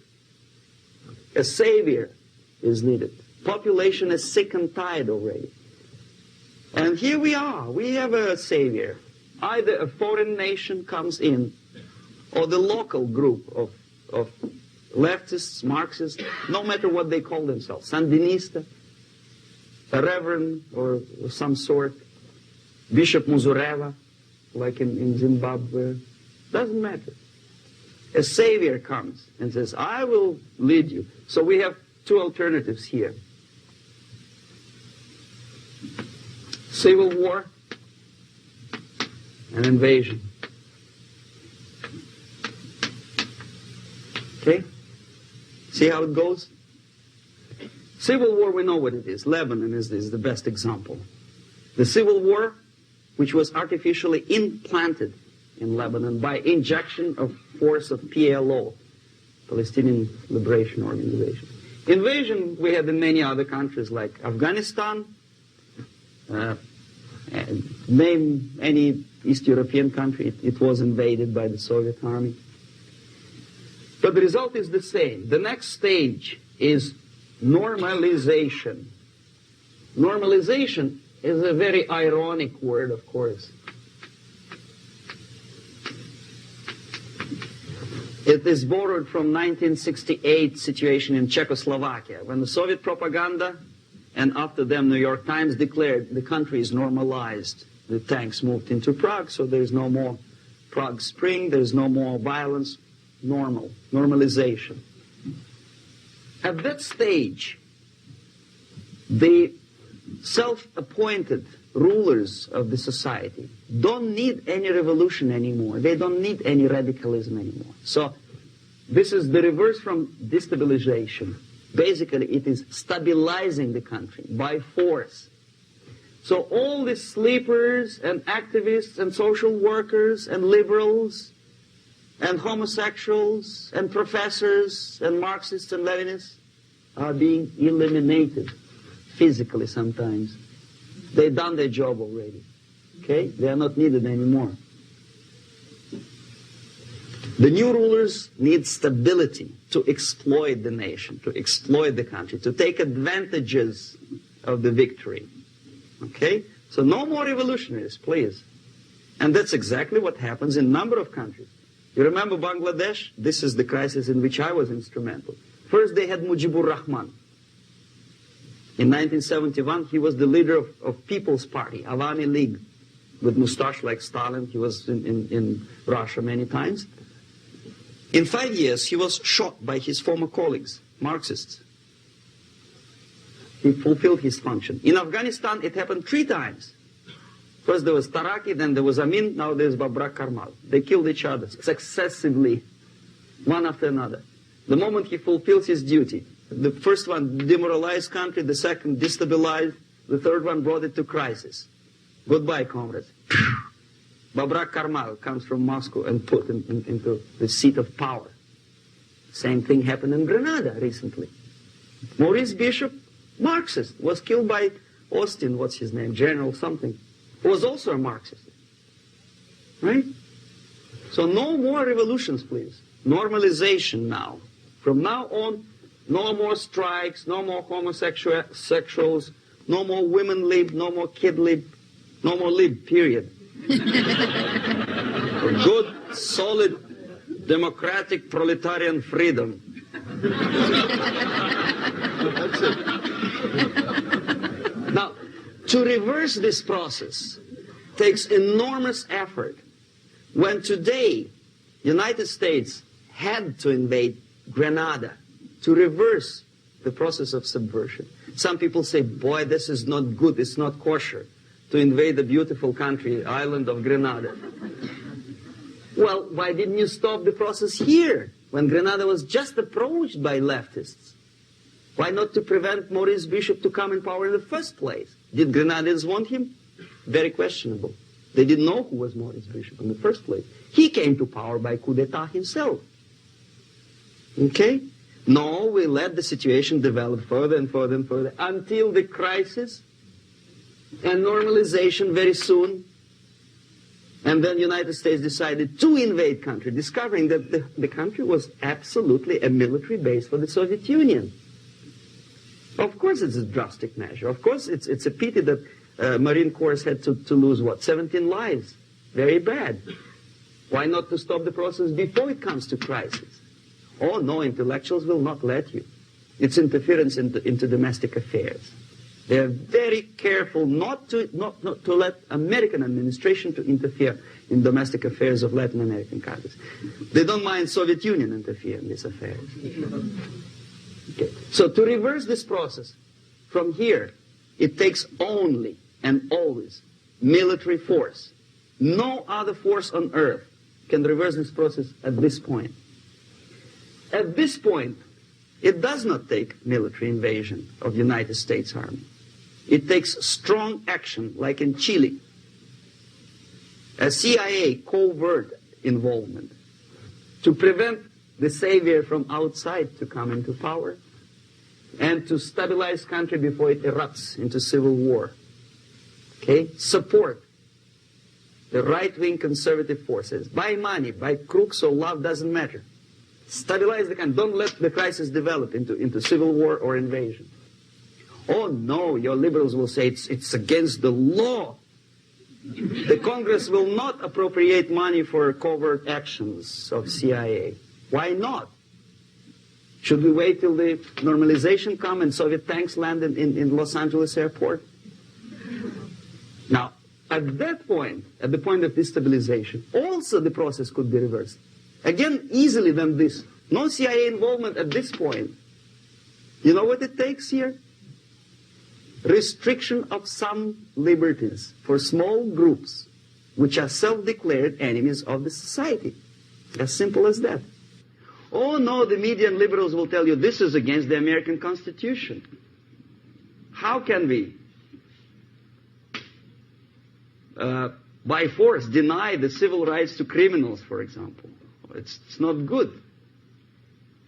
A savior is needed. Population is sick and tired already. And here we are. We have a savior. Either a foreign nation comes in, or the local group of leftists, Marxists, no matter what they call themselves, Sandinista, a reverend or some sort, Bishop Muzureva, like in Zimbabwe, doesn't matter. A savior comes and says, I will lead you. So we have two alternatives here. Civil war and invasion. Okay? See how it goes? Civil war, we know what it is. Lebanon is the best example. The civil war, which was artificially implanted in Lebanon by injection of force of PLO, Palestinian Liberation Organization. Invasion we had in many other countries like Afghanistan, name any East European country, it was invaded by the Soviet army. But the result is the same. The next stage is normalization. Normalization is a very ironic word, of course. It is borrowed from 1968 situation in Czechoslovakia, when the Soviet propaganda and after them New York Times declared the country is normalized. The tanks moved into Prague, so there's no more Prague Spring, there's no more violence. Normalization. At that stage, the self-appointed rulers of the society don't need any revolution anymore. They don't need any radicalism anymore. So this is the reverse from destabilization. Basically, it is stabilizing the country by force. So all the sleepers and activists and social workers and liberals and homosexuals and professors and Marxists and Leninists are being eliminated physically sometimes. They've done their job already. Okay? They are not needed anymore. The new rulers need stability to exploit the nation, to exploit the country, to take advantages of the victory. Okay? So no more revolutionaries, please. And that's exactly what happens in a number of countries. You remember Bangladesh? This is the crisis in which I was instrumental. First they had Mujibur Rahman. In 1971, he was the leader of People's Party, Awami League, with mustache like Stalin. He was in Russia many times. In 5 years, he was shot by his former colleagues, Marxists. He fulfilled his function. In Afghanistan, it happened 3 times. First there was Taraki, then there was Amin, now there's Babrak Karmal. They killed each other successively, one after another. The moment he fulfills his duty, the first one demoralized country, the second destabilized, the third one brought it to crisis. Goodbye, comrades. Babrak Karmal comes from Moscow and put into the seat of power. Same thing happened in Grenada recently. Maurice Bishop, Marxist, was killed by Austin, what's his name, General something, who was also a Marxist. Right? So no more revolutions, please. Normalization now. From now on, no more strikes, no more homosexuals, no more women lib, no more kid lib, no more lib, period. Good, solid, democratic, proletarian freedom. That's it. Now, to reverse this process takes enormous effort. When today, United States had to invade Grenada to reverse the process of subversion. Some people say, boy, this is not good, it's not kosher to invade the beautiful country, island of Grenada. Well, why didn't you stop the process here, when Grenada was just approached by leftists? Why not to prevent Maurice Bishop to come in power in the first place? Did Grenadians want him? Very questionable. They didn't know who was Maurice Bishop in the first place. He came to power by coup d'etat himself. Okay? No, we let the situation develop further and further and further until the crisis and normalization very soon And then the United States decided to invade country, discovering that the country was absolutely a military base for the Soviet Union. Of course it's a drastic measure. Of course it's a pity that Marine Corps had to lose, what, 17 lives. Very bad. Why not to stop the process before it comes to crisis? Oh, no, intellectuals will not let you. It's interference into domestic affairs. They're very careful not to let American administration to interfere in domestic affairs of Latin American countries. They don't mind Soviet Union interfere in these affairs. Okay. So to reverse this process, from here, it takes only and always military force. No other force on earth can reverse this process at this point. At this point, it does not take military invasion of the United States Army. It takes strong action, like in Chile, a CIA covert involvement to prevent the savior from outside to come into power and to stabilize country before it erupts into civil war. Okay? Support the right-wing conservative forces. By money, by crooks or love, doesn't matter. Stabilize the country. Don't let the crisis develop into civil war or invasion. Oh no, your liberals will say it's against the law. The Congress will not appropriate money for covert actions of CIA. Why not? Should we wait till the normalization come and Soviet tanks land in Los Angeles airport? Now, at that point, at the point of destabilization, also the process could be reversed. Again, easily than this. No CIA involvement at this point. You know what it takes here? Restriction of some liberties for small groups which are self-declared enemies of the society. As simple as that. Oh no, the media and liberals will tell you this is against the American Constitution. How can we, by force, deny the civil rights to criminals, for example? It's not good.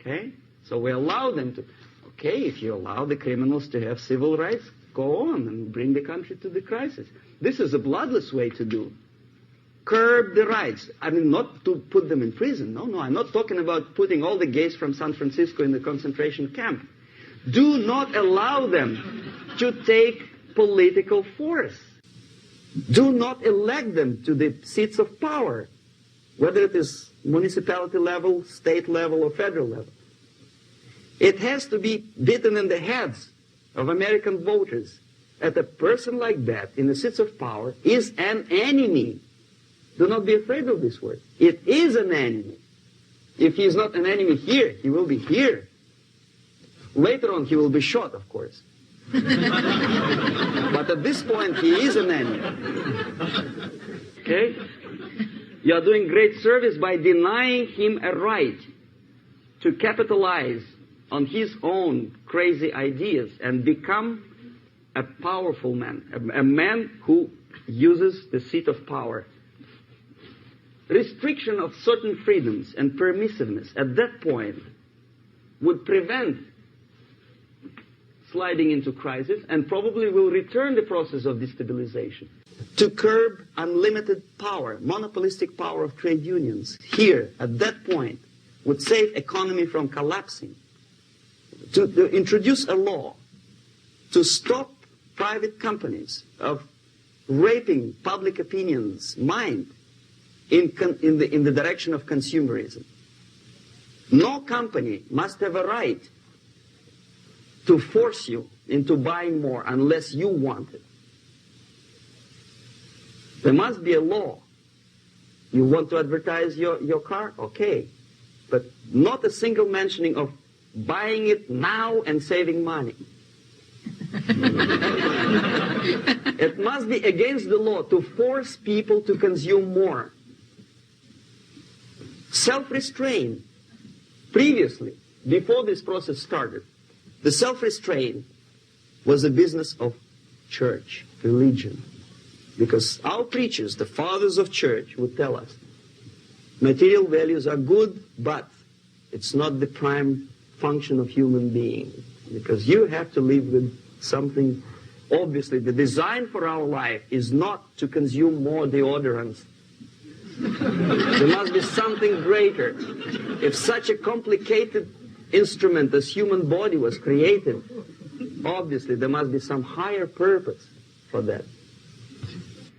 Okay? So we allow them to. Okay, if you allow the criminals to have civil rights, go on and bring the country to the crisis. This is a bloodless way to do. Curb the rights. I mean, not to put them in prison. No, I'm not talking about putting all the gays from San Francisco in the concentration camp. Do not allow them to take political force. Do not elect them to the seats of power, whether it is municipality level, state level, or federal level. It has to be beaten in the heads of American voters that a person like that in the seats of power is an enemy. Do not be afraid of this word. It is an enemy. If he is not an enemy here, he will be here. Later on, he will be shot, of course. But at this point, he is an enemy. Okay? You are doing great service by denying him a right to capitalize on his own crazy ideas and become a powerful man, a man who uses the seat of power. Restriction of certain freedoms and permissiveness at that point would prevent sliding into crisis and probably will return the process of destabilization. To curb unlimited power, monopolistic power of trade unions, here, at that point, would save economy from collapsing. To introduce a law to stop private companies of raping public opinion's mind in the direction of consumerism. No company must have a right to force you into buying more unless you want it. There must be a law. You want to advertise your car? Okay. But not a single mentioning of buying it now and saving money. It must be against the law to force people to consume more. Self-restraint. Previously, before this process started, the self-restraint was a business of church, religion. Because our preachers, the fathers of church, would tell us, material values are good, but it's not the prime function of human being. Because you have to live with something. Obviously, the design for our life is not to consume more deodorants There must be something greater. If such a complicated instrument as human body was created, obviously there must be some higher purpose for that.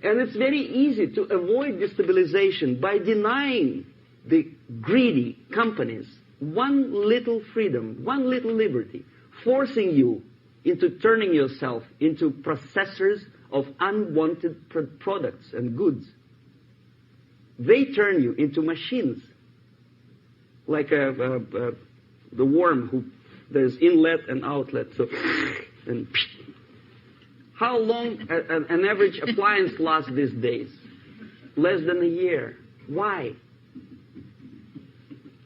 And it's very easy to avoid destabilization by denying the greedy companies one little freedom, one little liberty, forcing you into turning yourself into processors of unwanted products and goods. They turn you into machines, like the worm who there's inlet and outlet. So, and how long an average appliance lasts these days? Less than a year. Why?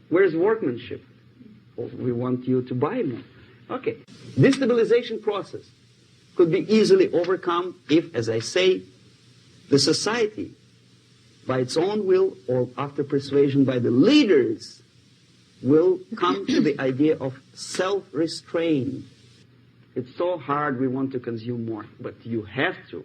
Where's workmanship? Well, we want you to buy more. Okay. This stabilization process could be easily overcome if, as I say, the society, by its own will or after persuasion by the leaders, will come to the idea of self-restraint. It's so hard we want to consume more, but you have to.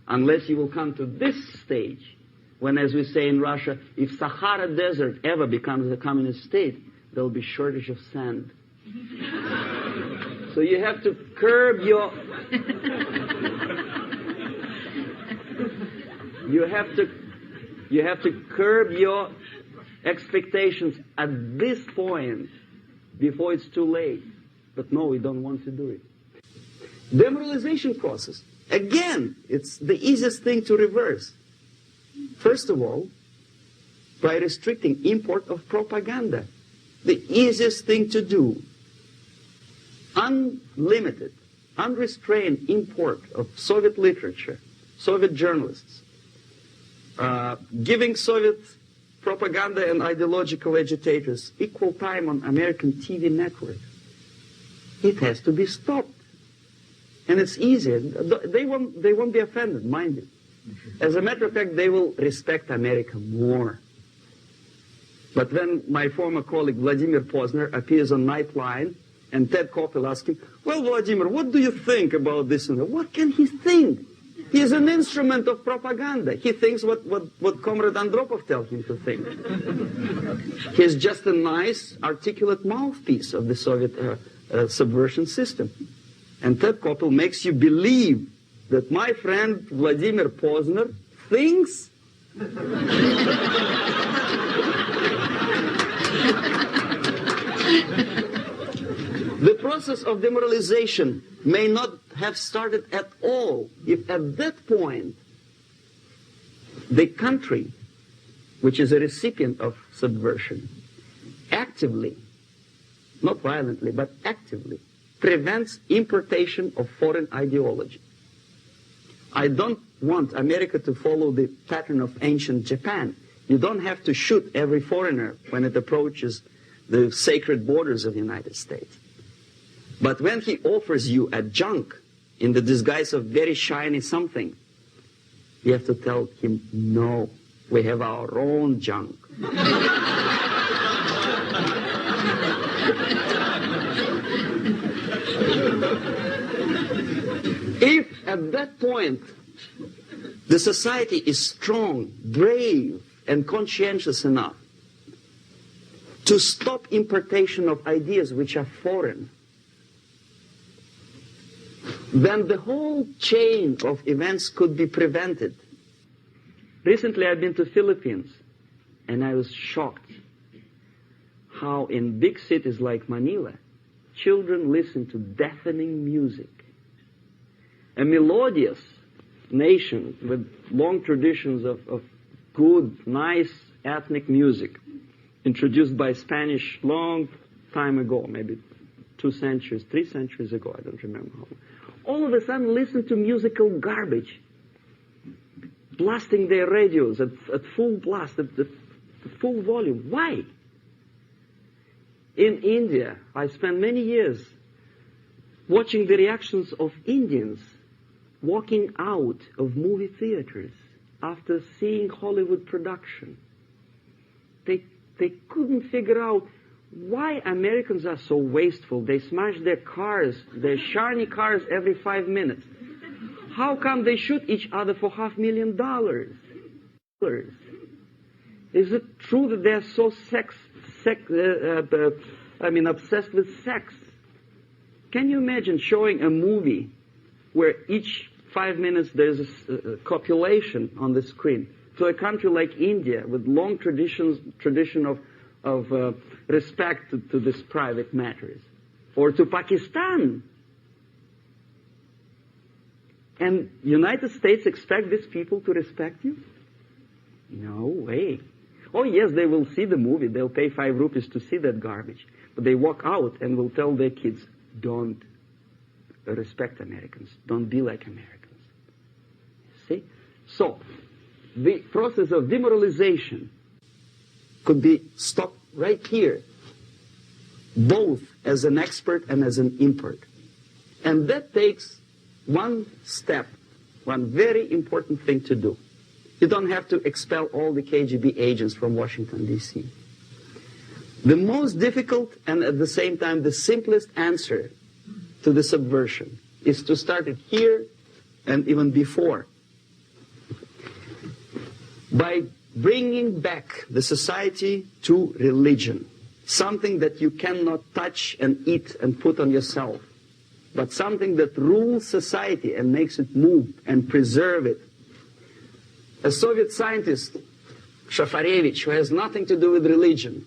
Unless you will come to this stage, when, as we say in Russia, if Sahara Desert ever becomes a communist state, there will be shortage of sand. So you have to curb your... You have to curb your expectations at this point before it's too late. But no, we don't want to do it. Demoralization process. Again, it's the easiest thing to reverse. First of all, by restricting import of propaganda. The easiest thing to do. Unlimited, unrestrained import of Soviet literature, Soviet journalists, giving Soviet propaganda and ideological agitators equal time on American TV networks. It has to be stopped. And it's easy. They won't be offended, mind you. As a matter of fact, they will respect America more. But when my former colleague Vladimir Posner appears on Nightline, and Ted Koppel asks him, well, Vladimir, what do you think about this? And what can he think? He is an instrument of propaganda. He thinks what Comrade Andropov tells him to think. He's just a nice, articulate mouthpiece of the Soviet subversion system. And Ted Koppel makes you believe that my friend Vladimir Posner thinks the process of demoralization may not have started at all if at that point the country, which is a recipient of subversion, actively, not violently, but actively, prevents importation of foreign ideology. I don't want America to follow the pattern of ancient Japan. You don't have to shoot every foreigner when it approaches the sacred borders of the United States. But when he offers you a junk in the disguise of very shiny something, you have to tell him, no, we have our own junk. If at that point the society is strong, brave, and conscientious enough to stop importation of ideas which are foreign, then the whole chain of events could be prevented. Recently I've been to Philippines, and I was shocked how in big cities like Manila, children listen to deafening music. A melodious nation with long traditions of good, nice ethnic music, introduced by Spanish long time ago, maybe 2 centuries, 3 centuries ago, I don't remember how long. All of a sudden listen to musical garbage, blasting their radios at full blast, at full volume. Why? In India, I spent many years watching the reactions of Indians walking out of movie theaters after seeing Hollywood production. They couldn't figure out why Americans are so wasteful. They smash their cars, their shiny cars, every 5 minutes. How come they shoot each other for $500,000? Is it true that they're so obsessed with sex? Can you imagine showing a movie where each 5 minutes there's a copulation on the screen to a country like India with long tradition of respect to these private matters, or to Pakistan? And United States expect these people to respect you? No way. Oh yes, they will see the movie. They'll pay 5 rupees to see that garbage. But they walk out and will tell their kids, don't respect Americans. Don't be like Americans. See? So, the process of demoralization could be stopped right here, both as an expert and as an import. And that takes one step, one very important thing to do. You don't have to expel all the KGB agents from Washington, D.C. The most difficult and at the same time the simplest answer to the subversion is to start it here and even before, by bringing back the society to religion, something that you cannot touch and eat and put on yourself, but something that rules society and makes it move and preserve it. A Soviet scientist, Shafarevich, who has nothing to do with religion,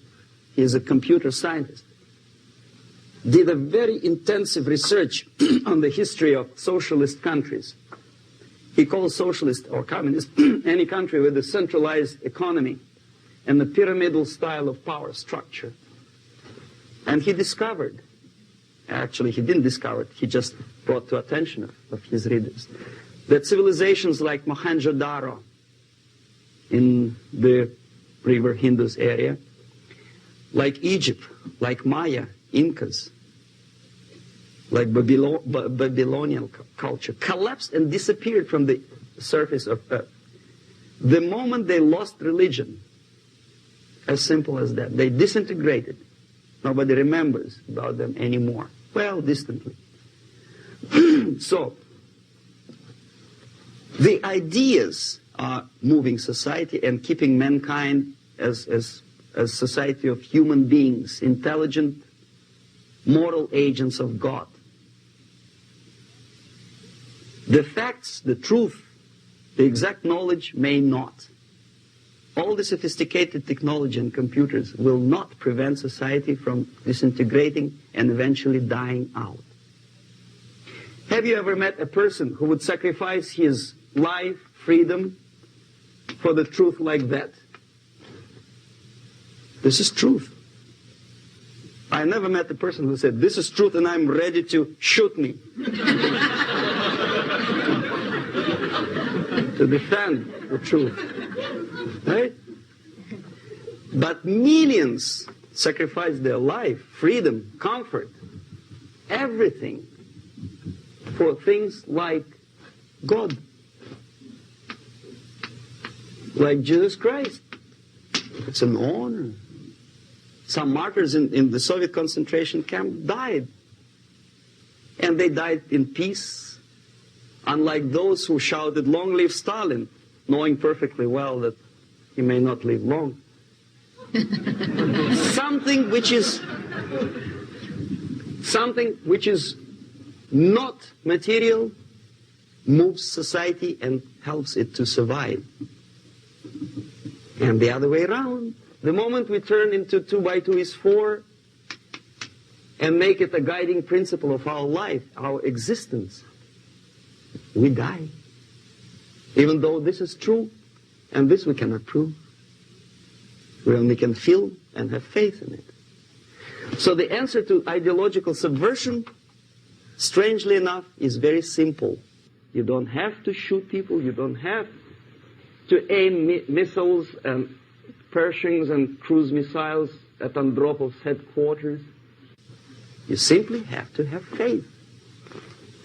he is a computer scientist, did a very intensive research on the history of socialist countries. He calls socialist or communist any country with a centralized economy and a pyramidal style of power structure. And he discovered, actually he didn't discover it, he just brought to attention of his readers, that civilizations like Mohenjo-Daro in the river Indus area, like Egypt, like Maya, Incas, like Babylonian culture, collapsed and disappeared from the surface of Earth. The moment they lost religion, as simple as that, they disintegrated. Nobody remembers about them anymore. Well, distantly. So, the ideas are moving society and keeping mankind as a society of human beings, intelligent, moral agents of God. The facts, the truth, the exact knowledge may not. All the sophisticated technology and computers will not prevent society from disintegrating and eventually dying out. Have you ever met a person who would sacrifice his life, freedom, for the truth like that? This is truth. I never met a person who said, this is truth and I'm ready to shoot me. To defend the truth. Right? But millions sacrifice their life, freedom, comfort, everything for things like God, like Jesus Christ. It's an honor. Some martyrs in the Soviet concentration camp died. And they died in peace, unlike those who shouted, "Long live Stalin," knowing perfectly well that he may not live long. Something which is not material moves society and helps it to survive. And the other way around. The moment we turn into 2 by 2 is 4 and make it a guiding principle of our life, our existence, we die. Even though this is true, and this we cannot prove. We only can feel and have faith in it. So the answer to ideological subversion, strangely enough, is very simple. You don't have to shoot people, you don't have to aim missiles and Pershings and cruise missiles at Andropov's headquarters. You simply have to have faith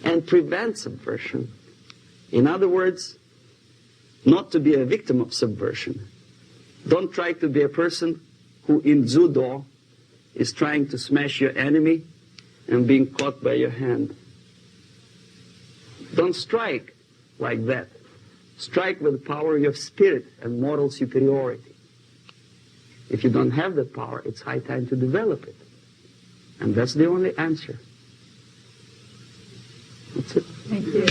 and prevent subversion. In other words, not to be a victim of subversion. Don't try to be a person who in judo is trying to smash your enemy and being caught by your hand. Don't strike like that. Strike with the power of your spirit and moral superiority. If you don't have that power, it's high time to develop it. And that's the only answer. That's it. Thank you.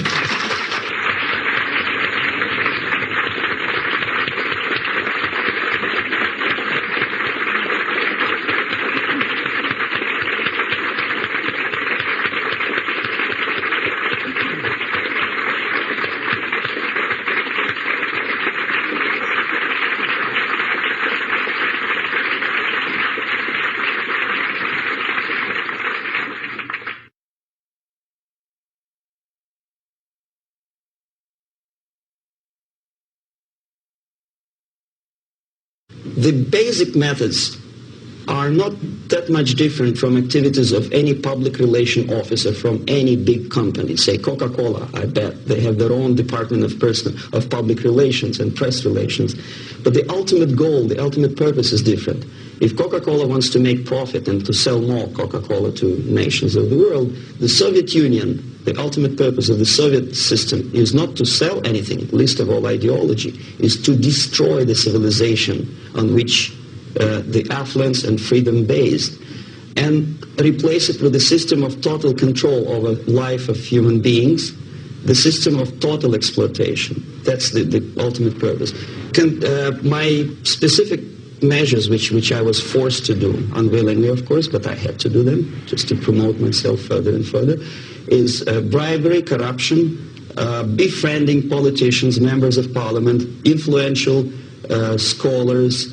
The basic methods are not that much different from activities of any public relation officer from any big company. Say Coca-Cola, I bet. They have their own department of public relations and press relations. But the ultimate goal, the ultimate purpose is different. If Coca-Cola wants to make profit and to sell more Coca-Cola to nations of the world, the Soviet Union, the ultimate purpose of the Soviet system is not to sell anything, least of all ideology, is to destroy the civilization on which the affluence and freedom based, and replace it with a system of total control over life of human beings, the system of total exploitation. That's the ultimate purpose. My specific measures, which I was forced to do, unwillingly of course, but I had to do them just to promote myself further and further, is bribery, corruption, befriending politicians, members of parliament, influential scholars,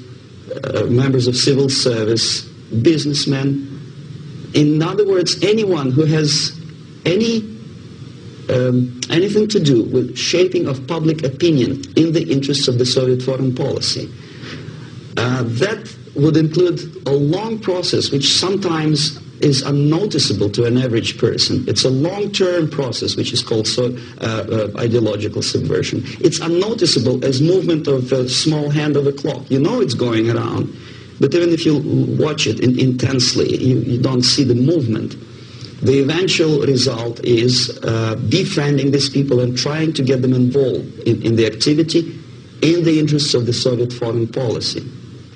members of civil service, businessmen. In other words, anyone who has anything to do with shaping of public opinion in the interests of the Soviet foreign policy. That would include a long process which sometimes is unnoticeable to an average person. It's a long-term process which is called ideological subversion. It's unnoticeable as movement of a small hand of a clock. You know it's going around, but even if you watch it intensely, you don't see the movement. The eventual result is befriending these people and trying to get them involved in the activity in the interests of the Soviet foreign policy.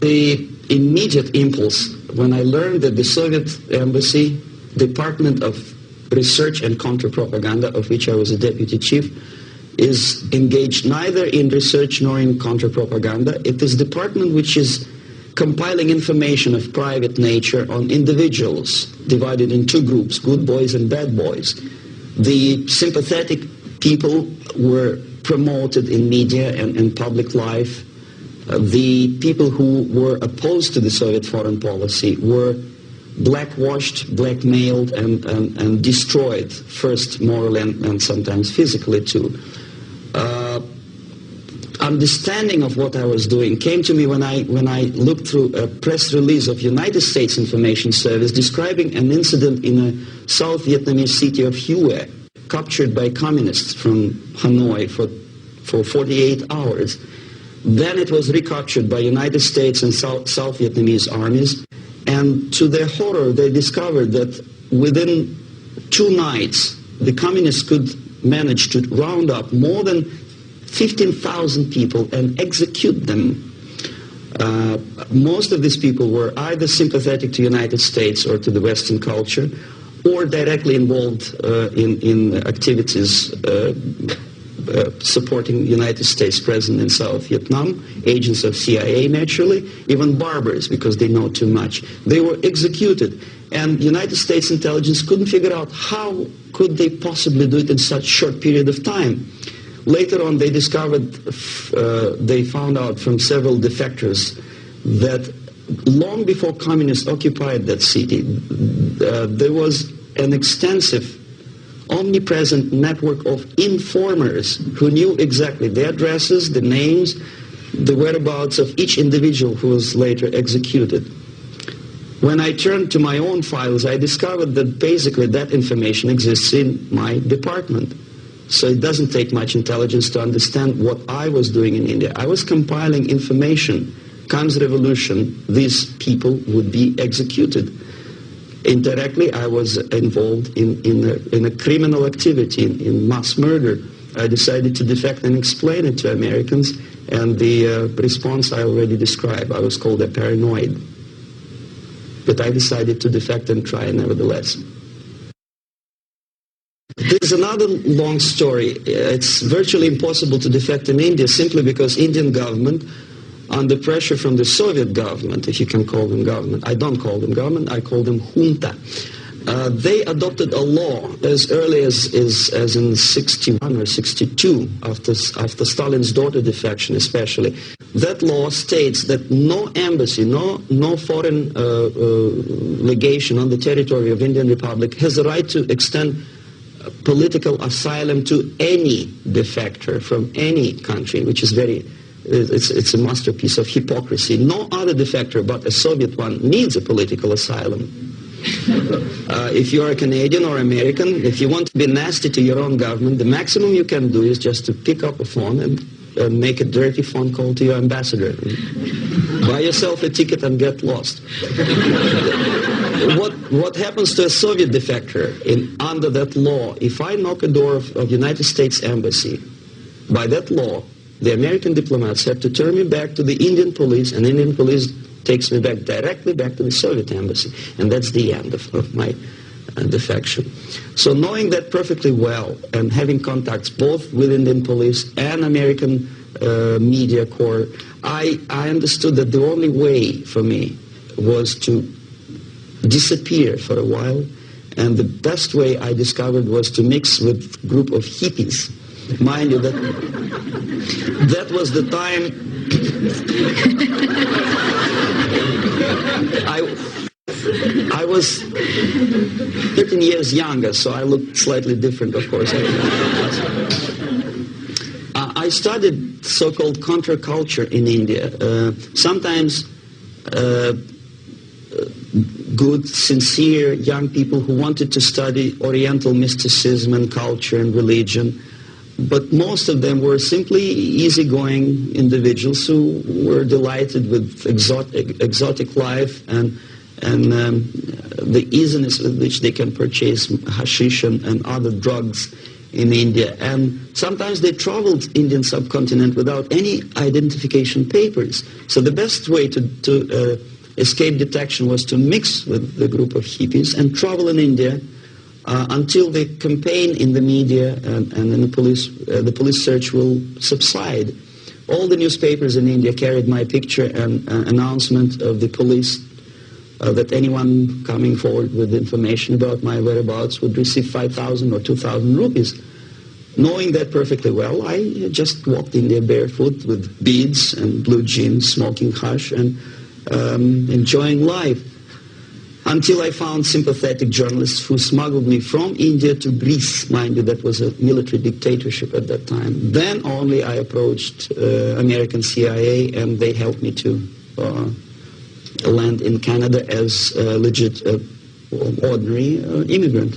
The immediate impulse when I learned that the Soviet Embassy, Department of Research and Counter-Propaganda, of which I was a deputy chief, is engaged neither in research nor in counter-propaganda. It is a department which is compiling information of private nature on individuals divided in two groups, good boys and bad boys. The sympathetic people were promoted in media and public life. The people who were opposed to the Soviet foreign policy were blackwashed, blackmailed, and destroyed, first morally and sometimes physically too. Understanding of what I was doing came to me when I looked through a press release of United States Information Service describing an incident in a South Vietnamese city of Hue, captured by communists from Hanoi for 48 hours. Then it was recaptured by United States and South Vietnamese armies, and to their horror they discovered that within 2 nights the communists could manage to round up more than 15,000 people and execute them. Most of these people were either sympathetic to United States or to the Western culture, or directly involved in activities supporting United States present in South Vietnam, agents of CIA naturally, even barbers because they know too much. They were executed, and United States intelligence couldn't figure out how could they possibly do it in such short period of time. Later on they discovered, they found out from several defectors that long before communists occupied that city, there was an extensive omnipresent network of informers who knew exactly the addresses, the names, the whereabouts of each individual who was later executed. When I turned to my own files, I discovered that basically that information exists in my department. So it doesn't take much intelligence to understand what I was doing in India. I was compiling information. Comes revolution, these people would be executed. Indirectly, I was involved in a criminal activity, in mass murder I decided to defect and explain it to Americans, and the response I already described. I was called a paranoid. But I decided to defect and try nevertheless. There's another long story. It's virtually impossible to defect in India simply because Indian government, under pressure from the Soviet government, if you can call them government, I don't call them government, I call them junta. They adopted a law as early as in 61 or 62, after Stalin's daughter defection especially. That law states that no embassy, no foreign legation on the territory of Indian Republic has the right to extend political asylum to any defector from any country, which is it's a masterpiece of hypocrisy. No other defector but a Soviet one needs a political asylum. If you are a Canadian or American, if you want to be nasty to your own government, the maximum you can do is just to pick up a phone and make a dirty phone call to your ambassador. Buy yourself a ticket and get lost. What happens to a Soviet defector under that law? If I knock a door of United States Embassy, by that law, the American diplomats have to turn me back to the Indian police, and Indian police takes me directly back to the Soviet embassy. And that's the end of my defection. So knowing that perfectly well and having contacts both with Indian police and American media corps, I understood that the only way for me was to disappear for a while. And the best way I discovered was to mix with a group of hippies. Mind you, that was the time I was 13 years younger, so I looked slightly different, of course. I studied so-called counterculture in India. Sometimes good, sincere young people who wanted to study Oriental mysticism and culture and religion. But most of them were simply easygoing individuals who were delighted with exotic life and the easiness with which they can purchase hashish and other drugs in India. And sometimes they traveled Indian subcontinent without any identification papers. So the best way to escape detection was to mix with the group of hippies and travel in India until the campaign in the media and in the police search will subside. All the newspapers in India carried my picture and announcement of the police that anyone coming forward with information about my whereabouts would receive 5,000 or 2,000 rupees. Knowing that perfectly well, I just walked in there barefoot with beads and blue jeans, smoking hash and enjoying life. Until I found sympathetic journalists who smuggled me from India to Greece. Mind you, that was a military dictatorship at that time. Then only I approached American CIA, and they helped me to land in Canada as a legit, ordinary immigrant.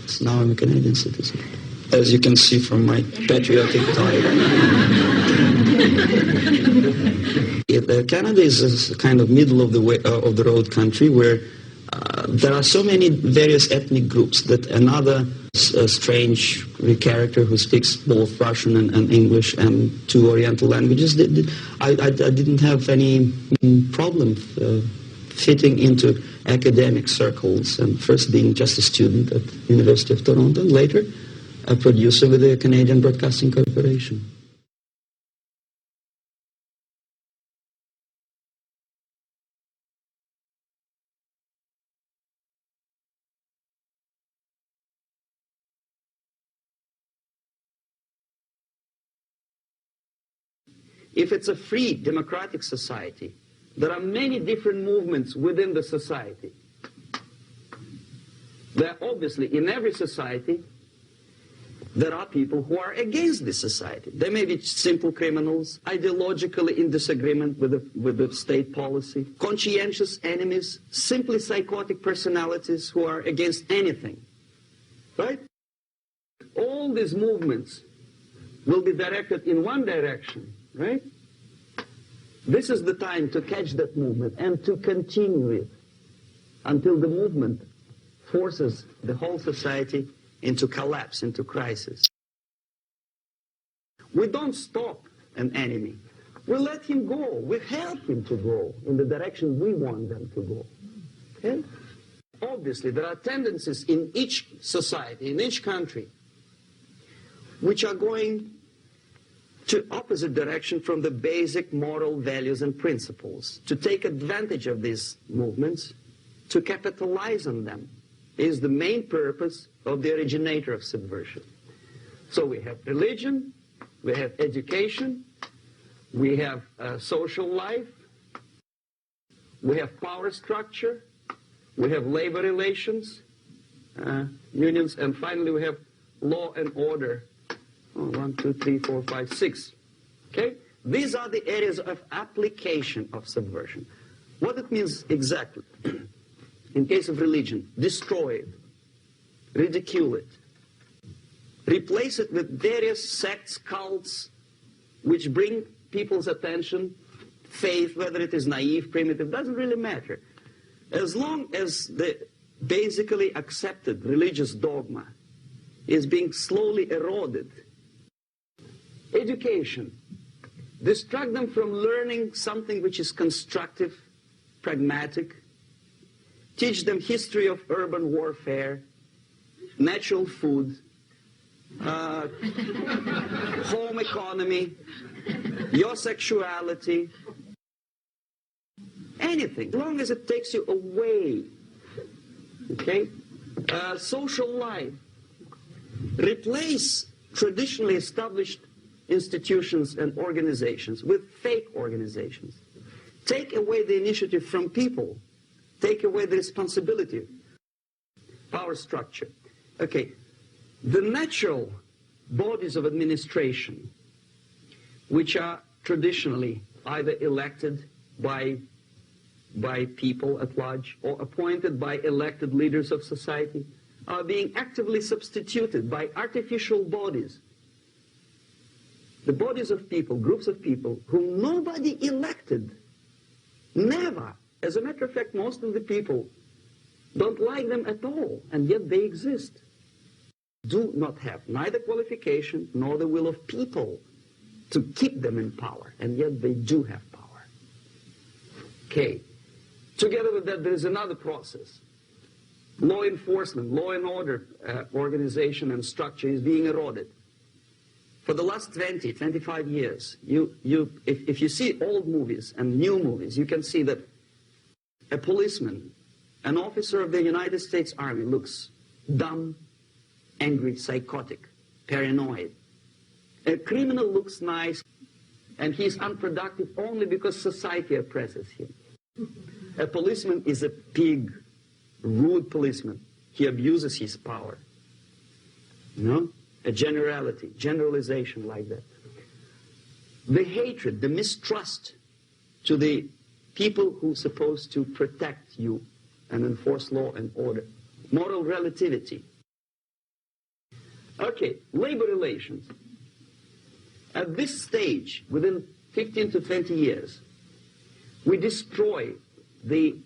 So now I'm a Canadian citizen, as you can see from my patriotic tie. Canada is a kind of middle of the road country where there are so many various ethnic groups that another strange character who speaks both Russian and English and two Oriental languages, I didn't have any problem fitting into academic circles, and first being just a student at the University of Toronto and later a producer with the Canadian Broadcasting Corporation. If it's a free, democratic society, there are many different movements within the society. There are obviously, in every society, there are people who are against this society. They may be simple criminals, ideologically in disagreement with the state policy, conscientious enemies, simply psychotic personalities who are against anything. Right? All these movements will be directed in one direction. Right? This is the time to catch that movement and to continue it until the movement forces the whole society into collapse, into crisis. We don't stop an enemy. We let him go. We help him to go in the direction we want them to go. Okay? Obviously, there are tendencies in each society, in each country, which are going to opposite direction from the basic moral values and principles. To take advantage of these movements, to capitalize on them, is the main purpose of the originator of subversion. So we have religion, we have education, we have social life, we have power structure, we have labor relations, unions, and finally we have law and order. 1, 2, 3, 4, 5, 6. Okay? These are the areas of application of subversion. What it means exactly? In case of religion, destroy it, ridicule it, replace it with various sects, cults, which bring people's attention, faith, whether it is naive, primitive, doesn't really matter. As long as the basically accepted religious dogma is being slowly eroded. Education. Distract them from learning something which is constructive, pragmatic. Teach them history of urban warfare, natural food, home economy, your sexuality, anything, as long as it takes you away. Okay? Social life. Replace traditionally established institutions and organizations with fake organizations. Take away the initiative from people. Take away the responsibility. Power structure. Okay. The natural bodies of administration, which are traditionally either elected by people at large or appointed by elected leaders of society, are being actively substituted by artificial bodies. The bodies of people, groups of people, whom nobody elected. Never. As a matter of fact, most of the people don't like them at all, and yet they exist. Do not have neither qualification nor the will of people to keep them in power, and yet they do have power. Okay. Together with that, there is another process. Law enforcement, law and order organization and structure is being eroded. For the last 20, 25 years, if you see old movies and new movies, you can see that a policeman, an officer of the United States Army, looks dumb, angry, psychotic, paranoid. A criminal looks nice, and he's unproductive only because society oppresses him. A policeman is a pig, rude policeman. He abuses his power. You know? A generalization like that. The hatred, the mistrust to the people who are supposed to protect you and enforce law and order. Moral relativity. Okay, labor relations. At this stage, within 15 to 20 years, we destroy the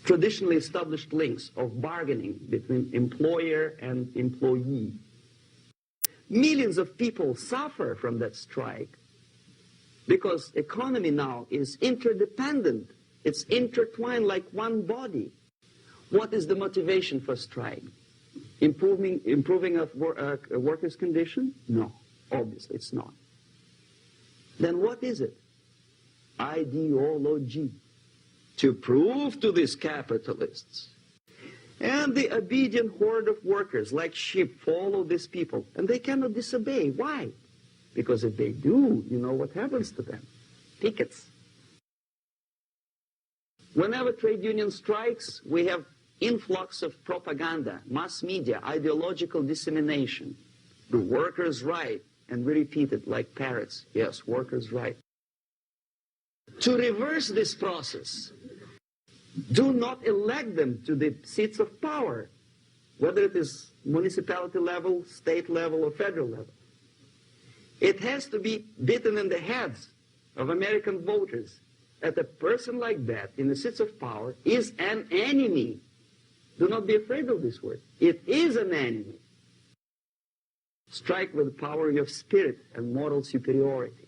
traditionally established links of bargaining between employer and employee. Millions of people suffer from that strike because economy now is interdependent. It's intertwined like one body. What is the motivation for strike? Improving of workers' condition? No, obviously it's not. Then what is it? Ideology. To prove to these capitalists. And the obedient horde of workers, like sheep, follow these people. And they cannot disobey. Why? Because if they do, you know what happens to them. Pickets. Whenever trade union strikes, we have influx of propaganda, mass media, ideological dissemination. The workers' right. And we repeat it like parrots. Yes, workers' right. To reverse this process, do not elect them to the seats of power, whether it is municipality level, state level, or federal level. It has to be beaten in the heads of American voters that a person like that in the seats of power is an enemy. Do not be afraid of this word. It is an enemy. Strike with the power of spirit and moral superiority.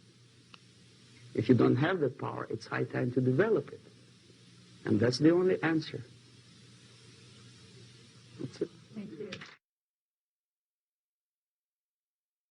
If you don't have that power, it's high time to develop it. And that's the only answer. That's it. Thank you.